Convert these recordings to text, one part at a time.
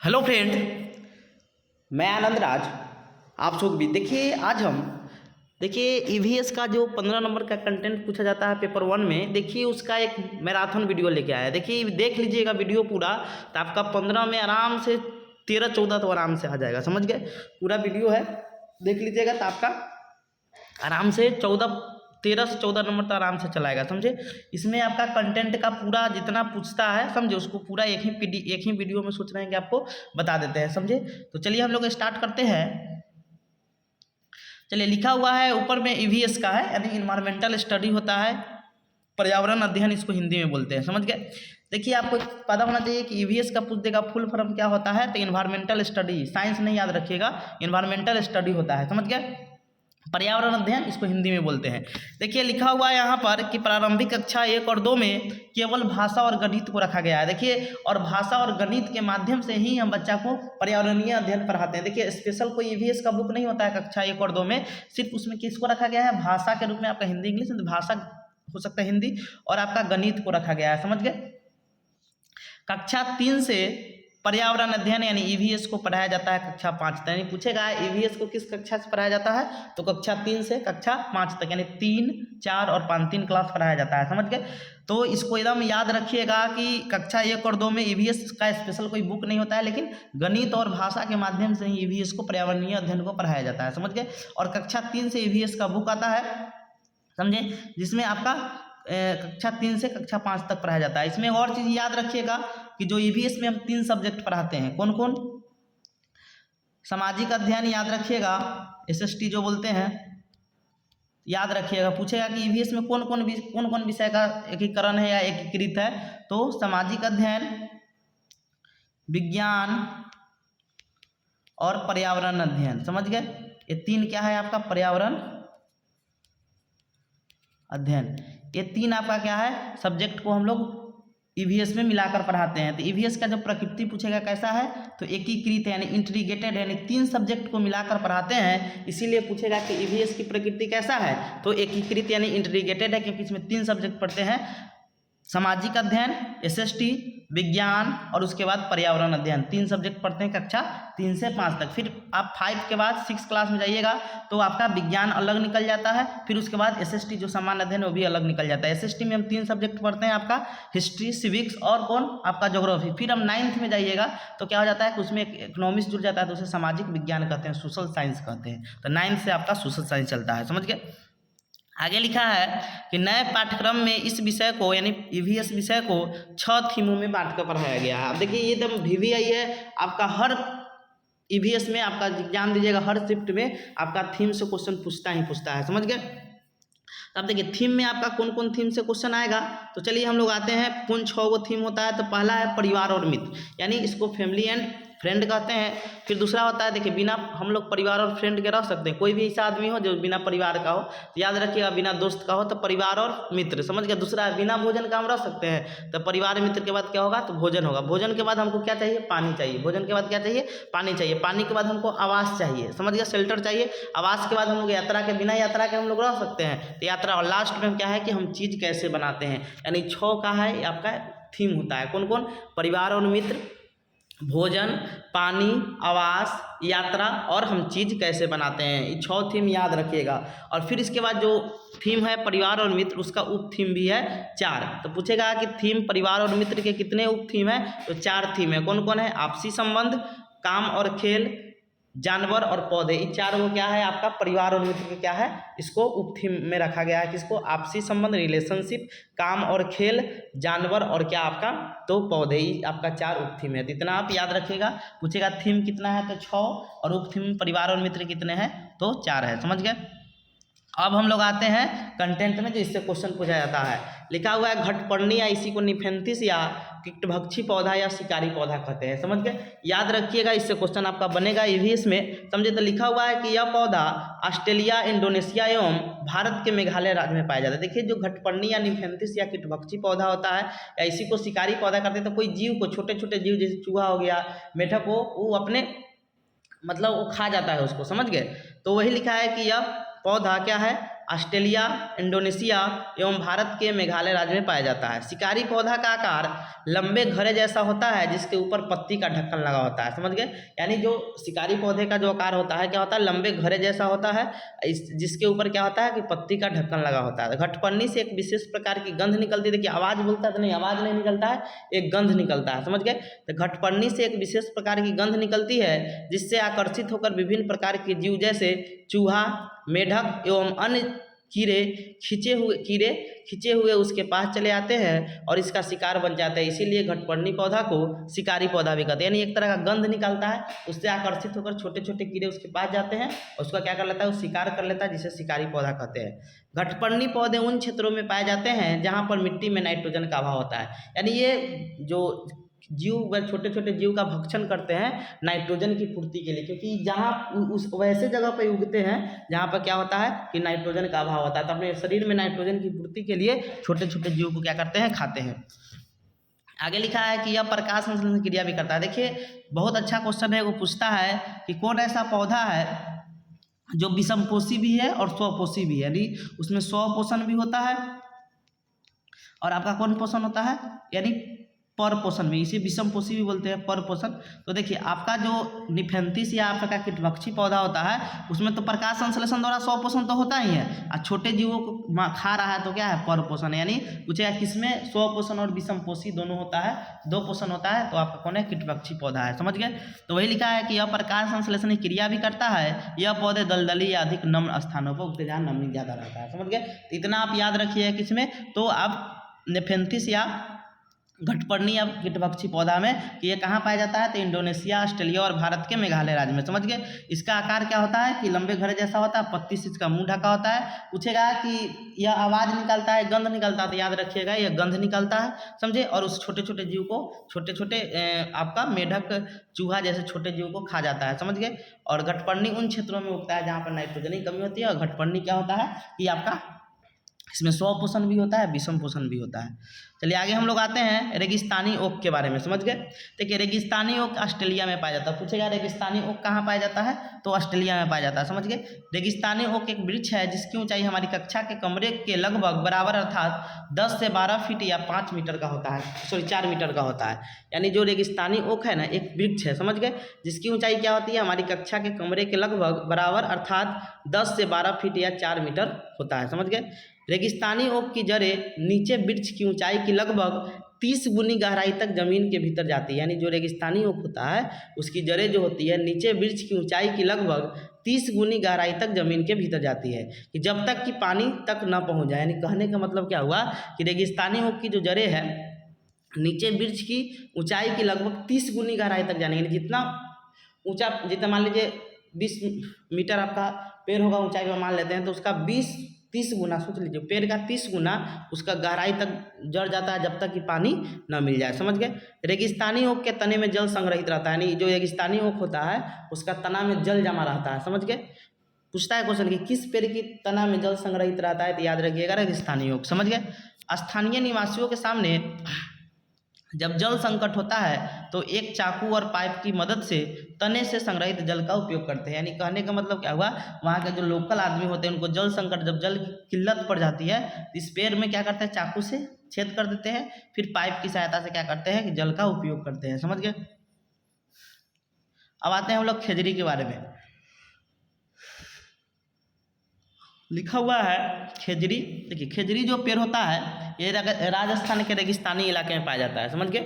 Hello friend, मैं आनंद राज। आप लोग भी देखिए, आज हम देखिए ईवीएस का जो 15 नंबर का कंटेंट पूछा जाता है पेपर 1 में, देखिए उसका एक मैराथन वीडियो लेके आया है। देखिए देख लीजिएगा वीडियो पूरा, तो आपका 15 में आराम से 13-14 तो आराम से आ जाएगा। समझ गए? पूरा वीडियो है, देख लीजिएगा तो आपका आराम से 13 से 14 नंबर तो आराम से चलाएगा। समझे? इसमें आपका कंटेंट का पूरा जितना पूछता है, समझे, उसको पूरा एक ही वीडियो में सोच रहे हैं कि आपको बता देते हैं। समझे? तो चलिए हम लोग स्टार्ट करते हैं। चलिए, लिखा हुआ है ऊपर में ईवीएस का है, यानी इन्वायरमेंटल स्टडी होता है, पर्यावरण अध्ययन इसको हिंदी में बोलते हैं। समझ गए? देखिए, आपको पता होना चाहिए कि ईवीएस का पूछ देगा फुल फॉर्म क्या होता है, तो इन्वायरमेंटल स्टडी, साइंस नहीं याद रखिएगा, इन्वायरमेंटल स्टडी होता है। समझ गए? पर्यावरण अध्ययन इसको हिंदी में बोलते हैं। देखिए लिखा हुआ है यहाँ पर कि प्रारंभिक कक्षा 1 और 2 में केवल भाषा और गणित को रखा गया है। देखिए, और भाषा और गणित के माध्यम से ही हम बच्चा को पर्यावरणीय अध्ययन पढ़ाते हैं। देखिए, स्पेशल कोई ईवीएस का बुक नहीं होता है कक्षा 1 और 2 में, सिर्फ उसमें किसको रखा गया है, भाषा के रूप में। आपका हिंदी इंग्लिश भाषा हो सकता है हिंदी, और आपका गणित को रखा गया है। समझ गए? कक्षा 3 से पर्यावरण अध्ययन यानी ईवीएस को पढ़ाया जाता है कक्षा 5 तक। यानी पूछेगा ईवीएस को किस कक्षा से पढ़ाया जाता है, तो कक्षा 3 से कक्षा 5 तक, यानी 3, 4 और 5 3 क्लास पढ़ाया जाता है। समझ गए? तो इसको एकदम याद रखिएगा कि कक्षा 1 और 2 में ईवीएस का स्पेशल कोई बुक नहीं होता है, लेकिन गणित और भाषा के माध्यम से ही ईवीएस को पर्यावरणीय अध्ययन को पढ़ाया जाता है। समझ गए? और कक्षा 3 से ईवीएस का बुक आता है, समझे, जिसमें आपका कक्षा 3 से कक्षा 5 तक पढ़ाया जाता है। इसमें और चीज़ याद रखिएगा कि जो ईवीएस में हम 3 सब्जेक्ट पढ़ाते हैं, कौन कौन? सामाजिक अध्ययन याद रखिएगा, एसएसटी जो बोलते हैं, याद रखिएगा। पूछेगा कि ईवीएस में कौन कौन विषय का एकीकरण है या एकीकृत है, तो सामाजिक अध्ययन, विज्ञान और पर्यावरण अध्ययन। समझ गए? ये 3 क्या है आपका, पर्यावरण अध्ययन। ये 3 आपका क्या है, सब्जेक्ट को हम लोग ईवीएस में मिलाकर पढ़ाते हैं। तो ईवीएस का जब प्रकृति पूछेगा कैसा है, तो एकीकृत है, यानी इंटीग्रेटेड, यानी 3 सब्जेक्ट को मिलाकर पढ़ाते हैं। इसीलिए पूछेगा कि ईवीएस की प्रकृति कैसा है, तो एकीकृत यानी इंटीग्रेटेड है, क्योंकि इसमें 3 सब्जेक्ट पढ़ते हैं, सामाजिक अध्ययन, एसएसटी, विज्ञान और उसके बाद पर्यावरण अध्ययन। 3 सब्जेक्ट पढ़ते हैं कक्षा 3 से 5 तक। फिर आप 5 के बाद 6 क्लास में जाइएगा तो आपका विज्ञान अलग निकल जाता है, फिर उसके बाद एसएसटी जो सामान्य अध्ययन वो भी अलग निकल जाता है। एसएसटी में हम 3 सब्जेक्ट पढ़ते हैं, आपका हिस्ट्री, सिविक्स और कौन, आपका ज्योग्राफी। फिर हम 9th में जाइएगा तो क्या हो जाता है कि उसमें इकोनॉमिक्स जुड़ जाता है, तो उसे सामाजिक विज्ञान कहते हैं, सोशल साइंस कहते हैं। तो 9th से आपका सोशल साइंस चलता है। समझ गए? आगे लिखा है कि नए पाठ्यक्रम में इस विषय को, यानी ईवीएस विषय को 6 थीमों में बांट कर पढ़ाया गया है। अब देखिए, ये एकदम वीवीआई है आपका, हर ईवीएस में आपका एग्जाम दीजिएगा, हर शिफ्ट में आपका थीम से क्वेश्चन पूछता है। समझ गए? अब देखिए, थीम में आपका कौन कौन थीम से क्वेश्चन आएगा, तो चलिए हम लोग आते हैं कौन 6 गो थीम होता है। तो पहला है परिवार और मित्र, यानी इसको फैमिली एंड फ्रेंड कहते हैं। फिर दूसरा होता है, देखिए, बिना हम लोग परिवार और फ्रेंड के रह सकते हैं, कोई भी ऐसा आदमी हो जो बिना परिवार का हो, तो याद रखिएगा बिना दोस्त का हो तो परिवार और मित्र। समझ गए? दूसरा है बिना भोजन का हम रह सकते हैं, तो परिवार मित्र के बाद क्या होगा, तो भोजन होगा। भोजन के बाद हमको क्या चाहिए, पानी चाहिए। भोजन के बाद क्या चाहिए, पानी चाहिए। पानी के बाद हमको आवास चाहिए। समझ गया? शेल्टर चाहिए। आवास के बाद हम लोग यात्रा के, बिना यात्रा के हम लोग रह सकते हैं, तो यात्रा। और लास्ट में क्या है कि हम चीज़ कैसे बनाते हैं, यानी 6 का है आपका थीम होता है। कौन कौन? परिवार और मित्र, भोजन, पानी, आवास, यात्रा और हम चीज़ कैसे बनाते हैं। ये 6 थीम याद रखिएगा। और फिर इसके बाद जो थीम है परिवार और मित्र, उसका उप थीम भी है 4। तो पूछेगा कि थीम परिवार और मित्र के कितने उप थीम है, तो 4 थीम है। कौन कौन है? आपसी संबंध, काम और खेल, जानवर और पौधे। ये 4 वो क्या है आपका परिवार और मित्र के क्या है, इसको उप थीम में रखा गया है। किसको? आपसी संबंध, रिलेशनशिप, काम और खेल, जानवर और क्या आपका, तो पौधे। ही आपका 4 उप थीम है। तो इतना आप याद रखिएगा। पूछेगा थीम कितना है, तो 6, और उप थीम परिवार और मित्र कितने हैं, तो 4 है। समझ गए? अब हम लोग आते हैं कंटेंट में, जो इससे क्वेश्चन पूछा जाता है। लिखा हुआ है घटपर्णी, या इसी को निफेंथिस या कीटभक्षी पौधा या शिकारी पौधा कहते हैं। समझ गए? याद रखिएगा, इससे क्वेश्चन आपका बनेगा ईवीएस में। समझे? तो लिखा हुआ है कि यह पौधा ऑस्ट्रेलिया, इंडोनेशिया एवं भारत के मेघालय राज्य में पाया जाता है। देखिए, जो घटपर्णी या निफेंथिस या कीटभक्षी पौधा होता है, या इसी को शिकारी पौधा कहते हैं, तो कोई जीव को, छोटे छोटे जीव जैसे चूहा हो गया, मेढक को, वो अपने मतलब वो खा जाता है उसको। समझ गए? तो वही लिखा है कि यह पौधा क्या है, ऑस्ट्रेलिया, इंडोनेशिया एवं भारत के मेघालय राज्य में पाया जाता है। शिकारी पौधा का आकार लंबे घड़े जैसा होता है जिसके ऊपर पत्ती का ढक्कन लगा होता है। समझ गए? यानी जो शिकारी पौधे का जो आकार होता है क्या होता है, लंबे घड़े जैसा होता है, जिसके ऊपर क्या होता है कि पत्ती का ढक्कन लगा होता है। घटपन्नी से एक विशेष प्रकार की गंध निकलती है। देखिए आवाज़ बोलता है तो नहीं, आवाज़ नहीं निकलता है, एक गंध निकलता है। समझ गए? तो घटपन्नी से एक विशेष प्रकार की गंध निकलती है जिससे आकर्षित होकर विभिन्न प्रकार के जीव जैसे चूहा, मेढक एवं अन्य खींचे हुए उसके पास चले आते हैं और इसका शिकार बन जाते हैं। इसीलिए घटपर्णी पौधा को शिकारी पौधा भी कहते हैं। यानी एक तरह का गंध निकलता है, उससे आकर्षित होकर छोटे छोटे कीड़े उसके पास जाते हैं और उसका क्या कर लेता है, वो शिकार कर लेता है, जिसे शिकारी पौधा कहते हैं। घटपर्णी पौधे उन क्षेत्रों में पाए जाते हैं जहाँ पर मिट्टी में नाइट्रोजन का अभाव होता है। यानी ये जो जीव छोटे छोटे जीव का भक्षण करते हैं नाइट्रोजन की पूर्ति के लिए, क्योंकि जहाँ उस वैसे जगह पर उगते हैं जहाँ पर क्या होता है कि नाइट्रोजन का अभाव होता है। तो अपने शरीर में नाइट्रोजन की पूर्ति के लिए छोटे छोटे जीव को क्या करते हैं, खाते हैं। आगे लिखा है कि यह प्रकाश संश्लेषण क्रिया भी करता है। देखिए बहुत अच्छा क्वेश्चन है, वो पूछता है कि कौन ऐसा पौधा है जो विषमपोषी भी है और स्वपोषी भी है, यानी उसमें स्वपोषण भी होता है और आपका कौन पोषण होता है, यानी पर पोषण भी, इसे विषम पोषी भी बोलते हैं, पर पोषण। तो देखिए आपका जो निफेंथिस या आपका कीटभक्षी पौधा होता है उसमें तो प्रकाश संश्लेषण द्वारा स्व पोषण तो होता ही है, और छोटे जीवों को खा रहा है तो क्या है, पर पोषण। यानी पूछेगा किसमें स्व पोषण और विषम पोषी दोनों होता है, दो पोषण होता है, तो आपका कौन है, कीटभक्षी पौधा है। समझ गए? तो वही लिखा है कि यह प्रकाश संश्लेषण क्रिया भी करता है। यह पौधे दलदली या अधिक नम्र स्थानों पर उगते जहाँ नमी ज़्यादा रहता है। समझ गए? तो इतना आप याद रखिए किसमें, तो आप नेफेंथिस या घटपर्णी या कीटभक्षी पौधा में कि ये कहाँ पाया जाता है, तो इंडोनेशिया, ऑस्ट्रेलिया और भारत के मेघालय राज्य में। समझ गए? इसका आकार क्या होता है कि लंबे घड़े जैसा होता है, पत्ती से इसका मुंह ढका होता है। पूछेगा कि यह आवाज़ निकलता है, गंध निकलता है, तो याद रखिएगा यह गंध निकलता है। समझे? और उस छोटे छोटे जीव को, छोटे छोटे आपका मेढक, चूहा जैसे छोटे जीव को खा जाता है। समझ गए? और घटपर्णी उन क्षेत्रों में उगता है जहाँ पर नाइट्रोजन की कमी होती है। और घटपर्णी क्या होता है कि आपका इसमें स्व पोषण भी होता है, विषम पोषण भी होता है। चलिए आगे हम लोग आते हैं रेगिस्तानी ओक के बारे में। समझ गए? देखिए रेगिस्तानी ओक ऑस्ट्रेलिया में पाया जाता है। पूछेगा रेगिस्तानी ओक कहाँ पाया जाता है, तो ऑस्ट्रेलिया में पाया जाता है। समझ गए? रेगिस्तानी ओक एक वृक्ष है जिसकी ऊंचाई हमारी कक्षा के कमरे के लगभग बराबर अर्थात 10 से 12 फीट या 5 मीटर का होता है, 4 मीटर का होता है। यानी जो रेगिस्तानी ओक है ना, एक वृक्ष है, समझ गए, जिसकी ऊंचाई क्या होती है, हमारी कक्षा के कमरे के लगभग बराबर अर्थात 10 से 12 फीट या 4 मीटर होता है। समझ गए? रेगिस्तानी ओक की जड़ें नीचे वृक्ष की ऊंचाई की लगभग 30 गुनी गहराई तक जमीन के भीतर जाती है। यानी जो रेगिस्तानी ओक होता है उसकी जड़ें जो होती है नीचे वृक्ष की ऊंचाई की लगभग 30 गुनी गहराई तक जमीन के भीतर जाती है, कि जब तक कि पानी तक न पहुंच जाए। यानी कहने का मतलब क्या हुआ कि रेगिस्तानी ओक की जो जड़ें है नीचे वृक्ष की ऊंचाई की लगभग 30 गुनी गहराई तक जाने, यानी जितना ऊंचा, जितना मान लीजिए 20 मीटर आपका पेड़ होगा ऊंचाई में मान लेते हैं, तो उसका 20-30 गुना, सोच लीजिए पेड़ का 30 गुना उसका गहराई तक जड़ जाता है जब तक कि पानी न मिल जाए। समझ गए? रेगिस्तानी ओक के तने में जल संग्रहित रहता है। यानी जो रेगिस्तानी ओक होता है उसका तना में जल जमा रहता है। समझ गए? पूछता है क्वेश्चन कि किस पेड़ की तना में जल संग्रहित रहता है, तो याद रखिएगा रेगिस्तानी ओक। समझ गए? स्थानीय निवासियों के सामने जब जल संकट होता है तो एक चाकू और पाइप की मदद से तने से संग्रहित जल का उपयोग करते हैं। यानी कहने का मतलब क्या हुआ, वहाँ के जो लोकल आदमी होते हैं उनको जल संकट, जब जल की किल्लत पड़ जाती है तो इस पेड़ में क्या करते हैं, चाकू से छेद कर देते हैं, फिर पाइप की सहायता से क्या करते हैं कि जल का उपयोग करते हैं। समझ गए? अब आते हैं हम लोग खेजड़ी के बारे में। लिखा हुआ है खेजड़ी। देखिए खेजड़ी जो पेड़ होता है ये राजस्थान के रेगिस्तानी इलाके में पाया जाता है। समझ गए?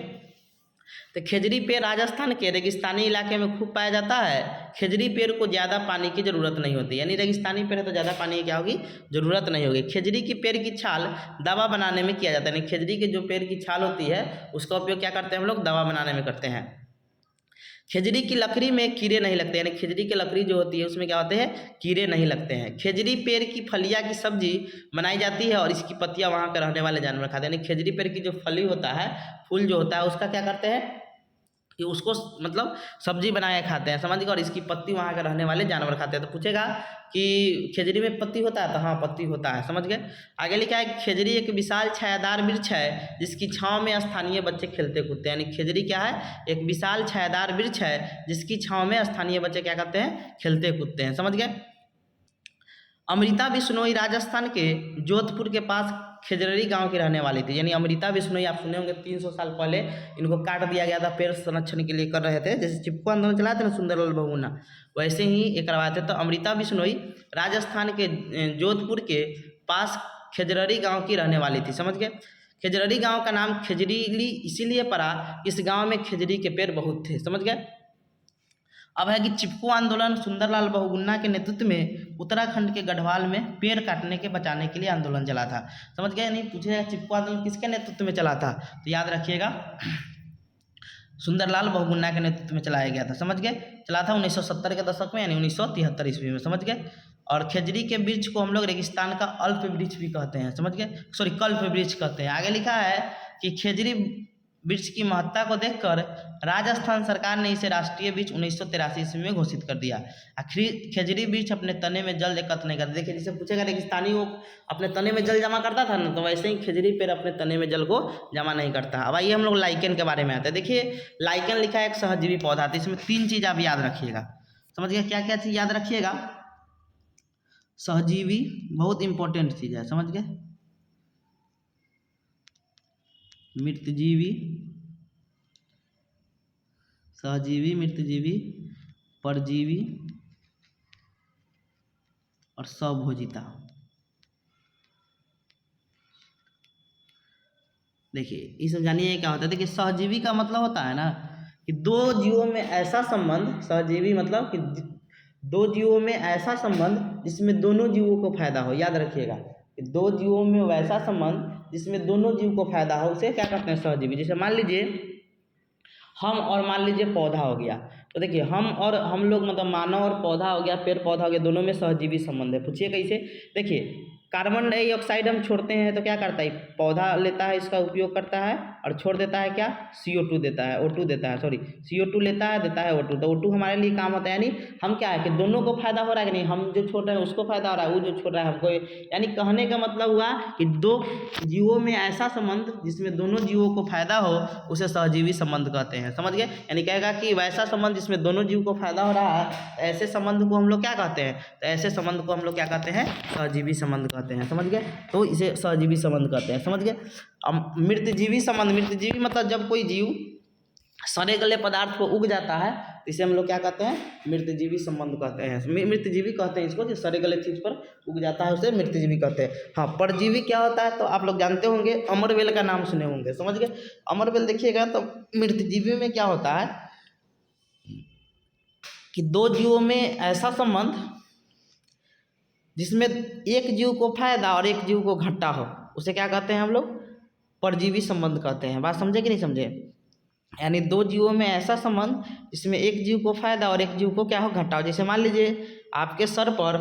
तो खेजड़ी पेड़ राजस्थान के रेगिस्तानी इलाके में खूब पाया जाता है। खेजड़ी पेड़ को ज़्यादा पानी की ज़रूरत नहीं होती, यानी रेगिस्तानी पेड़ है तो ज़्यादा पानी की क्या होगी, ज़रूरत नहीं होगी। खेजड़ी की पेड़ की छाल दवा बनाने में किया जाता है। यानी खेजड़ी के जो पेड़ की छाल होती है उसका उपयोग क्या करते हैं हम लोग, दवा बनाने में करते हैं। खेजड़ी की लकड़ी में कीड़े नहीं लगते, यानी खेजड़ी की लकड़ी जो होती है उसमें क्या होते हैं, कीड़े नहीं लगते हैं। खेजड़ी पेड़ की फलियां की सब्जी बनाई जाती है और इसकी पत्तियां वहाँ के रहने वाले जानवर खाते हैं। यानी खेजड़ी पेड़ की जो फली होता है, फूल जो होता है, उसका क्या करते हैं कि उसको मतलब सब्जी बनाए खाते हैं। समझ गए? और इसकी पत्ती वहाँ के रहने वाले जानवर खाते हैं। तो पूछेगा कि खेजड़ी में पत्ती होता है, तो हाँ पत्ती होता है। समझ गए? आगे लिखा है खेजड़ी एक विशाल छायादार वृक्ष है जिसकी छांव में स्थानीय बच्चे खेलते कूदते हैं। यानी खेजड़ी क्या है, एक विशाल छायादार वृक्ष है जिसकी छांव में स्थानीय बच्चे क्या करते हैं, खेलते कूदते हैं। समझ गए? अमृता बिश्नोई राजस्थान के जोधपुर के पास खेजररी गांव की रहने वाली थी। यानी अमृता बिश्नोई आप सुने होंगे 300 साल पहले इनको काट दिया गया था, पेड़ संरक्षण के लिए कर रहे थे, जैसे चिपको आंदोलन चलाए थे ना सुंदरलाल बहुगुणा, वैसे ही ये करवाए थे। तो अमृता बिश्नोई राजस्थान के जोधपुर के पास खेजररी गाँव की रहने वाली थी, समझ गए। खेजररी गाँव का नाम खेजरीली इसीलिए पड़ा, इस गाँव में खेजरी के पेड़ बहुत थे, समझ गए। अब है कि चिपको आंदोलन सुंदरलाल बहुगुणा के नेतृत्व में उत्तराखंड के गढ़वाल में पेड़ काटने के बचाने के लिए आंदोलन चला था, समझ गए। नहीं पूछेगा चिपको आंदोलन किसके नेतृत्व में चला था, तो याद रखिएगा सुंदरलाल बहुगुणा के नेतृत्व में चलाया गया था, समझ गए। चला था 1970 के दशक में, यानी 1973 ईस्वी में, समझ गए। और खेजरी के वृक्ष को हम लोग रेगिस्तान का अल्प वृक्ष भी कहते हैं, समझ गए, सॉरी कल्प वृक्ष कहते हैं। आगे लिखा है कि खेजरी वृक्ष की महत्ता को देखकर राजस्थान सरकार ने इसे राष्ट्रीय वृक्ष 1983 ईस्वी में घोषित कर दिया। खेजरी वृक्ष अपने तने में जल एकत्र नहीं करता। देखिए, जैसे पूछेगा रेगिस्तानी वो अपने तने में जल जमा करता था ना, तो वैसे ही खेजरी पेड़ अपने तने में जल को जमा नहीं करता। अब आइए हम लोग लाइकेन के बारे में आते हैं। देखिए, लाइकेन लिखा है एक सहजीवी पौधा, तो इसमें 3 चीज़ आप याद रखिएगा, समझ गए। क्या क्या चीज़ याद रखिएगा, सहजीवी बहुत इंपॉर्टेंट चीज़ है, समझ गए। मृतजीवी, सहजीवी, मृतजीवी, परजीवी और स्वभोजिता। देखिए, इसमें जानिए क्या होता है। देखिए, सहजीवी का मतलब होता है ना कि 2 जीवों में ऐसा संबंध, सहजीवी मतलब कि 2 जीवों में ऐसा संबंध जिसमें दोनों जीवों को फायदा हो। याद रखिएगा, 2 जीवों में वैसा संबंध जिसमें दोनों जीव को फायदा हो, उसे क्या कहते हैं, सहजीवी। जैसे मान लीजिए हम और मान लीजिए पौधा हो गया, तो देखिए हम और हम लोग मतलब मानव और पौधा हो गया, पेड़ पौधा हो गया, दोनों में सहजीवी संबंध है। पूछिए कैसे। देखिए, कार्बन डाइऑक्साइड हम छोड़ते हैं तो क्या करता है, पौधा लेता है, इसका उपयोग करता है और छोड़ देता है क्या, CO2 देता है, O2 देता है, सॉरी CO2 लेता है, देता है O2। तो O2 हमारे लिए काम होता है, यानी हम क्या है कि दोनों को फायदा हो रहा है कि नहीं, हम जो छोड़ रहे हैं उसको फायदा हो रहा है, वो जो छोड़ रहा है हमको। यानी कहने का मतलब हुआ कि 2 जीवों में ऐसा संबंध जिसमें दोनों जीवों को फायदा हो, उसे सहजीवी संबंध कहते हैं, समझ गए। यानी कहेगा कि वैसा संबंध जिसमें दोनों जीव को फायदा हो रहा है, ऐसे संबंध को हम लोग क्या कहते हैं, तो ऐसे संबंध को हम लोग क्या कहते हैं, सहजीवी संबंध कहते हैं, समझ गए। तो इसे सहजीवी संबंध कहते हैं, समझ गए। अब मृतजीवी संबंध, मृतजीवी मतलब जब कोई जीव सड़े गले पदार्थ को उग जाता है, इसे हम लोग क्या कहते हैं, मृतजीवी संबंध कहते हैं, मृतजीवी कहते हैं इसको, जो सड़े गले चीज पर उग जाता है उसे मृतजीवी कहते हैं। हाँ, परजीवी क्या होता है, तो आप लोग जानते होंगे, अमरवेल का नाम सुने होंगे, समझ गए। अमरवेल देखिएगा तो मृतजीवी में क्या होता है कि 2 जीवों में ऐसा संबंध जिसमें एक जीव को फायदा और एक जीव को घाटा हो, उसे क्या कहते हैं हम लोग, परजीवी संबंध कहते हैं। बात समझे कि नहीं समझे। यानी 2 जीवों में ऐसा संबंध जिसमें एक जीव को फायदा और एक जीव को क्या हो, घाटा हो। जैसे मान लीजिए आपके सर पर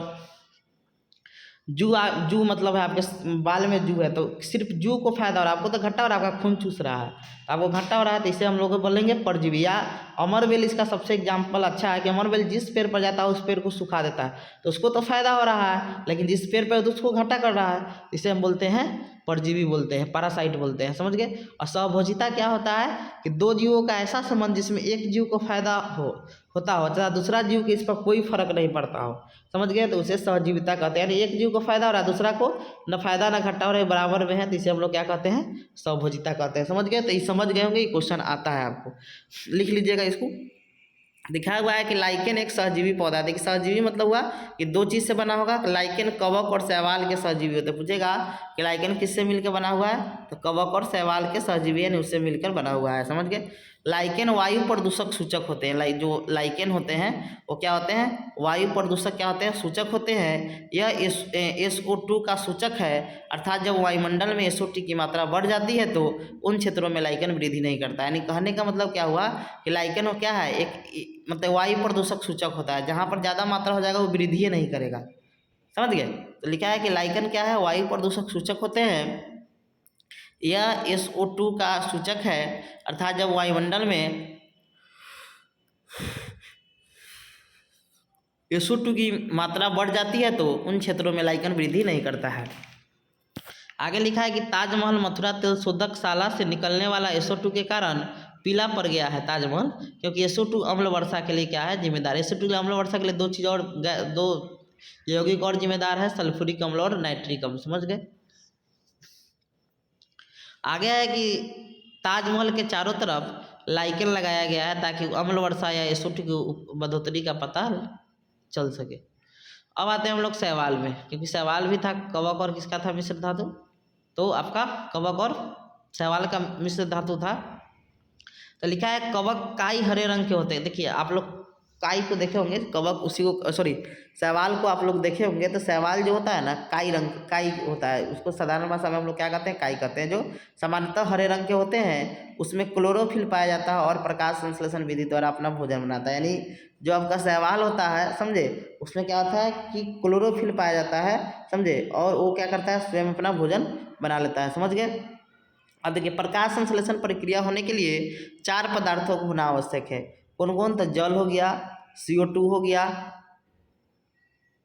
जू मतलब है, आपके बाल में जू है, तो सिर्फ जू को फायदा हो रहा है, आपको तो घाटा हो रहा है, आपका खून चूस रहा है, तो आपको घाटा हो रहा है, तो इसे हम लोग बोलेंगे परजीवी। या अमरवेल इसका सबसे एग्जाम्पल अच्छा है कि अमरवेल जिस पेड़ पर जाता है उस पेड़ को सुखा देता है, तो उसको तो फायदा हो रहा है, लेकिन जिस पेड़ पर तो उसको घाटा कर रहा है, इसे हम बोलते हैं परजीवी बोलते हैं, पैरासाइट बोलते हैं, समझ गए। और स्वभोजिता क्या होता है कि 2 जीवों का ऐसा संबंध जिसमें एक जीव को फायदा होता हो तथा दूसरा जीव के इस पर कोई फर्क नहीं पड़ता हो, समझ गए, तो उसे सहजीविता कहते हैं। यानी एक जीव को फायदा हो रहा है, दूसरा को न फायदा न घाटा हो रहा है, बराबर में है, तो इसे हम लोग क्या कहते हैं, स्वभोजिता कहते हैं, समझ गए। तो ये समझ गए होंगे, ये क्वेश्चन आता है आपको, लिख लीजिएगा इसको। दिखाया हुआ है कि लाइकेन एक सहजीवी पौधा है। देखिए, सहजीवी मतलब हुआ कि 2 चीज़ से बना होगा, लाइकेन कवक और शैवाल के सहजीवी होते हैं। पूछेगा कि लाइकेन किससे मिलकर बना हुआ है, तो कवक और शैवाल के सहजीवी यानी उससे मिलकर बना हुआ है, समझ गए। लाइकेन वायु प्रदूषक सूचक होते हैं। जो लाइकेन होते हैं वो क्या होते हैं, वायु प्रदूषक क्या होते हैं, सूचक होते हैं। यह SO2 का सूचक है, अर्थात जब वायुमंडल में SO2 की मात्रा बढ़ जाती है तो उन क्षेत्रों में लाइकेन वृद्धि नहीं करता। यानी कहने का मतलब क्या हुआ कि लाइकेन वो क्या है, एक मतलब वायु प्रदूषक सूचक होता है, जहाँ पर ज़्यादा मात्रा हो जाएगा वो वृद्धि नहीं करेगा, समझ गए। तो लिखा है कि लाइकेन क्या है, वायु प्रदूषक सूचक होते हैं। यह SO2 का सूचक है, अर्थात जब वायुमंडल में SO2 की मात्रा बढ़ जाती है तो उन क्षेत्रों में लाइकेन वृद्धि नहीं करता है। आगे लिखा है कि ताजमहल मथुरा तेल शोधकशाला से निकलने वाला SO2 के कारण पीला पड़ गया है ताजमहल, क्योंकि SO2 अम्ल वर्षा के लिए क्या है जिम्मेदार। SO2 अम्ल वर्षा के लिए 2 चीज़ और 2 यौगिक और जिम्मेदार है सल्फ्यूरिक अम्ल और नाइट्रिक अम्ल, समझ गए। आगे है कि ताजमहल के चारों तरफ लाइकेन लगाया गया है ताकि अम्ल वर्षा या एसिड की बढ़ोतरी का पता चल सके। अब आते हैं हम लोग शैवाल में, क्योंकि शैवाल भी था कवक और किसका था मिश्र धातु, तो आपका कवक और शैवाल का मिश्र धातु था। तो लिखा है कवक काई हरे रंग के होते हैं। देखिए आप लोग काई को देखे होंगे, कवक उसी को सॉरी शैवाल को आप लोग देखे होंगे, तो शैवाल जो होता है ना काई रंग काई होता है, उसको साधारण भाषा में हम लोग क्या कहते हैं, काई कहते हैं। जो सामान्यतः हरे रंग के होते हैं उसमें क्लोरोफिल पाया जाता है और प्रकाश संश्लेषण विधि द्वारा अपना भोजन बनाता है। यानी जो आपका शैवाल होता है समझे, उसमें क्या होता है कि क्लोरोफिल पाया जाता है समझे, और वो क्या करता है स्वयं अपना भोजन बना लेता है, समझ गए। अब देखिए प्रकाश संश्लेषण प्रक्रिया होने के लिए 4 पदार्थों को होना आवश्यक है। कौन कौन? तो जल हो गया, CO2 हो गया,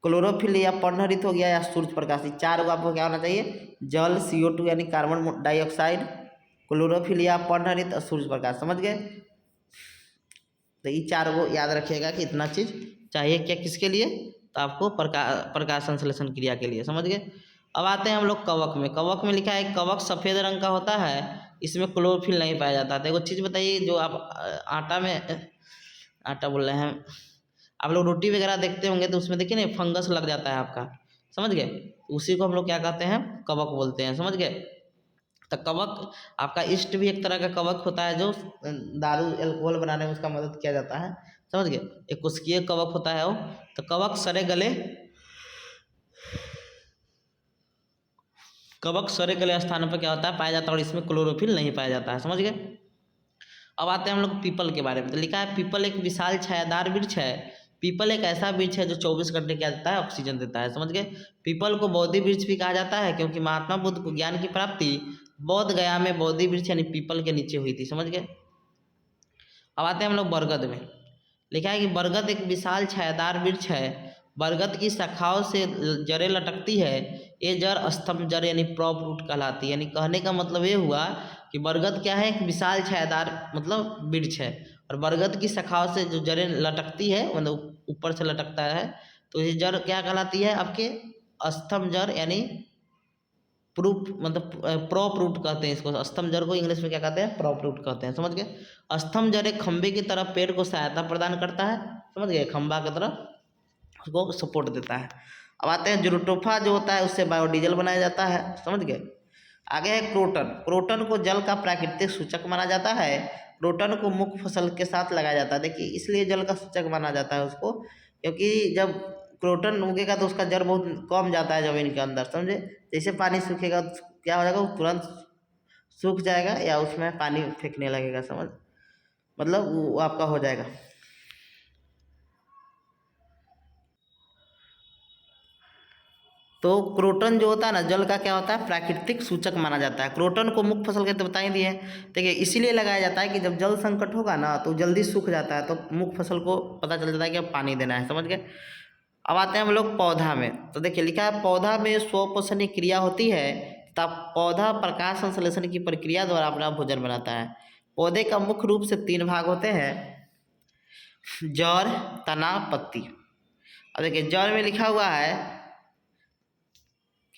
क्लोरोफिल या पर्णहरित हो गया, या सूर्य प्रकाश। 4 को आपको क्या होना चाहिए? जल, CO2 यानी कार्बन डाइऑक्साइड, क्लोरोफिल या पर्णहरित और सूर्य प्रकाश, समझ गए। तो ये 4 को याद रखिएगा कि इतना चीज़ चाहिए क्या किसके लिए, तो आपको प्रकाश संश्लेषण क्रिया के लिए, समझ गए। अब आते हैं हम लोग कवक में। कवक में लिखा है कवक सफ़ेद रंग का होता है, इसमें क्लोरोफिल नहीं पाया जाता। तो एक चीज़ बताइए, जो आप आटा बोल रहे हैं, आप लोग रोटी वगैरह देखते होंगे तो उसमें देखिए ना फंगस लग जाता है आपका, समझ गए। उसी को हम लोग क्या कहते हैं? कवक बोलते हैं, समझ गए। तो कवक आपका ईस्ट भी एक तरह का कवक होता है, जो दारू अल्कोहल बनाने में उसका मदद किया जाता है, समझ गए। एक कोशिकीय कवक होता है वो। तो कवक सड़े गले स्थानों पर क्या होता है? पाया जाता है, और इसमें क्लोरोफिल नहीं पाया जाता है, समझ गए। अब आते हैं हम लोग पीपल के बारे में। तो लिखा है पीपल एक विशाल छायादार वृक्ष है। पीपल एक ऐसा वृक्ष है जो 24 घंटे क्या देता है? ऑक्सीजन देता है, समझ गए। पीपल को बोधि वृक्ष भी कहा जाता है, क्योंकि महात्मा बुद्ध को ज्ञान की प्राप्ति बोध गया में बोधि वृक्ष यानी पीपल के नीचे हुई थी, समझ गए। अब आते हैं हम लोग बरगद में। लिखा है कि बरगद एक विशाल छायादार वृक्ष है। बरगद की शाखाओं से जड़ें लटकती है। ये जड़ स्तंभ जड़ यानी प्रॉप रूट कहलाती है। यानी कहने का मतलब ये हुआ कि बरगद क्या है? एक विशाल छायादार मतलब वृक्ष है, और बरगद की शाखाओं से जो जड़ें लटकती है, मतलब ऊपर से लटकता है, तो ये जड़ क्या कहलाती है? आपके स्तंभ जड़ यानी प्रूफ मतलब प्रॉप रूट कहते हैं इसको। स्तंभ जड़ को इंग्लिश में क्या कहते हैं? प्रॉप रूट कहते हैं, समझ गए। स्तंभ जड़ एक खंभे की तरफ पेड़ को सहायता प्रदान करता है, समझ गए। खंभा की तरफ उसको सपोर्ट देता है। अब आते हैं जुरोटोफा जो होता है उससे बायोडीजल बनाया जाता है, समझ गए। आगे है क्रोटन। क्रोटन को जल का प्राकृतिक सूचक माना जाता है। क्रोटन को मुख्य फसल के साथ लगाया जाता है। देखिए इसलिए जल का सूचक माना जाता है उसको, क्योंकि जब क्रोटन उगेगा तो उसका जड़ बहुत कम जाता है ज़मीन के अंदर, समझे। जैसे पानी सूखेगा क्या हो जाएगा? वो तुरंत सूख जाएगा या उसमें पानी फेंकने लगेगा, समझ मतलब वो आपका हो जाएगा। तो क्रोटन जो होता है ना जल का क्या होता है? प्राकृतिक सूचक माना जाता है। क्रोटन को मुख्य फसल के तो बता ही दिए। देखिए इसीलिए लगाया जाता है कि जब जल संकट होगा ना तो जल्दी सूख जाता है, तो मुख्य फसल को पता चल जाता है कि अब पानी देना है, समझ गए। अब आते हैं हम लोग पौधा में। तो देखिए लिखा है पौधा में स्वपोषणी क्रिया होती है, तब पौधा प्रकाश संश्लेषण की प्रक्रिया द्वारा अपना भोजन बनाता है। पौधे का मुख्य रूप से 3 भाग होते हैं, जड़, तना, पत्ती। अब देखिए जड़ में लिखा हुआ है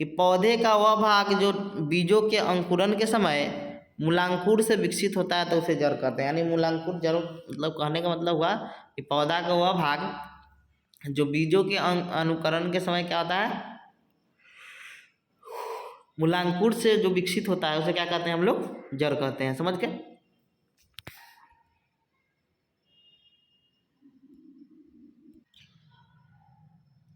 कि पौधे का वह भाग जो बीजों के अंकुरण के समय मूलांकुर से विकसित होता है तो उसे जड़ कहते हैं। यानी मूलांकुर जड़ मतलब कहने का मतलब हुआ कि पौधा का वह भाग जो बीजों के अनुकरण के समय क्या होता है? मूलांकुर से जो विकसित होता है उसे क्या कहते हैं हम लोग? जड़ कहते हैं, समझ गए।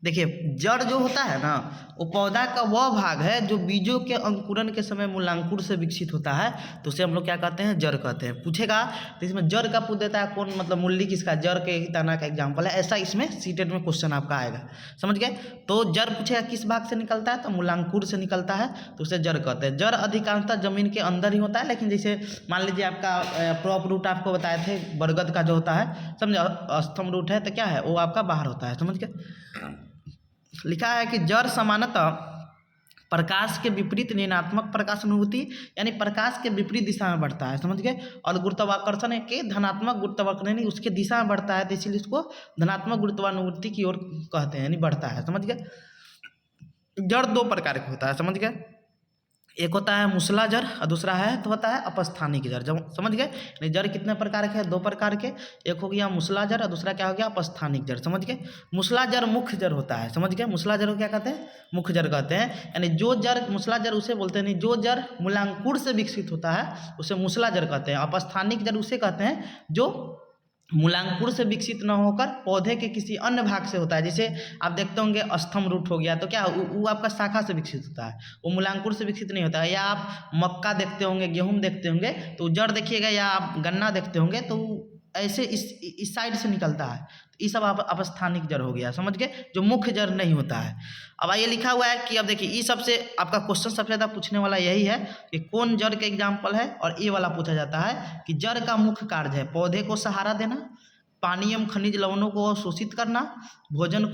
देखिए जड़ जो होता है ना वो पौधा का वह भाग है जो बीजों के अंकुरण के समय मूलांकुर से विकसित होता है, तो उसे हम लोग क्या कहते हैं? जड़ कहते हैं। पूछेगा तो इसमें जड़ का पूछ देता है कौन, मतलब मूली किसका? जड़ के ही तना का एग्जाम्पल है, ऐसा इसमें सीटेट में क्वेश्चन आपका आएगा, समझ गए। तो जड़ पूछेगा किस भाग से निकलता है, तो मूलांकुर से निकलता है, तो उसे जड़ कहते हैं। जड़ अधिकांशतः जमीन के अंदर ही होता है, लेकिन जैसे मान लीजिए आपका प्रॉप रूट आपको बताए थे बरगद का जो होता है, समझे, स्तंभ रूट है तो क्या है वो आपका बाहर होता है, समझ गए। लिखा है कि जड़ सामान्यतः प्रकाश के विपरीत ऋणात्मक प्रकाश अनुभूति, यानी प्रकाश के विपरीत दिशा में बढ़ता है, समझ गए। और गुरुत्वाकर्षण के धनात्मक गुरुत्वाकर्षण यानी उसके दिशा में बढ़ता है, तो इसीलिए उसको धनात्मक गुरुत्वानुवृत्ति की ओर कहते हैं, यानी बढ़ता है, समझ गए। जड़ दो प्रकार का होता है, समझ गए। एक होता है मूसला जड़ और दूसरा है तो होता है अपस्थानिक जड़, जब समझ गए। जड़ कितने प्रकार के हैं, दो प्रकार के, एक हो गया मूसला जड़ और दूसरा क्या हो गया अपस्थानिक जड़, समझ गए। मूसला जड़ मुख्य जड़ होता है, समझ गए। मूसला जड़ को क्या कहते हैं, मुख्य जड़ कहते हैं, यानी जो जड़ मूसला जड़ उसे बोलते हैं, जो जड़ मूलांकुर से विकसित होता है उसे मूसला जड़ कहते हैं। अपस्थानिक जड़ उसे कहते हैं जो मूलांकुर से विकसित न होकर पौधे के किसी अन्य भाग से होता है। जैसे आप देखते होंगे स्तंभ रूट हो गया, तो क्या वो आपका शाखा से विकसित होता है, वो मूलांकुर से विकसित नहीं होता है। या आप मक्का देखते होंगे, गेहूं देखते होंगे, तो जड़ देखिएगा, या आप गन्ना देखते होंगे तो ऐसे इस साइड से निकलता है, तो ये सब अपस्थानिक जड़ हो गया, समझ गए, जो मुख्य जड़ नहीं होता है। अब आइए लिखा हुआ है कि अब देखिए ये सबसे आपका क्वेश्चन सबसे ज़्यादा पूछने वाला यही है कि कौन जड़ के एग्जाम्पल है, और ये वाला पूछा जाता है कि जड़ का मुख्य कार्य है पौधे को सहारा देना, पानी एवं खनिज लवणों को अवशोषित करना, भोजन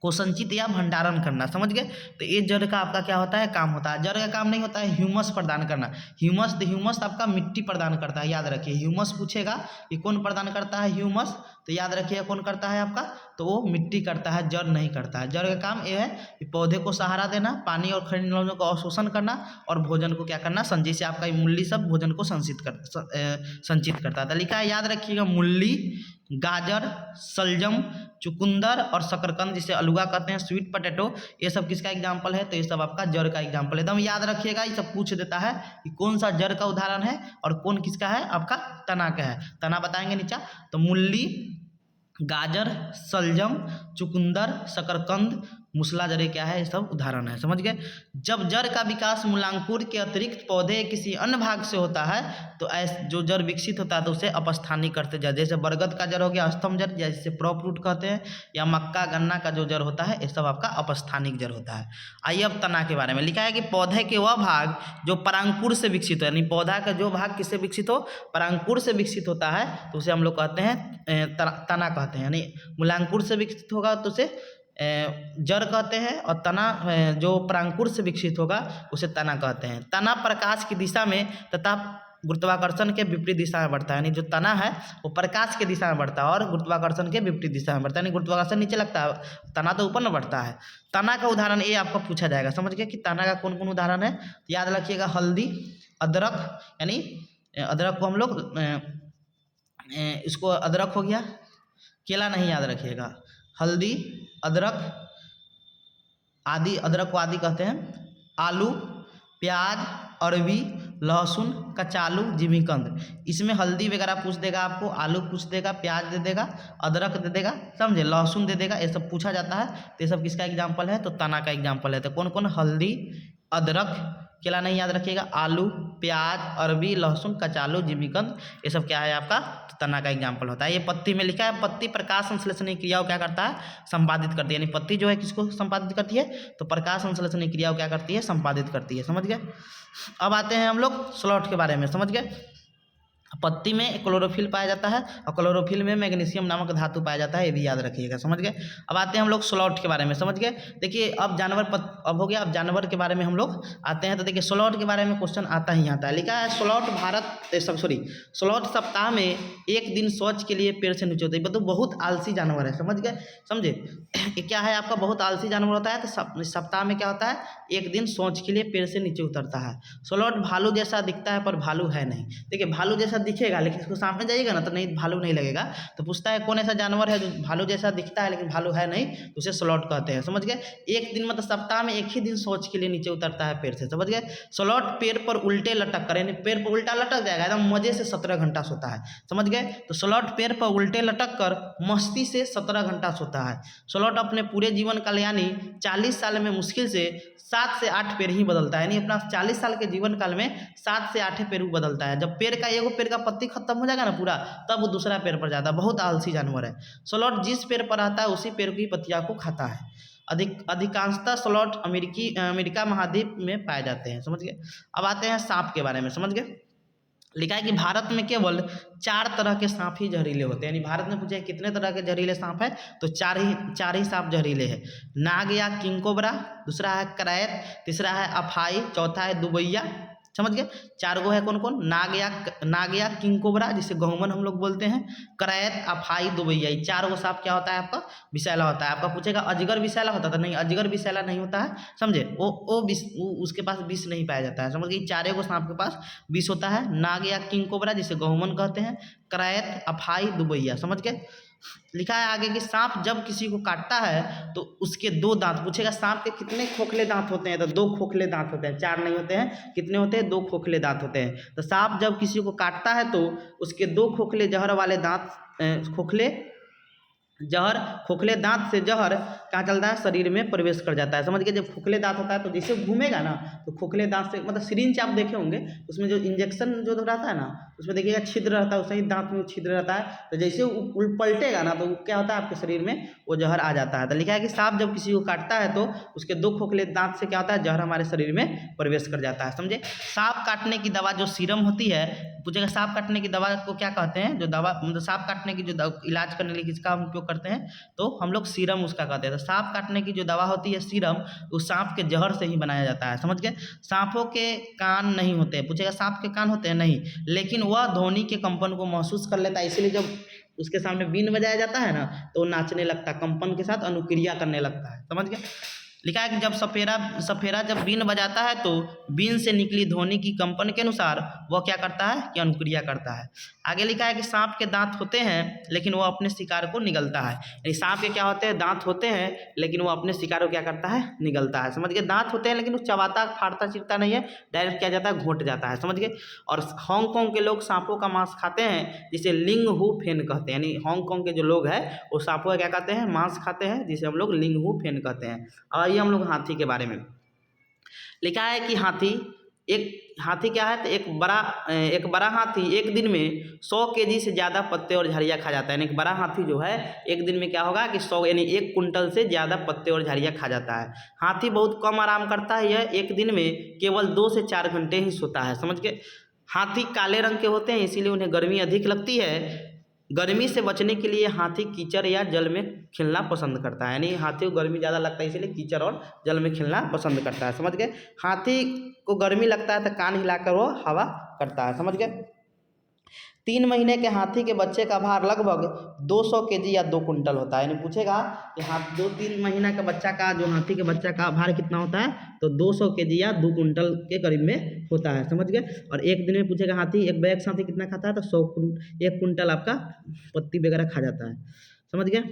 को संचित या भंडारण करना, समझ गए। तो ये जड़ का आपका क्या होता है, काम होता है। जड़ का काम नहीं होता है ह्यूमस प्रदान करना। ह्यूमस आपका मिट्टी प्रदान करता है, याद रखिए। ह्यूमस पूछेगा कि कौन प्रदान करता है ह्यूमस, तो याद रखिए कौन करता है आपका, तो वो मिट्टी करता है, जड़ नहीं करता है। जड़ का काम ये है कि पौधे को सहारा देना, पानी और खनिज लवणों का अवशोषण करना, और भोजन को क्या करना, जैसे आपका मूली सब भोजन को संचित करता है। तो लिखा है, याद रखिएगा, मूली, गाजर, सलजम, चुकंदर और शकरकंद, जिसे अलुआ कहते हैं, स्वीट पोटैटो, ये सब किसका एग्जाम्पल है, तो ये सब आपका जड़ का एग्जाम्पल है। एकदम याद रखिएगा, ये सब पूछ देता है कि कौन सा जड़ का उदाहरण है और कौन किसका है, आपका तना का है। तना बताएंगे नीचा, तो मूली, गाजर, सलजम, चुकंदर, शकरकंद, मूसला जड़ क्या है, ये सब उदाहरण है, समझ गए। जब जड़ का विकास मूलांकुर के अतिरिक्त पौधे किसी अन्य भाग से होता है, तो ऐसे जो जड़ विकसित होता है तो उसे अपस्थानिक करते जड़, जैसे बरगद का जड़ हो गया स्तंभ जड़, जैसे प्रॉप रूट कहते हैं, या मक्का गन्ना का जो जड़ होता है ये सब आपका अपस्थानिक जड़ होता है। आइए अब तना के बारे में लिखा है कि पौधे के वह भाग जो परांकुर से विकसित हो, यानी पौधा का जो भाग किससे विकसित हो, परांकुर से विकसित होता है, तो उसे हम लोग कहते हैं तना कहते हैं। यानी मूलांकुर से विकसित होगा तो उसे जड़ कहते हैं, और तना जो परांकुर से विकसित होगा उसे तना कहते हैं। तना प्रकाश की दिशा में तथा गुरुत्वाकर्षण के विपरीत दिशा में बढ़ता है, यानी जो तना है वो प्रकाश के दिशा में बढ़ता है और गुरुत्वाकर्षण के विपरीत दिशा में बढ़ता है, यानी गुरुत्वाकर्षण नीचे लगता है, तना तो ऊपर में बढ़ता है। तना का उदाहरण ये आपको पूछा जाएगा, समझ गए कि तना का कौन कौन उदाहरण है। याद रखिएगा, हल्दी, अदरक, यानी अदरक को हम लोग इसको अदरक हो गया, केला नहीं याद रखिएगा, हल्दी, अदरक आदि, अदरक को आदि कहते हैं, आलू, प्याज, अरबी, लहसुन, कचालू, जिमीकंद। इसमें हल्दी वगैरह पूछ देगा आपको, आलू पूछ देगा, प्याज दे देगा, अदरक दे देगा, समझे, लहसुन दे देगा, ये सब पूछा जाता है। तो ये सब किसका एग्जाम्पल है, तो तना का एग्जाम्पल है। तो कौन कौन, हल्दी, अदरक, केला नहीं याद रखिएगा, आलू, प्याज, अरबी, लहसुन, कचालू, जिमीकंद, ये सब क्या है आपका, तना का एग्जाम्पल होता है। ये पत्ती में लिखा है, पत्ती प्रकाश संश्लेषणीय क्रियाओं क्या करता है, संपादित करती है, यानी पत्ती जो है किसको संपादित करती है, तो प्रकाश संश्लेषणीय क्रियाओं क्या करती है, संपादित करती है, समझ गए। अब आते हैं हम लोग स्लॉट के बारे में, समझ गए। पत्ती में क्लोरोफिल पाया जाता है और क्लोरोफिल में मैग्नीशियम नामक धातु पाया जाता है, ये भी याद रखिएगा, समझ गए। अब आते हैं हम लोग स्लॉट के बारे में, समझ गए। देखिए अब अब हो गया, अब जानवर के बारे में हम लोग आते हैं। तो देखिए स्लॉट के बारे में क्वेश्चन आता ही आता है, लिखा है स्लॉट सप्ताह में एक दिन शौच के लिए पेड़ से नीचे होता है। तो बहुत आलसी जानवर है, समझ गए, समझे। क्या है आपका, बहुत आलसी जानवर होता है, तो सप्ताह में क्या होता है, एक दिन शौच के लिए पेड़ से नीचे उतरता है। स्लॉट भालू जैसा दिखता है पर भालू है नहीं। देखिए भालू जैसा दिखेगा लेकिन इसको सामने जाइएगा ना तो नहीं, भालू नहीं लगेगा। तो पूछता है कौन ऐसा जानवर है जो भालू जैसा दिखता है लेकिन भालू है नहीं, तो उसे स्लॉट कहते हैं, समझ गए। एक दिन मतलब सप्ताह में एक ही दिन शौच के लिए नीचे उतरता है पेड़ से, समझ गए। स्लॉट पेड़ पर उल्टे लटक कर, यानी पेड़ पर उल्टा लटक जाएगा, एकदम मजे से 17 घंटा सोता है, समझ गए। तो स्लॉट पेड़ पर उल्टे लटक कर मस्ती से 17 घंटा सोता है। स्लॉट अपने पूरे जीवन काल यानी 40 साल में मुश्किल से 7 से 8 पेड़ ही बदलता है, यानी अपना 40 साल के जीवन काल में 7 से 8 पेड़ बदलता है। जब एगो पेड़ का पत्ती खत्म हो जाएगा ना पूरा, तब वो दूसरा पेड़ पर जाता है। बहुत आलसी जानवर है। स्लॉट जिस पेड़ पर आता है उसी पेड़ की पत्तियां को खाता है। अधिकांशतः स्लॉट अमेरिका महाद्वीप में पाए जाते हैं, समझ गए। अब आते हैं सांप के बारे में, समझ गए। लिखा है कि भारत में केवल 4 तरह के सांप ही जहरीले होते हैं, यानी भारत में पूछे कितने तरह के जहरीले सांप है, तो चार ही सांप जहरीले हैं। नाग या किंग कोबरा, दूसरा है करैत, तीसरा है अफाई, चौथा है दुबैया। समझ गए? 4 गो है कौन कौन? नाग या किंग कोबरा जिसे गहुमन हम लोग बोलते हैं, करैत, अफाई, दुबैया। ये 4 गो सांप क्या होता है आपका? विषैला होता है। आपका पूछेगा अजगर विषैला होता था? नहीं, अजगर विषैला नहीं होता है, समझे? वो उसके पास विष नहीं पाया जाता है। समझ गए? 4 गो सांप के पास विष होता है। नाग या किंग कोबरा जिसे गहुमन कहते हैं, करैत, अफाई, दुबैया। समझ गए? लिखा है आगे कि सांप जब किसी को काटता है तो उसके 2 दांत, पूछेगा सांप के कितने खोखले दांत होते हैं, तो 2 खोखले दांत होते हैं, 4 नहीं होते हैं। कितने होते हैं? 2 खोखले दांत होते हैं। तो सांप जब किसी को काटता है तो उसके 2 खोखले जहर वाले दांत, खोखले दांत से जहर कहाँ चलता है? शरीर में प्रवेश कर जाता है। समझ गए? जब खोखले दांत होता है तो जैसे घूमेगा ना, तो खोखले दांत से, मतलब सिरिंज आप देखे होंगे, उसमें जो इंजेक्शन जो रहता है ना, उसमें देखिएगा छिद्र रहता है, उसे ही दांत में छिद्र रहता है, तो जैसे वो पलटेगा ना, तो क्या होता है? आपके शरीर में वो जहर आ जाता है। तो लिखा है कि सांप जब किसी को काटता है तो उसके 2 खोखले दांत से क्या होता है? जहर हमारे शरीर में प्रवेश कर जाता है। समझे? सांप काटने की दवा जो सीरम होती है, पूछेगा सांप काटने की दवा को क्या कहते हैं? जो दवा, मतलब सांप काटने की जो इलाज करने के लिए किसका हम उपयोग करते हैं, तो हम लोग सीरम उसका कहते हैं। तो सांप काटने की जो दवा होती है सीरम, उस सांप के जहर से ही बनाया जाता है। समझ गए? सांपों के कान नहीं होते। पूछेगा सांप के कान होते हैं? नहीं, लेकिन वह ध्वनि के कंपन को महसूस कर लेता है, इसलिए जब उसके सामने बीन बजाया जाता है ना, तो वो नाचने लगता है, कंपन के साथ अनुक्रिया करने लगता है। समझ गए? लिखा है कि जब सफेरा जब बीन बजाता है तो बीन से निकली ध्वनि की कंपन के अनुसार वह क्या करता है? कि अनुक्रिया करता है। आगे लिखा है कि सांप के दांत होते हैं लेकिन वह अपने शिकार को निगलता है। यानी सांप के क्या होते हैं? दांत होते हैं, लेकिन वो अपने शिकार को क्या करता है? निगलता है। समझ गए? दांत होते हैं लेकिन वो चबाता फाड़ता चीरता नहीं है, डायरेक्ट क्या जाता है? घोंट जाता है। समझ गए? और हांगकांग के लोग सांपों का मांस खाते हैं, जिसे लिंग हु फेन कहते हैं। यानी हांगकांग के जो लोग हैं वो सांपों का क्या कहते हैं? मांस खाते हैं, जिसे हम लोग लिंग हु फेन कहते हैं। और ये हम लोग हाथी के बारे में लिखा है कि हाथी क्या है? तो एक बड़ा हाथी एक दिन में 100 केजी से ज़्यादा पत्ते और झाड़ियाँ खा जाता है। यानी एक बड़ा हाथी जो है एक दिन में क्या होगा कि 100 यानी 1 कुंटल से ज़्यादा पत्ते और झाड़ियाँ खा जाता है। हाथी बहुत कम आराम करता है, यह एक दिन में केवल 2 से 4 घंटे ही सोता है। समझ गए? हाथी काले रंग के होते हैं, इसीलिए उन्हें गर्मी अधिक लगती है। गर्मी से बचने के लिए हाथी कीचड़ या जल में खेलना पसंद करता है। यानी हाथी को गर्मी ज़्यादा लगता है, इसलिए कीचड़ और जल में खेलना पसंद करता है। समझ गए? हाथी को गर्मी लगता है तो कान हिलाकर वो हवा करता है। समझ गए? 3 महीने के हाथी के बच्चे का भार लगभग 200 केजी या 2 कुंटल होता है। यानी पूछेगा कि 2-3 महीना के बच्चा का, जो हाथी के बच्चा का भार कितना होता है, तो 200 केजी या 2 कुंटल के करीब में होता है। समझ गए? और एक दिन में पूछेगा हाथी, एक बैग हाथी कितना खाता है, तो 1 कुंटल आपका पत्ती वगैरह खा जाता है। समझ गए?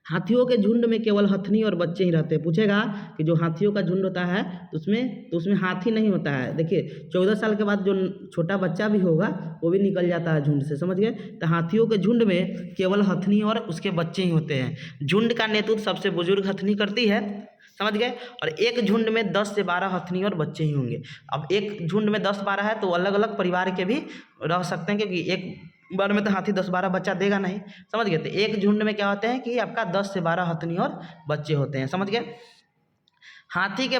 हाथियों के झुंड में केवल हथनी और बच्चे ही रहते हैं। पूछेगा कि जो हाथियों का झुंड होता है तो उसमें हाथी नहीं होता है। देखिए 14 साल के बाद जो छोटा बच्चा भी होगा वो भी निकल जाता है झुंड से। समझ गए? तो हाथियों के झुंड में केवल हथनी और उसके बच्चे ही होते हैं। झुंड का नेतृत्व सबसे बुजुर्ग हथनी करती है। समझ गए? और एक झुंड में 10 से 12 हथनी और बच्चे ही होंगे। अब एक झुंड में 10-12 है तो अलग अलग परिवार के भी रह सकते हैं, क्योंकि एक बार में तो हाथी 10-12 बच्चा देगा नहीं। समझ गए? तो एक झुंड में क्या होते हैं कि आपका 10 से 12 हथनी और बच्चे होते हैं। समझ गए? हाथी का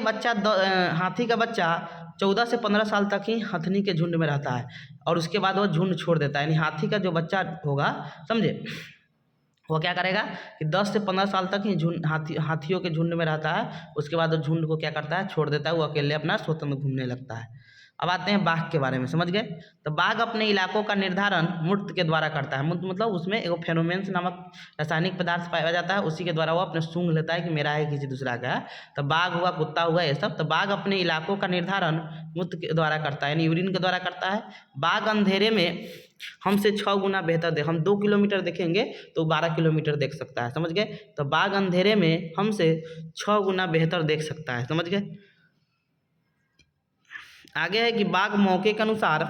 बच्चा 14 से 15 साल तक ही हथनी के झुंड में रहता है और उसके बाद वो झुंड छोड़ देता है। यानी हाथी का जो बच्चा होगा, समझे, वो क्या करेगा कि 10 से 15 साल तक ही हाथियों के झुंड में रहता है। उसके बाद वो झुंड को क्या करता है? छोड़ देता है, वो अकेले अपना स्वतंत्र घूमने लगता है। अब आते हैं बाघ के बारे में। समझ गए? तो बाघ अपने इलाकों का निर्धारण मूत्र के द्वारा करता है। मूत्र मतलब उसमें एक फेरोमेन्स नामक रासायनिक पदार्थ पाया जाता है, उसी के द्वारा वो अपने सूंघ लेता है कि मेरा है किसी दूसरा का है। तो बाघ हुआ, कुत्ता हुआ, ये सब। तो बाघ अपने इलाकों का निर्धारण मूत्र के द्वारा करता है, यानी यूरिन के द्वारा करता है। बाघ अंधेरे में हमसे 6 गुना बेहतर हम 2 किलोमीटर देखेंगे तो 12 किलोमीटर देख सकता है। समझ गए? तो बाघ अंधेरे में हमसे 6 गुना बेहतर देख सकता है। समझ गए? आगे है कि बाघ मौके के अनुसार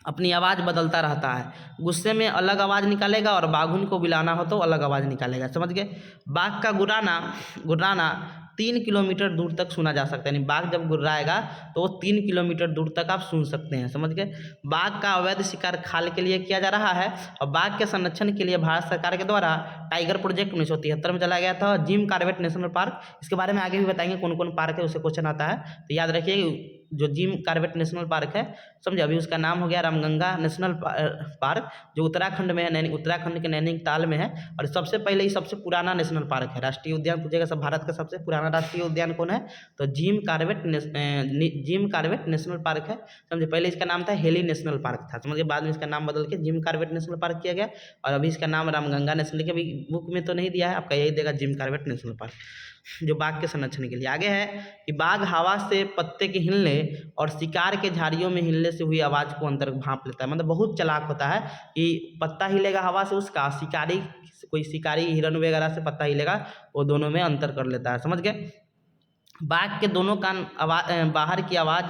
अपनी आवाज़ बदलता रहता है। गुस्से में अलग आवाज़ निकालेगा और बाघुन को बुलाना हो तो अलग आवाज़ निकालेगा। समझ गए? बाघ का गुर्राना 3 किलोमीटर दूर तक सुना जा सकता है। यानी बाघ जब गुर्राएगा तो वो 3 किलोमीटर दूर तक आप सुन सकते हैं। समझ गए? बाघ का अवैध शिकार खाल के लिए किया जा रहा है और बाघ के संरक्षण के लिए भारत सरकार के द्वारा टाइगर प्रोजेक्ट 1973 में चलाया गया था। जिम कॉर्बेट नेशनल पार्क, इसके बारे में आगे भी बताएंगे कौन कौन पार्क है, उससे क्वेश्चन आता है, तो याद रखिए जो जिम कॉर्बेट नेशनल पार्क है, समझे, अभी उसका नाम हो गया रामगंगा नेशनल पार्क, जो उत्तराखंड में है, उत्तराखंड के नैनीताल में है। और सबसे पहले ही सबसे पुराना नेशनल पार्क है। राष्ट्रीय उद्यान पूछेगा सब, भारत का सबसे पुराना राष्ट्रीय उद्यान कौन है, तो जिम कॉर्बेट नेशनल पार्क है, समझे। पहले इसका नाम था हेली नेशनल पार्क था, समझिए, बाद में इसका नाम बदल के जिम कॉर्बेट नेशनल पार्क किया गया, और अभी इसका नाम रामगंगा नेशनल के, अभी बुक में तो नहीं दिया है आपका, यही देगा जिम कॉर्बेट नेशनल पार्क, जो बाघ के संरक्षण के लिए। आगे है कि बाघ हवा से पत्ते के हिलने और शिकार के झाड़ियों में हिलने से हुई आवाज़ को अंतर भांप लेता है। मतलब बहुत चालाक होता है कि पत्ता हिलेगा हवा से उसका, शिकारी कोई शिकारी हिरन वगैरह से पत्ता हिलेगा, वो दोनों में अंतर कर लेता है, समझ गए। बाघ के दोनों कान बाहर की आवाज़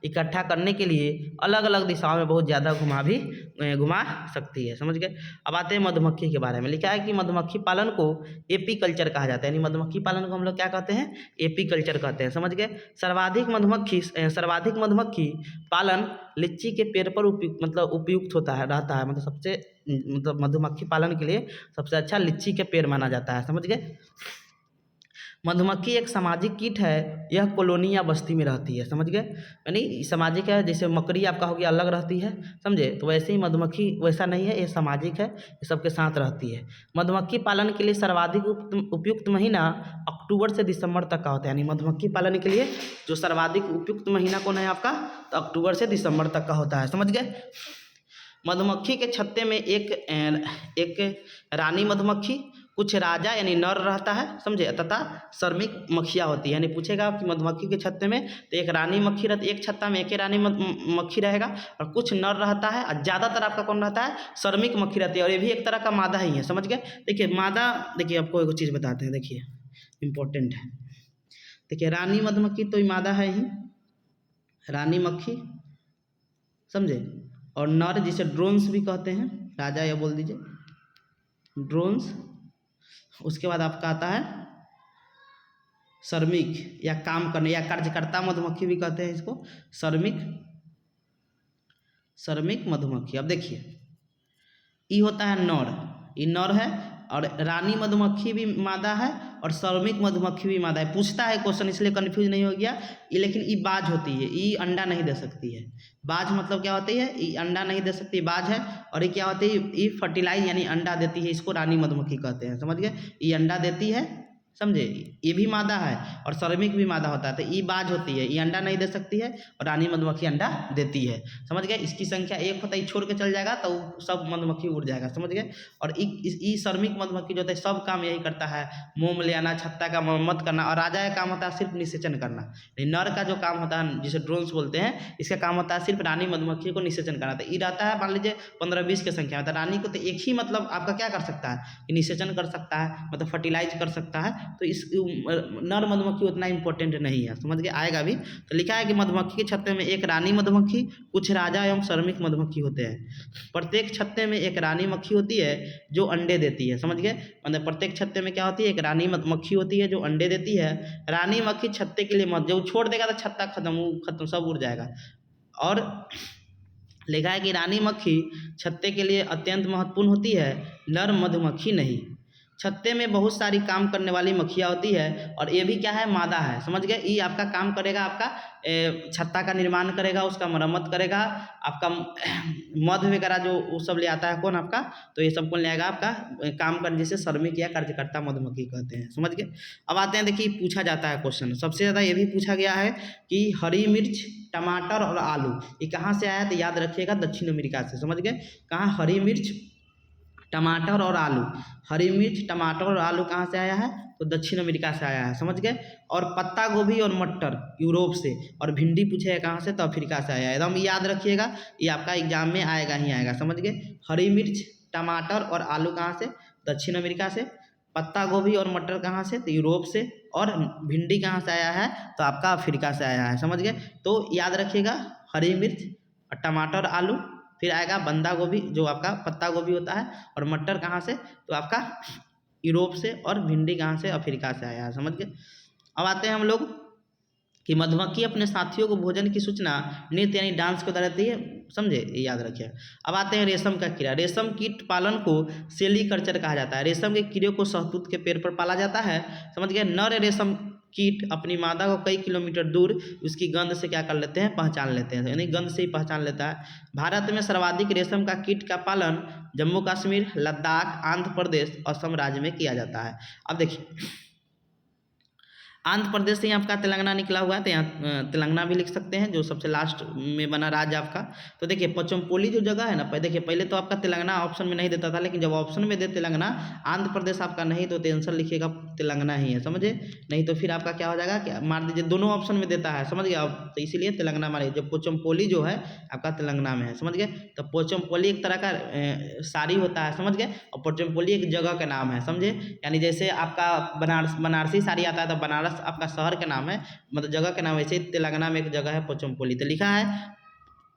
इकट्ठा करने के लिए अलग अलग दिशाओं में बहुत ज़्यादा घुमा सकती है, समझ गए। अब आते हैं मधुमक्खी के बारे में। लिखा है कि मधुमक्खी पालन को एपी कल्चर कहा जाता है, यानी मधुमक्खी पालन को हम लोग क्या कहते हैं, एपी कल्चर कहते हैं, समझ गए। सर्वाधिक मधुमक्खी पालन लीची के पेड़ पर उपयुक्त होता है, रहता है, मतलब सबसे मधुमक्खी पालन के लिए सबसे अच्छा लीची के पेड़ माना जाता है, समझ गए। मधुमक्खी एक सामाजिक कीट है, यह कॉलोनी या बस्ती में रहती है, समझ गए। यानी सामाजिक है, जैसे मकड़ी आपका हो गया अलग रहती है, समझे, तो वैसे ही मधुमक्खी वैसा नहीं है, ये सामाजिक है, ये सबके साथ रहती है। मधुमक्खी पालन के लिए सर्वाधिक उपयुक्त महीना अक्टूबर से दिसंबर तक का होता है, यानी मधुमक्खी पालन के लिए जो सर्वाधिक उपयुक्त महीना कौन है आपका, तो अक्टूबर से दिसंबर तक का होता है, समझ गए। मधुमक्खी के छत्ते में एक रानी मधुमक्खी, कुछ राजा यानी नर रहता है, समझे, तथा श्रमिक मक्खियाँ होती है। यानी पूछेगा कि मधुमक्खी के छत्ते में तो एक रानी मक्खी रहती, एक छत्ता में एक ही रानी मक्खी रहेगा, और कुछ नर रहता है, और ज़्यादातर आपका कौन रहता है, श्रमिक मक्खी रहती है, और ये भी एक तरह का मादा ही है, समझ गए। देखिए मादा, देखिए आपको एक चीज़ बताते हैं, देखिए इम्पोर्टेंट है। देखिए रानी मधुमक्खी तो मादा है ही, रानी मक्खी, समझे, और नर जिसे ड्रोन्स भी कहते हैं, राजा या बोल दीजिए ड्रोन्स। उसके बाद आपका आता है श्रमिक या काम करने या कार्यकर्ता मधुमक्खी भी कहते हैं इसको, श्रमिक मधुमक्खी। अब देखिए ये होता है नर, ये नर है, और रानी मधुमक्खी भी मादा है, और श्रमिक मधुमक्खी भी मादा है। पूछता है क्वेश्चन, इसलिए कंफ्यूज नहीं हो गया, लेकिन ये बाज होती है, ये अंडा नहीं दे सकती है। बाज मतलब क्या होती है, ये अंडा नहीं दे सकती, बाज है। और ये क्या होती है, ये फर्टिलाइज यानी अंडा देती है, इसको रानी मधुमक्खी कहते हैं, समझ गए। ये अंडा देती है, समझे, ये भी मादा है, और श्रमिक भी मादा होता है, तो ये बाज होती है, ये अंडा नहीं दे सकती है, और रानी मधुमक्खी अंडा देती है, समझ गए। इसकी संख्या एक होता है, छोड़ के चल जाएगा तो सब मधुमक्खी उड़ जाएगा, समझ गए। और ये श्रमिक मधुमक्खी जो होता है सब काम यही करता है, मोम ले आना, छत्ता का मरम्मत करना, और राजा का काम होता है सिर्फ निषेचन करना। नर का जो काम होता है, जिसे ड्रोन्स बोलते हैं, इसका काम होता है सिर्फ रानी मधुमक्खी को निषेचन करना। तो ये रहता है मान लीजिए 15-20 की संख्या में, तो रानी को तो एक ही मतलब आपका क्या कर सकता है, कि निषेचन कर सकता है, मतलब फर्टिलाइज कर सकता है। तो इस नर मधुमक्खी उतना इंपॉर्टेंट नहीं है, समझ गए, आएगा भी। तो लिखा है कि मधुमक्खी के छत्ते में एक रानी मधुमक्खी, कुछ राजा एवं श्रमिक मधुमक्खी होते हैं। प्रत्येक छत्ते में एक रानी मक्खी होती है जो अंडे देती है, समझ गए। मतलब प्रत्येक छत्ते में क्या होती है, एक रानी मक्खी होती है जो अंडे देती है। रानी मक्खी छत्ते के लिए मत, जब छोड़ देगा तो छत्ता खत्म सब उड़ जाएगा। और लिखा है कि रानी मक्खी छत्ते के लिए अत्यंत महत्वपूर्ण होती है, नर मधुमक्खी नहीं। छत्ते में बहुत सारी काम करने वाली मक्खियाँ होती है, और ये भी क्या है, मादा है, समझ गए। ये आपका काम करेगा, आपका छत्ता का निर्माण करेगा, उसका मरम्मत करेगा, आपका मध वगैरह जो वो सब ले आता है कौन आपका, तो ये सब कौन ले आएगा, आपका काम कर, जिसे श्रमिक या कार्यकर्ता मधुमक्खी कहते हैं, समझ गए। अब आते हैं, देखिए पूछा जाता है क्वेश्चन, सबसे ज़्यादा ये भी पूछा गया है कि हरी मिर्च, टमाटर और आलू ये कहाँ से आया, तो याद रखिएगा दक्षिण अमेरिका से, समझ गए। कहाँ, हरी मिर्च, टमाटर और आलू, हरी मिर्च, टमाटर और आलू कहाँ से आया है, तो दक्षिण अमेरिका से आया है, समझ गए। और पत्ता गोभी और मटर यूरोप से, और भिंडी पूछे कहाँ से, तो अफ्रीका से आया है। एकदम याद रखिएगा, ये आपका एग्जाम में आएगा ही आएगा, समझ गए। हरी मिर्च, टमाटर और आलू कहाँ से, दक्षिण अमेरिका से। पत्ता गोभी और मटर कहाँ से, तो यूरोप से। और भिंडी कहाँ से आया है, तो आपका अफ्रीका से आया है, समझ गए। तो याद रखिएगा हरी मिर्च, टमाटर, आलू, फिर आएगा बंदा गोभी जो आपका पत्ता गोभी होता है, और मटर कहाँ से, तो आपका यूरोप से। और भिंडी कहाँ से, अफ्रीका से आया है, समझ गए। अब आते हैं हम लोग कि मधुमक्खी अपने साथियों को भोजन की सूचना नृत्य यानी डांस को देती है, समझे, ये याद रखिए। अब आते हैं रेशम का कीड़ा। रेशम कीट पालन को सेरीकल्चर कहा जाता है। रेशम के कीड़े को शहतूत के पेड़ पर पाला जाता है, समझ गए। नर रेशम कीट अपनी मादा को कई किलोमीटर दूर उसकी गंध से क्या कर लेते हैं, पहचान लेते हैं, यानी गंध से ही पहचान लेता है। भारत में सर्वाधिक रेशम का कीट का पालन जम्मू कश्मीर, लद्दाख, आंध्र प्रदेश, असम राज्य में किया जाता है। अब देखिए आंध्र प्रदेश से ही आपका तेलंगाना निकला हुआ है, तो यहाँ तेलंगाना भी लिख सकते हैं जो सबसे लास्ट में बना राज्य आपका। तो देखिए पचमपोली जो जगह है ना, देखिए पहले तो आपका तेलंगाना ऑप्शन में नहीं देता था, लेकिन जब ऑप्शन में दे तेलंगाना, आंध्र प्रदेश आपका नहीं, तो आंसर लिखिएगा तेलंगाना ही है, समझे। नहीं तो फिर आपका क्या हो जाएगा कि मार दीजिए, दोनों ऑप्शन में देता है, समझ गया। तो इसीलिए तेलंगाना मारिए, जो पोचमपोली जो है आपका तेलंगाना में है, समझ गए। तो पोचमपोली एक तरह का साड़ी होता है, समझ गए, और पोचमपोली एक जगह का नाम है, समझे। यानी जैसे आपका बनारसी साड़ी आता है तो बनारस आपका शहर का नाम है, मतलब जगह का नाम है, ऐसे तेलंगाना में एक जगह है पोचमपोली। तो लिखा है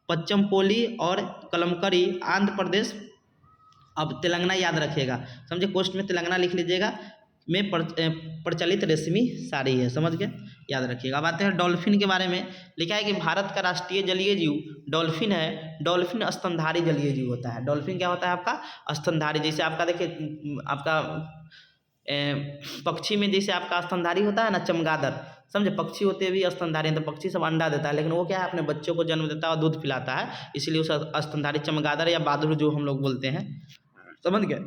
पचमपोली और कलमकरी, आंध्र प्रदेश। अब तेलंगाना याद रखिएगा, समझे, पोस्ट में तेलंगाना लिख लीजिएगा, में प्रचलित रेशमी साड़ी है, समझ के याद रखिएगा। अब आते हैं डॉल्फिन के बारे में। लिखा है कि भारत का राष्ट्रीय जलीय जीव डॉल्फिन है। डॉल्फिन स्तनधारी जलीय जीव होता है। डॉल्फिन क्या होता है आपका, स्तनधारी। जैसे आपका देखिए आपका पक्षी में जैसे आपका स्तनधारी होता है ना, चमगादड़, समझे, पक्षी होते भी स्तनधारी हैं, तो पक्षी सब अंडा देता है, लेकिन वो क्या है अपने बच्चों को जन्म देता है और दूध पिलाता है, इसलिए उस स्तनधारी चमगादड़ या बादुर जो हम लोग बोलते हैं, समझ गए।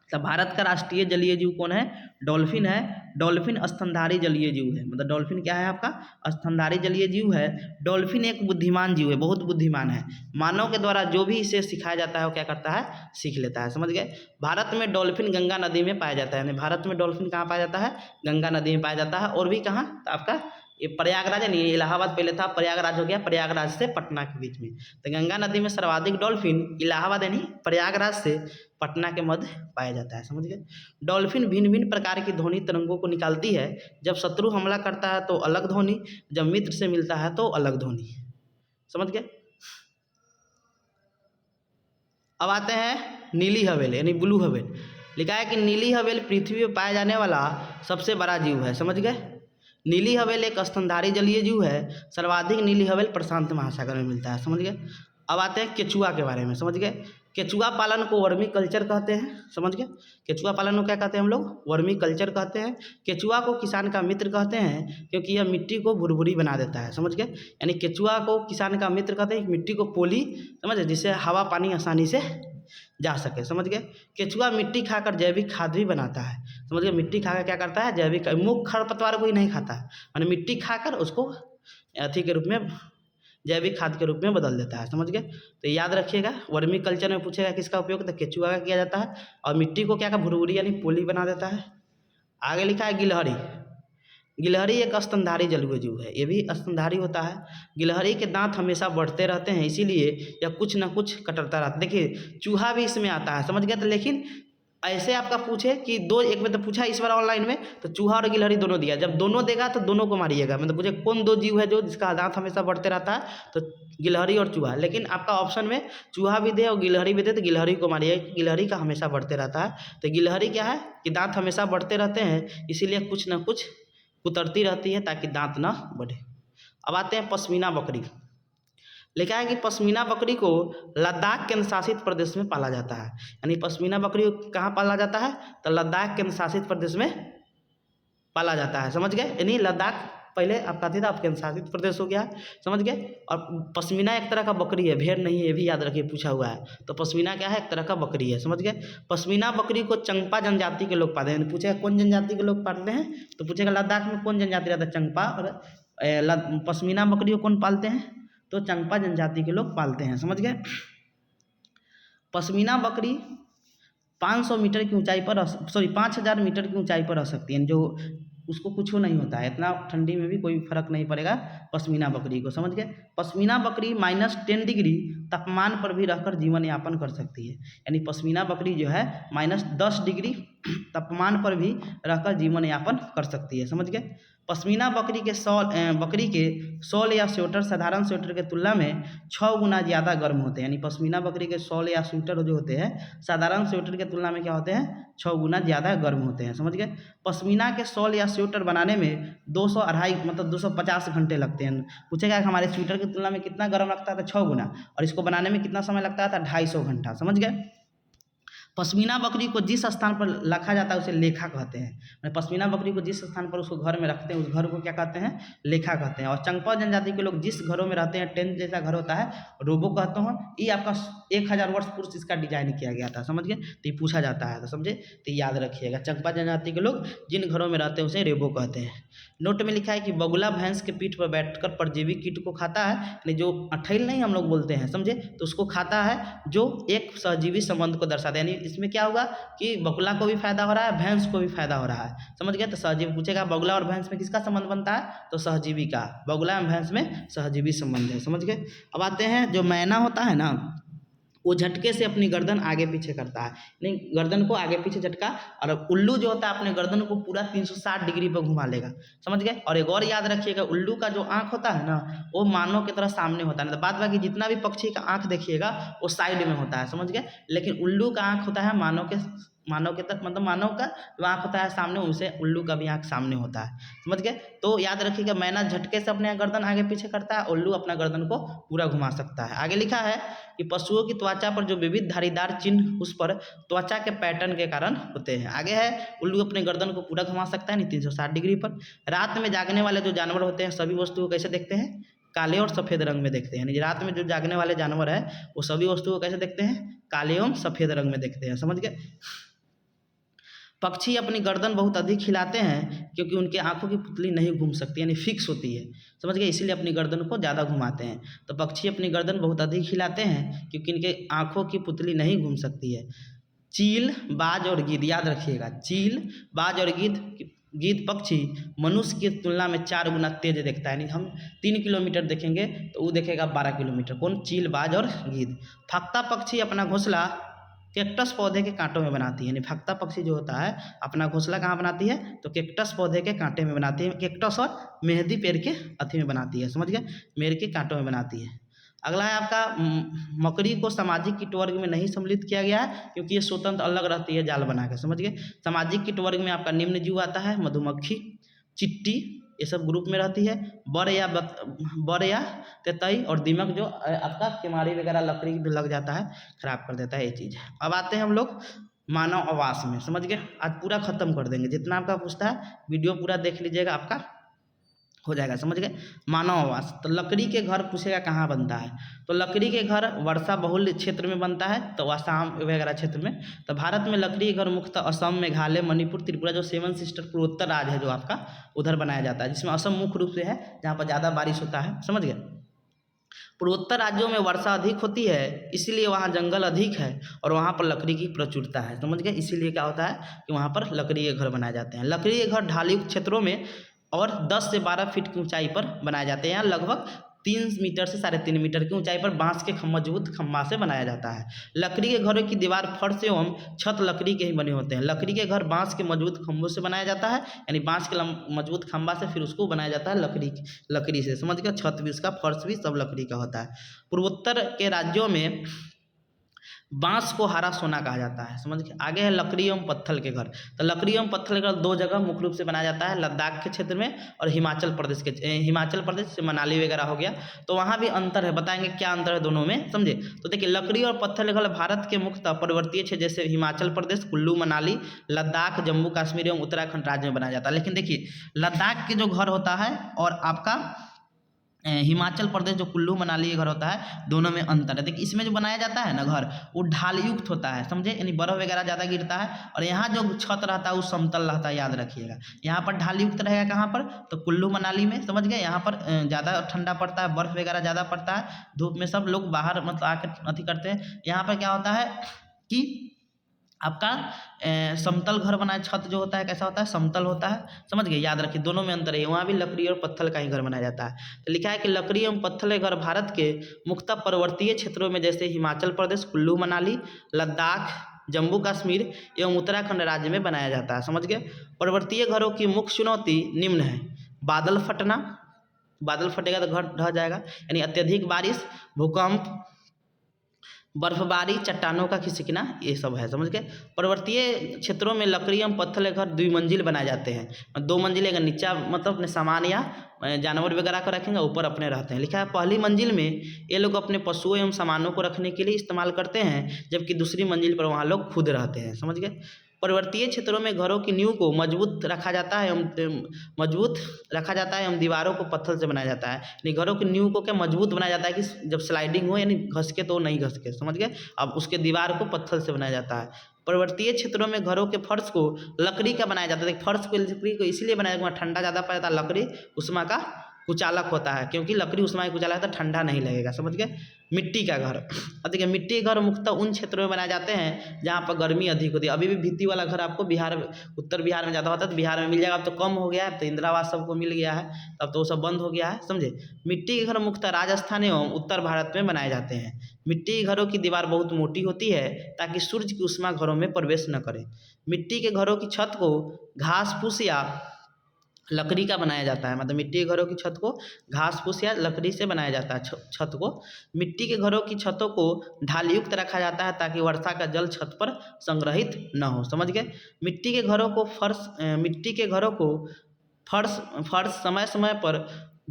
तो भारत का राष्ट्रीय जलीय जीव कौन है, डॉल्फिन है। डॉल्फिन स्तनधारी जलीय जीव है, मतलब डॉल्फिन क्या है आपका, स्तनधारी जलीय जीव है। डॉल्फिन एक बुद्धिमान जीव है, बहुत बुद्धिमान है। मानव के द्वारा जो भी इसे सिखाया जाता है वो क्या करता है, सीख लेता है, समझ गए। भारत में डॉल्फिन गंगा नदी में पाया जाता है, यानी भारत में डॉल्फिन कहाँ पाया जाता है, गंगा नदी में पाया जाता है। और भी कहाँ, तो आपका ये प्रयागराज है नहीं, इलाहाबाद पहले था, प्रयागराज हो गया, प्रयागराज से पटना के बीच में। तो गंगा नदी में सर्वाधिक डॉल्फिन इलाहाबाद यानी प्रयागराज से पटना के मध्य पाया जाता है, समझ गए। डॉल्फिन भिन्न भिन्न प्रकार की ध्वनि तरंगों को निकालती है। जब शत्रु हमला करता है तो अलग ध्वनि, जब मित्र से मिलता है तो अलग ध्वनि, समझ गए। अब आते हैं नीली हवेल यानी ब्लू हवेल। लिखा है कि नीली हवेल पृथ्वी पर पाया जाने वाला सबसे बड़ा जीव है, समझ गए। नीली हवेल एक स्तनधारी जलीय जीव है। सर्वाधिक नीली हवेल प्रशांत महासागर में मिलता है, समझ गए। अब आते हैं केचुआ के बारे में, समझ गए। केचुआ पालन को वर्मी कल्चर कहते हैं, समझ गए। केचुआ पालन को क्या कहते हैं हम लोग, वर्मी कल्चर कहते हैं। केचुआ को किसान का मित्र कहते हैं क्योंकि यह मिट्टी को भुरभुरी बना देता है, समझ गए। यानी केचुआ को किसान का मित्र कहते हैं, मिट्टी को पोली, समझ गए, जिससे हवा पानी आसानी से जा सके, समझ गए। केचुआ मिट्टी खाकर जैविक खाद भी बनाता है, समझ गए। मिट्टी खाकर क्या करता है, जैविक, मुख्य खरपतवार को ही नहीं खाता है, मैंने मिट्टी खाकर उसको अथी के रूप में, जैविक खाद के रूप में बदल देता है, समझ गए। तो याद रखिएगा, वर्मी कल्चर में पूछेगा किसका उपयोग, तो केचुआ का किया जाता है। और मिट्टी को क्या का भुरभुरी यानी पोली बना देता है। आगे लिखा है गिलहरी। गिलहरी एक स्तनधारी जलीय जीव है, ये भी स्तनधारी होता है। गिलहरी के दांत हमेशा बढ़ते रहते हैं, इसीलिए यह कुछ ना कुछ कटरता रहता है। देखिए चूहा भी इसमें आता है, समझ गए। तो लेकिन ऐसे आपका पूछे कि दो, एक में तो पूछा इस बार ऑनलाइन में, तो चूहा और गिलहरी दोनों दिया, जब दोनों देगा तो दोनों को मारिएगा, मतलब पूछे कौन दो जीव है जो जिसका दांत हमेशा बढ़ते रहता है, तो गिलहरी और चूहा। लेकिन आपका ऑप्शन में चूहा भी दे और गिलहरी भी दे, तो गिलहरी को मारिएगा, गिलहरी का हमेशा बढ़ते रहता है। तो गिलहरी क्या है कि दांत हमेशा बढ़ते रहते हैं, इसीलिए कुछ ना कुछ कुतरती रहती है ताकि दांत ना बढ़े। अब आते हैं पश्मीना बकरी। लिखा है कि पश्मीना बकरी को लद्दाख केंद्र शासित प्रदेश में पाला जाता है। यानी पश्मीना बकरी को कहाँ पाला जाता है, तो लद्दाख केंद्र शासित प्रदेश में पाला जाता है, समझ गए। यानी लद्दाख पहले आपका था, अब केंद्र शासित प्रदेश हो गया, समझ गए। और पश्मीना एक तरह का बकरी है, भेड़ नहीं है, ये भी याद रखिए, पूछा हुआ है। तो पश्मीना क्या है, एक तरह का बकरी है, समझ गए। पश्मीना बकरी को चंगपा जनजाति के लोग पालते हैं। पूछेगा कौन जनजाति के लोग पालते हैं, तो पूछेगा लद्दाख में कौन जनजाति रहता है, चंगपा। और पश्मीना बकरी को कौन पालते हैं, तो चंगपा जनजाति के लोग पालते हैं, समझ गए। पश्मीना बकरी 500 मीटर की ऊंचाई पर 5000 मीटर की ऊंचाई पर रह सकती है, जो उसको कुछ नहीं होता है, इतना ठंडी में भी कोई फर्क नहीं पड़ेगा पश्मीना बकरी को, समझ गए। पश्मीना बकरी -10 डिग्री तापमान पर भी रहकर जीवन यापन कर सकती है। यानी पश्मीना बकरी जो है -10 डिग्री तापमान पर भी रहकर जीवन यापन कर सकती है, समझ गए। पश्मीना बकरी के शॉल या स्वेटर साधारण स्वेटर के तुलना में 6 गुना ज़्यादा गर्म होते हैं। यानी पश्मीना बकरी के शॉल या स्वेटर जो होते हैं साधारण स्वेटर के तुलना में क्या होते हैं, 6 गुना ज़्यादा गर्म होते हैं, समझ गए। पश्मीना के शॉल या स्वेटर बनाने में 250 घंटे लगते हैं। पूछेगा कि हमारे स्वेटर की तुलना में कितना गर्म लगता है, तो 6 गुना, और इसको बनाने में कितना समय लगता है, तो 250 घंटा, समझ गए। पश्मीना बकरी को जिस स्थान पर रखा जाता है उसे लेखा कहते हैं। पश्मीना बकरी को जिस स्थान पर उसको घर में रखते हैं उस घर को क्या कहते हैं? लेखा कहते हैं। और चंगपा जनजाति के लोग जिस घरों में रहते हैं, टेंट जैसा घर होता है, रोबो कहते हैं। ये आपका 1000 वर्ष पूर्व इसका डिजाइन किया गया था, समझ गए? तो ये पूछा जाता है, तो समझे, तो याद रखिएगा। चंगपा जनजाति के लोग जिन घरों में रहते हैं उसे रेबो कहते हैं। नोट में लिखा है कि बगुला भैंस के पीठ पर बैठकर परजीवी कीट को खाता है, यानी जो अठैल नहीं हम लोग बोलते हैं, समझे, तो उसको खाता है, जो एक सहजीवी संबंध को दर्शाता है। यानी इसमें क्या होगा कि बगुला को भी फायदा हो रहा है, भैंस को भी फायदा हो रहा है, समझ गए? तो सहजीवी पूछेगा बगुला और भैंस में किसका संबंध बनता है? तो सहजीवी का। बगुला और भैंस में सहजीवी संबंध है, समझ गए? अब आते हैं, जो मैना होता है ना, वो झटके से अपनी गर्दन आगे पीछे करता है, नहीं, गर्दन को आगे पीछे झटका। और उल्लू जो होता है अपने गर्दन को पूरा 360 डिग्री पर घुमा लेगा, समझ गए? और एक और याद रखिएगा, उल्लू का जो आँख होता है ना, वो मानव की तरह सामने होता है। ना, तो बाद बाकी जितना भी पक्षी का आँख देखिएगा वो साइड में होता है, समझ गए? लेकिन उल्लू का आँख होता है मानव के तरफ, मतलब मानव का जो आँख होता है सामने, उनसे उल्लू का भी आँख सामने होता है, समझ गए? तो याद रखिएगा, मैना झटके से अपने गर्दन आगे पीछे करता है, उल्लू अपना गर्दन को पूरा घुमा सकता है। आगे लिखा है कि पशुओं की त्वचा पर जो विविध धारीदार चिन्ह उस पर त्वचा के पैटर्न के कारण होते हैं। आगे है, उल्लू अपने गर्दन को पूरा घुमा सकता है, नहीं, 360 डिग्री पर। रात में जागने वाले जो जानवर होते हैं सभी वस्तुओं को कैसे देखते हैं? काले और सफ़ेद रंग में देखते हैं। यानी रात में जो जागने वाले जानवर है वो सभी वस्तुओं को कैसे देखते हैं? काले एवं सफ़ेद रंग में देखते हैं, समझ गए? पक्षी अपनी गर्दन बहुत अधिक हिलाते हैं क्योंकि उनके आँखों की पुतली नहीं घूम सकती, यानी फिक्स होती है, समझ गए? इसीलिए अपनी गर्दन को ज़्यादा घुमाते हैं। तो पक्षी अपनी गर्दन बहुत अधिक हिलाते हैं क्योंकि इनके आँखों की पुतली नहीं घूम सकती है। चील, बाज और गिद्ध, याद रखिएगा, चील, बाज और गिद्ध पक्षी मनुष्य की तुलना में 4 गुना तेज देखता है। यानी हम 3 किलोमीटर देखेंगे तो वो देखेगा 12 किलोमीटर। कौन? चील, बाज और गिद्ध। फक्ता पक्षी अपना घोंसला कैक्टस पौधे के कांटों में बनाती है। यानी फक्ता पक्षी जो होता है अपना घोंसला कहाँ बनाती है? तो कैक्टस पौधे के कांटे में बनाती है। कैक्टस और मेहंदी पेड़ के अथी में बनाती है, समझ गए? मेड़ के कांटों में बनाती है। अगला है आपका, मकड़ी को सामाजिक कीट वर्ग में नहीं सम्मिलित किया गया है क्योंकि ये स्वतंत्र अलग रहती है जाल बना के, समझ गए? सामाजिक कीट वर्ग में आपका निम्न जीव आता है, मधुमक्खी, चिट्टी, ये सब ग्रुप में रहती है। बर या तेतई और दीमक जो आपका केमारी वगैरह लकड़ी भी लग जाता है, खराब कर देता है, ये चीज़ है। अब आते हैं हम लोग मानव आवास में, समझ गए? आज पूरा खत्म कर देंगे, जितना आपका पूछता है वीडियो पूरा देख लीजिएगा, आपका हो जाएगा, समझ गए? मानव आवास, तो लकड़ी के घर पूछेगा कहाँ बनता है? तो लकड़ी के घर वर्षा बहुल क्षेत्र में बनता है, तो आसाम वगैरह क्षेत्र में। तो भारत में लकड़ी के घर मुख्यतः असम, मेघालय, मणिपुर, त्रिपुरा, जो 7 सिस्टर पूर्वोत्तर राज्य है जो आपका, उधर बनाया जाता है, जिसमें असम मुख्य रूप से है जहाँ पर ज़्यादा बारिश होता है, समझ गए? पूर्वोत्तर राज्यों में वर्षा अधिक होती है, इसीलिए वहाँ जंगल अधिक है और वहाँ पर लकड़ी की प्रचुरता है, समझ गए? इसीलिए क्या होता है कि वहाँ पर लकड़ी के घर बनाए जाते हैं। लकड़ी के घर ढालुयुक्त क्षेत्रों में और 10 से 12 फीट की ऊंचाई पर बनाए जाते हैं। यहाँ लगभग 3 मीटर से 3.5 मीटर की ऊंचाई पर बांस के मजबूत खंभा से बनाया जाता है। लकड़ी के घरों की दीवार फर्श एवं छत लकड़ी के ही बने होते हैं। लकड़ी के घर बांस के मजबूत खंभों से बनाया जाता है, यानी बांस के मजबूत खंभा से फिर उसको बनाया जाता है लकड़ी से, समझ गया? छत भी उसका, फर्श भी सब लकड़ी का होता है। पूर्वोत्तर के राज्यों में बांस को हरा सोना कहा जाता है, समझ गए? आगे है लकड़ी एवं पत्थर के घर। तो लकड़ी एवं पत्थर के घर 2 जगह मुख्य रूप से बनाया जाता है, लद्दाख के क्षेत्र में और हिमाचल प्रदेश से मनाली वगैरह हो गया। तो वहाँ भी अंतर है, बताएंगे क्या अंतर है दोनों में, समझे? तो देखिए, लकड़ी और पत्थर के घर भारत के मुख्यतः पर्वतीय क्षेत्र जैसे हिमाचल प्रदेश, कुल्लू मनाली, लद्दाख, जम्मू कश्मीर एवं उत्तराखंड राज्य में बनाया जाता है। लेकिन देखिए, लद्दाख के जो घर होता है और आपका हिमाचल प्रदेश जो कुल्लू मनाली के घर होता है, दोनों में अंतर है। देखिए, इसमें जो बनाया जाता है ना घर, वो ढालयुक्त होता है, समझे? यानी बर्फ वगैरह ज़्यादा गिरता है, और यहाँ जो छत रहता है वो समतल रहता है, याद रखिएगा। यहाँ पर ढालयुक्त रहेगा कहाँ पर? तो कुल्लू मनाली में, समझ गए? यहाँ पर ज़्यादा ठंडा पड़ता है, बर्फ वगैरह ज़्यादा पड़ता है, धूप में सब लोग बाहर मतलब आकर अथी करते हैं। यहाँ पर क्या होता है कि आपका समतल घर बनाए, छत जो होता है कैसा होता है? समतल होता है, समझ गए? याद रखिए, दोनों में अंतर है। वहाँ भी लकड़ी और पत्थर का ही घर बनाया जाता है। तो लिखा है कि लकड़ी एवं पत्थर के घर भारत के मुख्यतः पर्वतीय क्षेत्रों में जैसे हिमाचल प्रदेश, कुल्लू मनाली, लद्दाख, जम्मू कश्मीर एवं उत्तराखंड राज्य में बनाया जाता है, समझ गए? पर्वतीय घरों की मुख्य चुनौती निम्न है: बादल फटना, बादल फटेगा तो घर ढह जाएगा, यानी अत्यधिक बारिश, भूकंप, बर्फबारी, चट्टानों का खिसकना, ये सब है, समझ गए। पर्वतीय क्षेत्रों में लकड़ी एवं पत्थर के घर द्विमंजिल बनाए जाते हैं। 2 मंजिल अगर नीचा मतलब अपने सामान या जानवर वगैरह को रखेंगे, ऊपर अपने रहते हैं। लिखा है पहली मंजिल में ये लोग अपने पशुओं एवं सामानों को रखने के लिए इस्तेमाल करते हैं, जबकि दूसरी मंजिल पर वहाँ लोग खुद रहते हैं, समझ गए। पर्वतीय क्षेत्रों में घरों की नींव को मजबूत रखा जाता है एवं दीवारों को पत्थर से बनाया जाता है। यानी घरों की नींव को क्या मजबूत बनाया जाता है कि जब स्लाइडिंग हो यानी घसके तो नहीं घसके, समझ गए। अब उसके दीवार को पत्थर से बनाया जाता है। पर्वतीय क्षेत्रों में घरों के फर्श को लकड़ी का बनाया जाता है। फर्श को लकड़ी को इसलिए बनाया जाता है, ठंडा ज़्यादा पड़ जाता है, लकड़ी उष्मा का कुचालक होता है, क्योंकि लकड़ी उष्मा का कुचालक है तो ठंडा नहीं लगेगा, समझ गए। मिट्टी का घर, अब देखिए मिट्टी के घर मुख्यतः उन क्षेत्रों में बनाए जाते हैं जहाँ पर गर्मी अधिक होती है। अभी भी भित्ती वाला घर आपको उत्तर बिहार में ज़्यादा होता है, तो बिहार में मिल जाएगा। अब तो कम हो गया है, तो इंदिरा आवास सबको मिल गया है, तब तो वो सब बंद हो गया है, समझे। मिट्टी के घर मुख्यतः राजस्थान एवं उत्तर भारत में बनाए जाते हैं। मिट्टी के घरों की दीवार बहुत मोटी होती है ताकि सूर्य की उष्मा घरों में प्रवेश न करे। मिट्टी के घरों की छत को घास फूस या लकड़ी का बनाया जाता है, मतलब मिट्टी के घरों की छत को घास फूस या लकड़ी से बनाया जाता है। छत को मिट्टी के घरों की छतों को ढालयुक्त रखा जाता है ताकि वर्षा का जल छत पर संग्रहित न हो, समझ गए। मिट्टी के घरों को फर्श समय समय पर